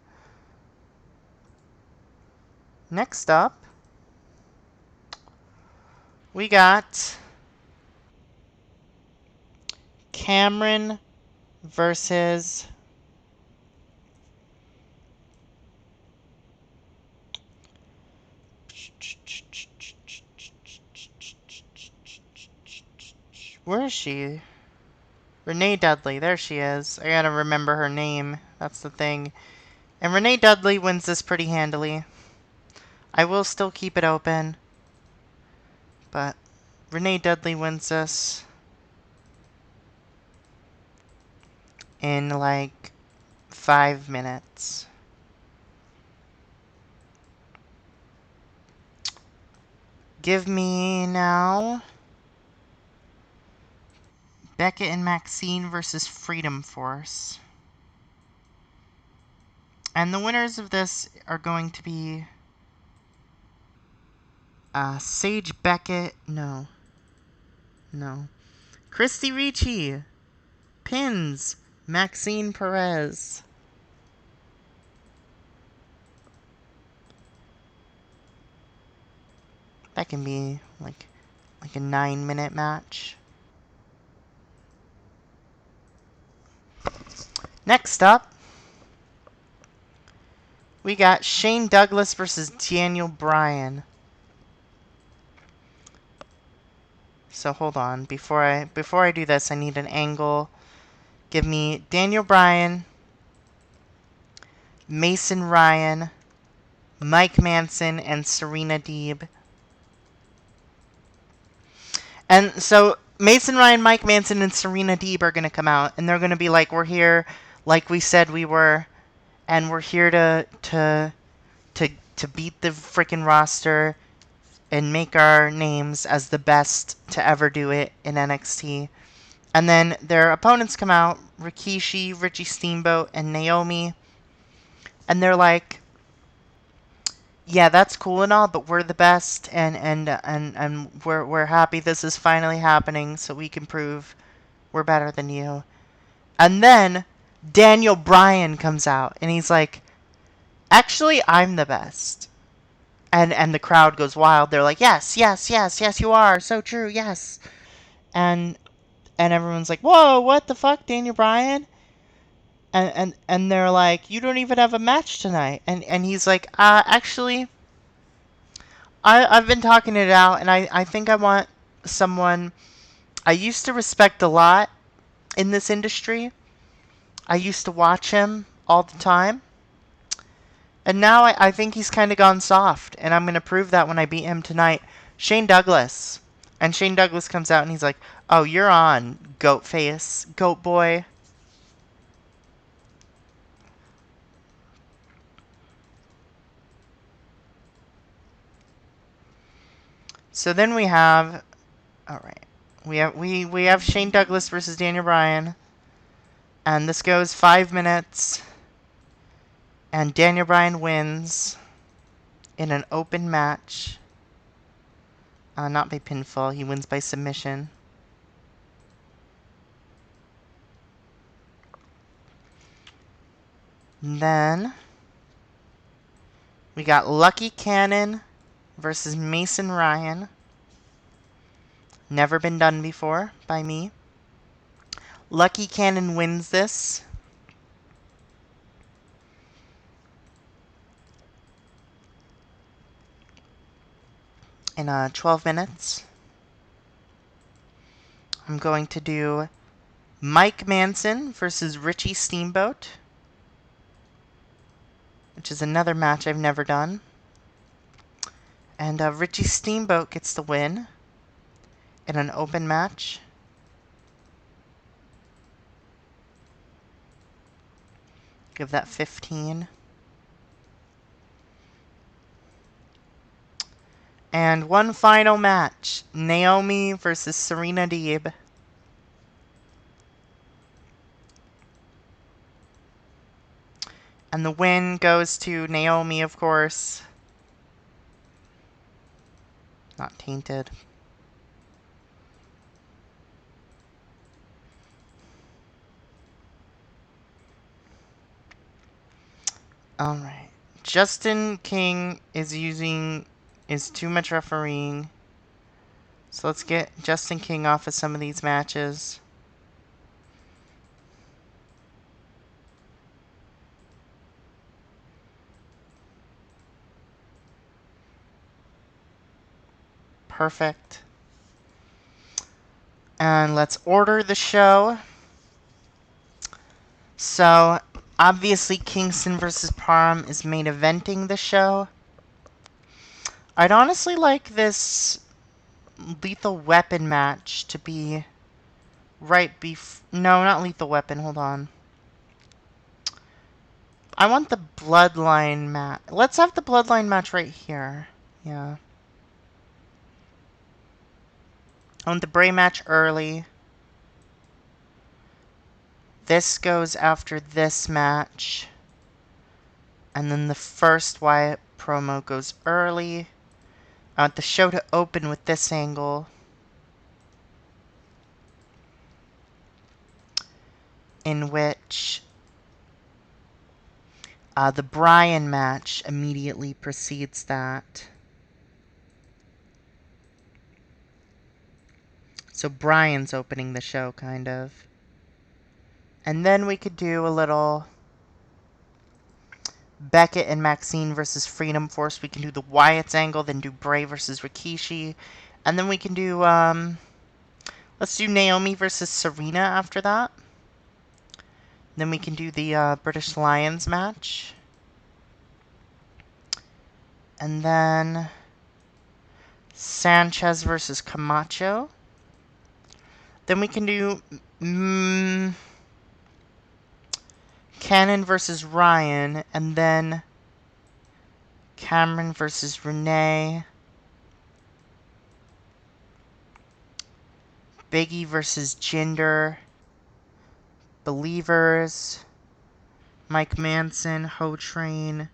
Next up, we got Cameron versus where is she? Renee Dudley. There she is. I gotta remember her name. That's the thing. And Renee Dudley wins this pretty handily. I will still keep it open, but Renee Dudley wins this in like 5 minutes. Give me now Beckett and Maxine versus Freedom Force. And the winners of this are going to be Sage Beckett. No. Christy Ricci pins Maxine Perez. That can be like a 9-minute match. Next up, we got Shane Douglas versus Daniel Bryan. So hold on, before I do this, I need an angle. Give me Daniel Bryan, Mason Ryan, Mike Manson, and Serena Deeb. And so Mason Ryan, Mike Manson, and Serena Deeb are going to come out, and they're going to be like, we're here like we said we were, and we're here to beat the freaking roster and make our names as the best to ever do it in NXT. And then their opponents come out, Rikishi, Richie Steamboat, and Naomi. And they're like, yeah, that's cool and all, but we're the best, and we're happy this is finally happening, so we can prove we're better than you. And then Daniel Bryan comes out, and he's like, actually, I'm the best. And the crowd goes wild. They're like, yes, you are. So true, yes. And everyone's like, whoa, what the fuck, Daniel Bryan? And they're like, you don't even have a match tonight. And he's like, actually, I've been talking it out, and I think I want someone I used to respect a lot in this industry. I used to watch him all the time. And now I think he's kind of gone soft, and I'm going to prove that when I beat him tonight. Shane Douglas. And Shane Douglas comes out, and he's like, oh, you're on, goat face, goat boy. So then we have, all right, we have Shane Douglas versus Daniel Bryan, and this goes 5 minutes, and Daniel Bryan wins in an open match. Not by pinfall. He wins by submission. And then we got Lucky Cannon versus Mason Ryan. Never been done before by me. Lucky Cannon wins this. In 12 minutes. I'm going to do Mike Manson versus Richie Steamboat, which is another match I've never done. And Richie Steamboat gets the win in an open match. Give that 15. And one final match. Naomi versus Serena Deeb. And the win goes to Naomi, of course. Not tainted. Alright. Justin King is too much refereeing. So let's get Justin King off of some of these matches. Perfect. And let's order the show. So, obviously Kingston versus Parham is main eventing the show. I'd honestly like this Lethal Weapon match to be no, not Lethal Weapon, hold on. I want the Bloodline match. Let's have the Bloodline match right here. Yeah. I want the Bray match early. This goes after this match. And then the first Wyatt promo goes early. I want the show to open with this angle. In which the Bryan match immediately precedes that. So Bryan's opening the show, kind of. And then we could do a little Beckett and Maxine versus Freedom Force. We can do the Wyatt's angle, then do Bray versus Rikishi. And then we can do, let's do Naomi versus Serena after that. Then we can do the British Lions match. And then Sanchez versus Camacho. Then we can do Cannon versus Ryan, and then Cameron versus Renee. Biggie versus Jinder. Believers. Mike Manson, Ho Train.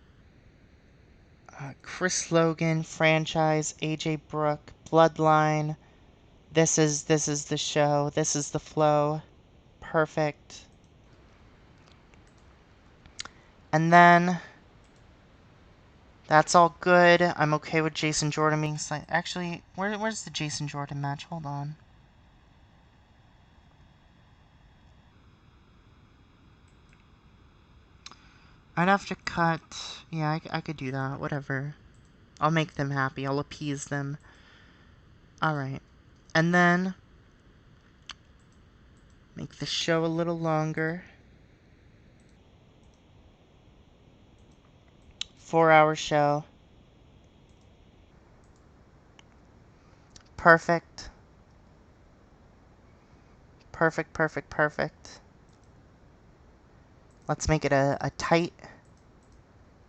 Chris Logan, Franchise, AJ Brooke, Bloodline. This is the show. This is the flow. Perfect. And then that's all good. I'm okay with Jason Jordan being actually, where's the Jason Jordan match? Hold on. I'd have to cut. Yeah, I could do that. Whatever. I'll make them happy. I'll appease them. Alright. And then make the show a little longer. 4-hour show. Perfect. Perfect, perfect, perfect. Let's make it a tight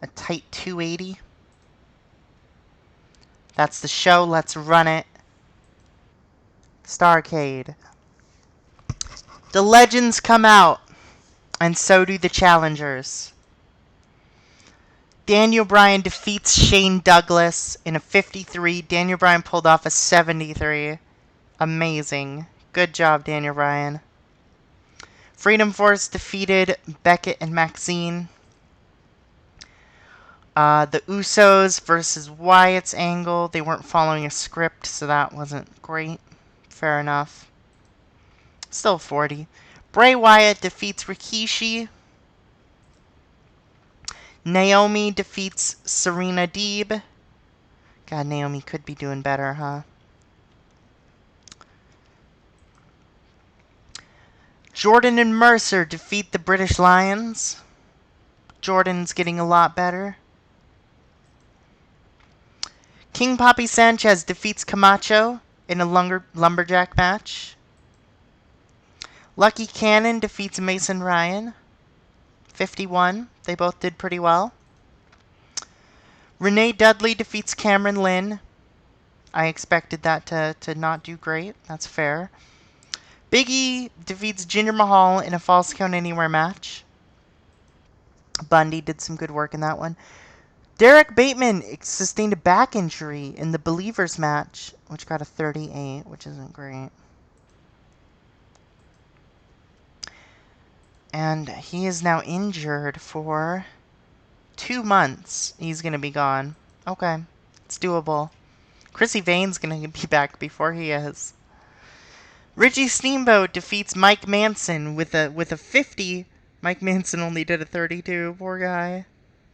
280. That's the show. Let's run it. Starrcade. The legends come out, and so do the challengers. Daniel Bryan defeats Shane Douglas in a 53. Daniel Bryan pulled off a 73. Amazing. Good job, Daniel Bryan. Freedom Force defeated Beckett and Maxine. The Usos versus Wyatt's angle. They weren't following a script, so that wasn't great. Fair enough. Still 40. Bray Wyatt defeats Rikishi. Naomi defeats Serena Deeb. God, Naomi could be doing better, huh? Jordan and Mercer defeat the British Lions. Jordan's getting a lot better. King Papi Sanchez defeats Camacho in a lumberjack match. Lucky Cannon defeats Mason Ryan. 51. They both did pretty well. Renee Dudley defeats Cameron Lynn. I expected that to not do great. That's fair. Big E defeats Jinder Mahal in a Falls Count Anywhere match. Bundy did some good work in that one. Derek Bateman sustained a back injury in the Believers match, which got a 38, which isn't great. And he is now injured for 2 months. He's going to be gone. Okay, it's doable. Chrissy Vane's going to be back before he is. Richie Steamboat defeats Mike Manson with a 50. Mike Manson only did a 32. Poor guy.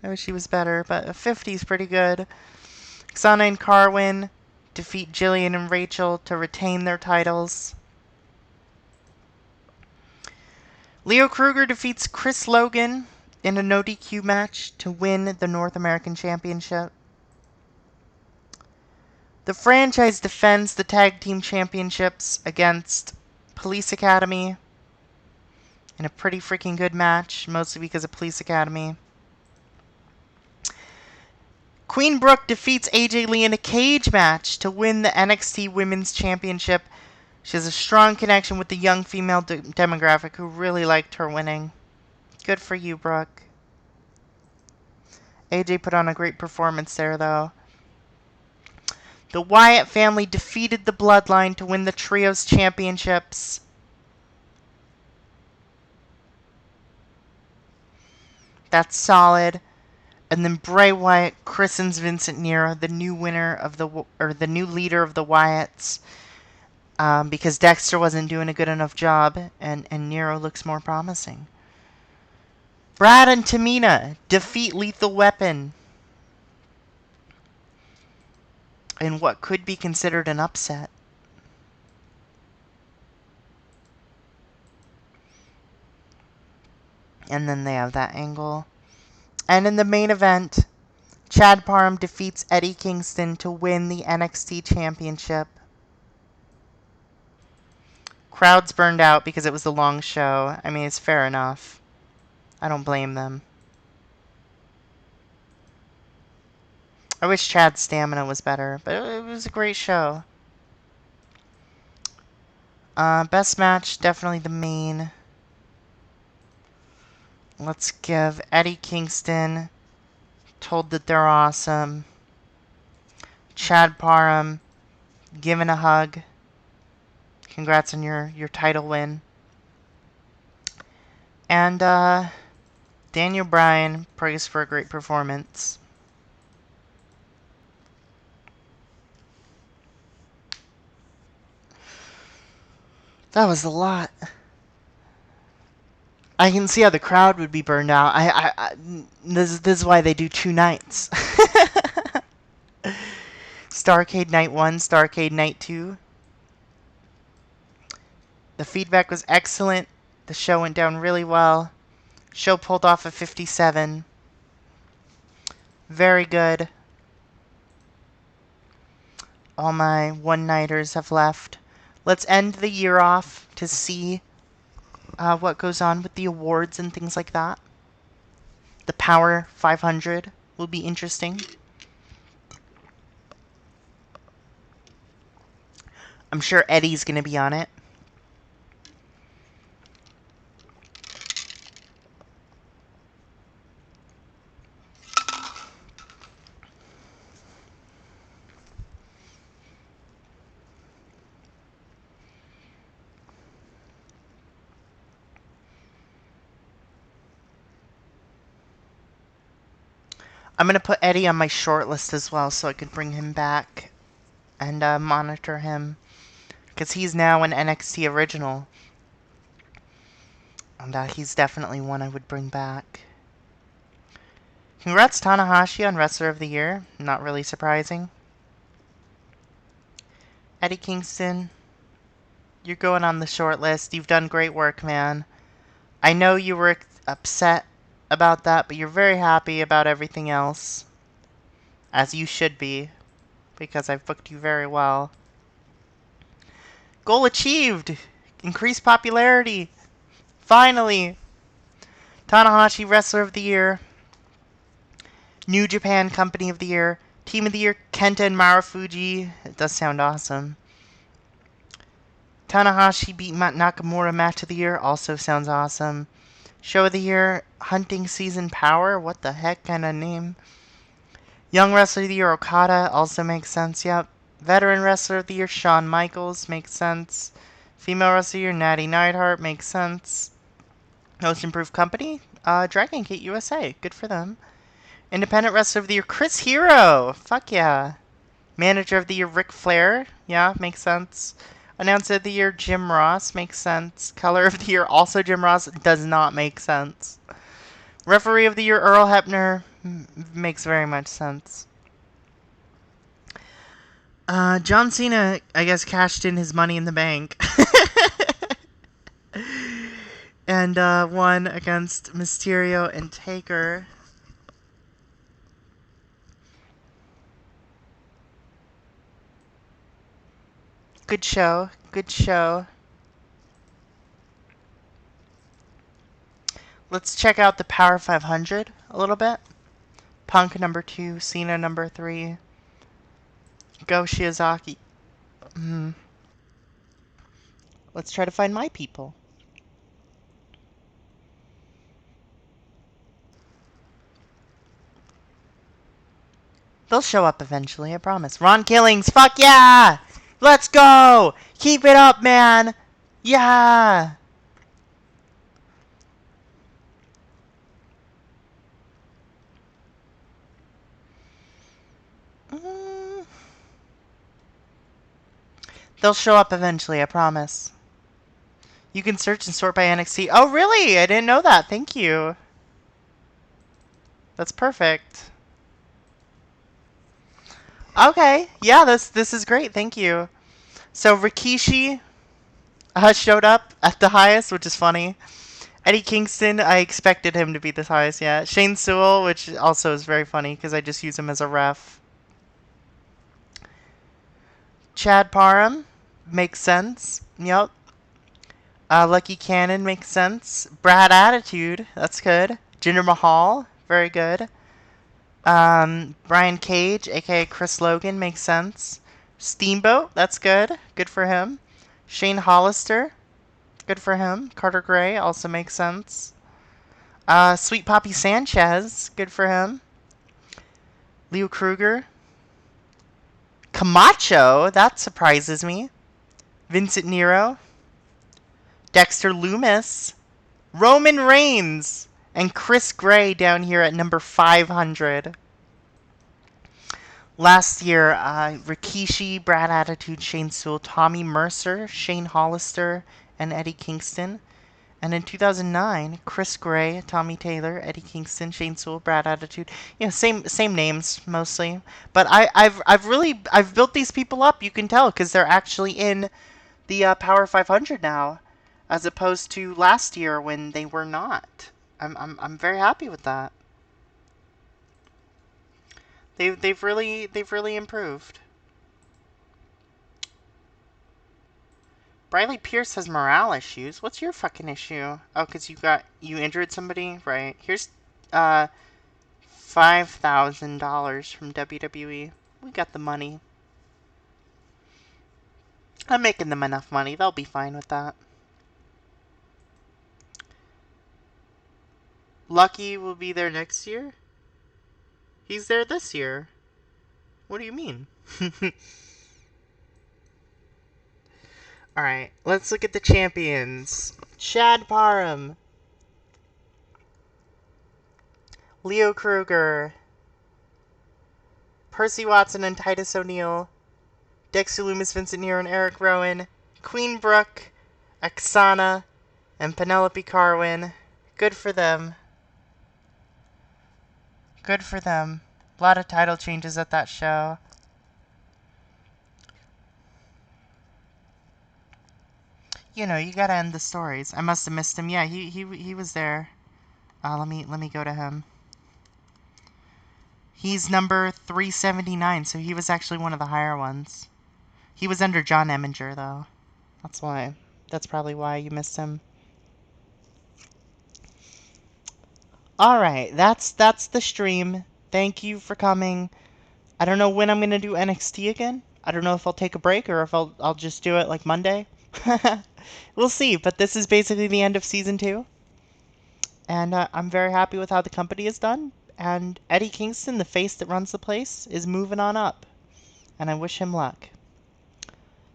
I wish he was better, but a 50 is pretty good. Xana and Carwin defeat Jillian and Rachel to retain their titles. Leo Kruger defeats Chris Logan in a no DQ match to win the North American Championship. The franchise defends the Tag Team Championships against Police Academy in a pretty freaking good match, mostly because of Police Academy. Queen Brooke defeats AJ Lee in a cage match to win the NXT Women's Championship. She has a strong connection with the young female demographic who really liked her winning. Good for you, Brooke. AJ put on a great performance there, though. The Wyatt family defeated the Bloodline to win the Trios Championships. That's solid. And then Bray Wyatt christens Vincent Nero the new winner of the new leader of the Wyatts, because Dexter wasn't doing a good enough job, and Nero looks more promising. Brad and Tamina defeat Lethal Weapon in what could be considered an upset. And then they have that angle. And in the main event, Chad Parham defeats Eddie Kingston to win the NXT Championship. Crowd's burned out because it was a long show. I mean, it's fair enough. I don't blame them. I wish Chad's stamina was better, but it was a great show. Best match, definitely the main. Let's give Eddie Kingston, told that they're awesome. Chad Parham, given a hug. Congrats on your title win. And Daniel Bryan, praised for a great performance. That was a lot. I can see how the crowd would be burned out. This is why they do 2 nights. Starrcade Night 1, Starrcade Night 2. The feedback was excellent. The show went down really well. Show pulled off a 57. Very good. All my one-nighters have left. Let's end the year off to see what goes on with the awards and things like that. The Power 500 will be interesting. I'm sure Eddie's going to be on it. I'm going to put Eddie on my short list as well so I could bring him back and monitor him. Because he's now an NXT original. And he's definitely one I would bring back. Congrats Tanahashi on Wrestler of the Year. Not really surprising. Eddie Kingston, you're going on the short list. You've done great work, man. I know you were upset about that, but you're very happy about everything else. As you should be, because I've booked you very well. Goal achieved! Increased popularity! Finally! Tanahashi Wrestler of the Year. New Japan Company of the Year. Team of the Year, Kenta and Marufuji. It does sound awesome. Tanahashi beat Nakamura Match of the Year. Also sounds awesome. Show of the Year, Hunting Season Power. What the heck kind of name? Young Wrestler of the Year, Okada. Also makes sense, yep. Veteran Wrestler of the Year, Shawn Michaels. Makes sense. Female Wrestler of the Year, Natty Neidhart. Makes sense. Most Improved Company, Dragon Gate USA. Good for them. Independent Wrestler of the Year, Chris Hero. Fuck yeah. Manager of the Year, Ric Flair. Yeah, makes sense. Announcer of the Year, Jim Ross. Makes sense. Color of the Year, also Jim Ross. Does not make sense. Referee of the Year, Earl Hebner. Makes very much sense. John Cena, I guess, cashed in his Money in the Bank. And won against Mysterio and Taker. Good show. Good show. Let's check out the Power 500 a little bit. Punk number 2, Cena number 3. Go Shiozaki. Let's try to find my people. They'll show up eventually, I promise. Ron Killings, fuck yeah! Let's go! Keep it up, man! Yeah! They'll show up eventually, I promise. You can search and sort by NXT. Oh, really? I didn't know that. Thank you. That's perfect. Okay. Yeah, this is great. Thank you. So Rikishi showed up at the highest, which is funny. Eddie Kingston, I expected him to be the highest, yeah. Shane Sewell, which also is very funny because I just use him as a ref. Chad Parham, makes sense. Yep. Lucky Cannon makes sense. Brad Attitude, that's good. Jinder Mahal, very good. Brian Cage, aka Chris Logan, makes sense. Steamboat, that's good. Good for him. Shane Hollister, good for him. Carter Gray, also makes sense. Sweet Poppy Sanchez, good for him. Leo Kruger. Camacho, that surprises me. Vincent Nero. Dexter Loomis. Roman Reigns. And Chris Gray down here at number 500. Last year, Rikishi, Brad Attitude, Shane Sewell, Tommy Mercer, Shane Hollister, and Eddie Kingston. And in 2009, Chris Gray, Tommy Taylor, Eddie Kingston, Shane Sewell, Brad Attitude. You know, same names mostly. But I've built these people up. You can tell because they're actually in the Power 500 now, as opposed to last year when they were not. I'm very happy with that. They've really improved. Briley Pierce has morale issues. What's your fucking issue? Oh, because you injured somebody? Right. Here's $5,000 from WWE. We got the money. I'm making them enough money. They'll be fine with that. Lucky will be there next year? He's there this year. What do you mean? Alright, let's look at the champions. Chad Parham. Leo Kruger. Percy Watson and Titus O'Neil, Dexter Lumis, Vincent Nero, and Eric Rowan, Queen Brooke, Oksana, and Penelope Carwin. Good for them. Good for them. A lot of title changes at that show. You know, you gotta end the stories. I must have missed him. Yeah, he was there. Let me go to him. He's number 379, so he was actually one of the higher ones. He was under John Eminger, though. That's why. That's probably why you missed him. Alright, that's the stream. Thank you for coming. I don't know when I'm going to do NXT again. I don't know if I'll take a break or if I'll just do it like Monday. We'll see, but this is basically the end of Season 2. And I'm very happy with how the company is done. And Eddie Kingston, the face that runs the place, is moving on up. And I wish him luck.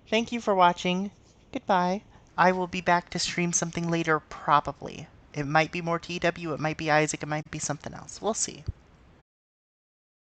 Thank you for watching. Goodbye. I will be back to stream something later, probably. It might be more TEW, it might be Isaac, it might be something else. We'll see.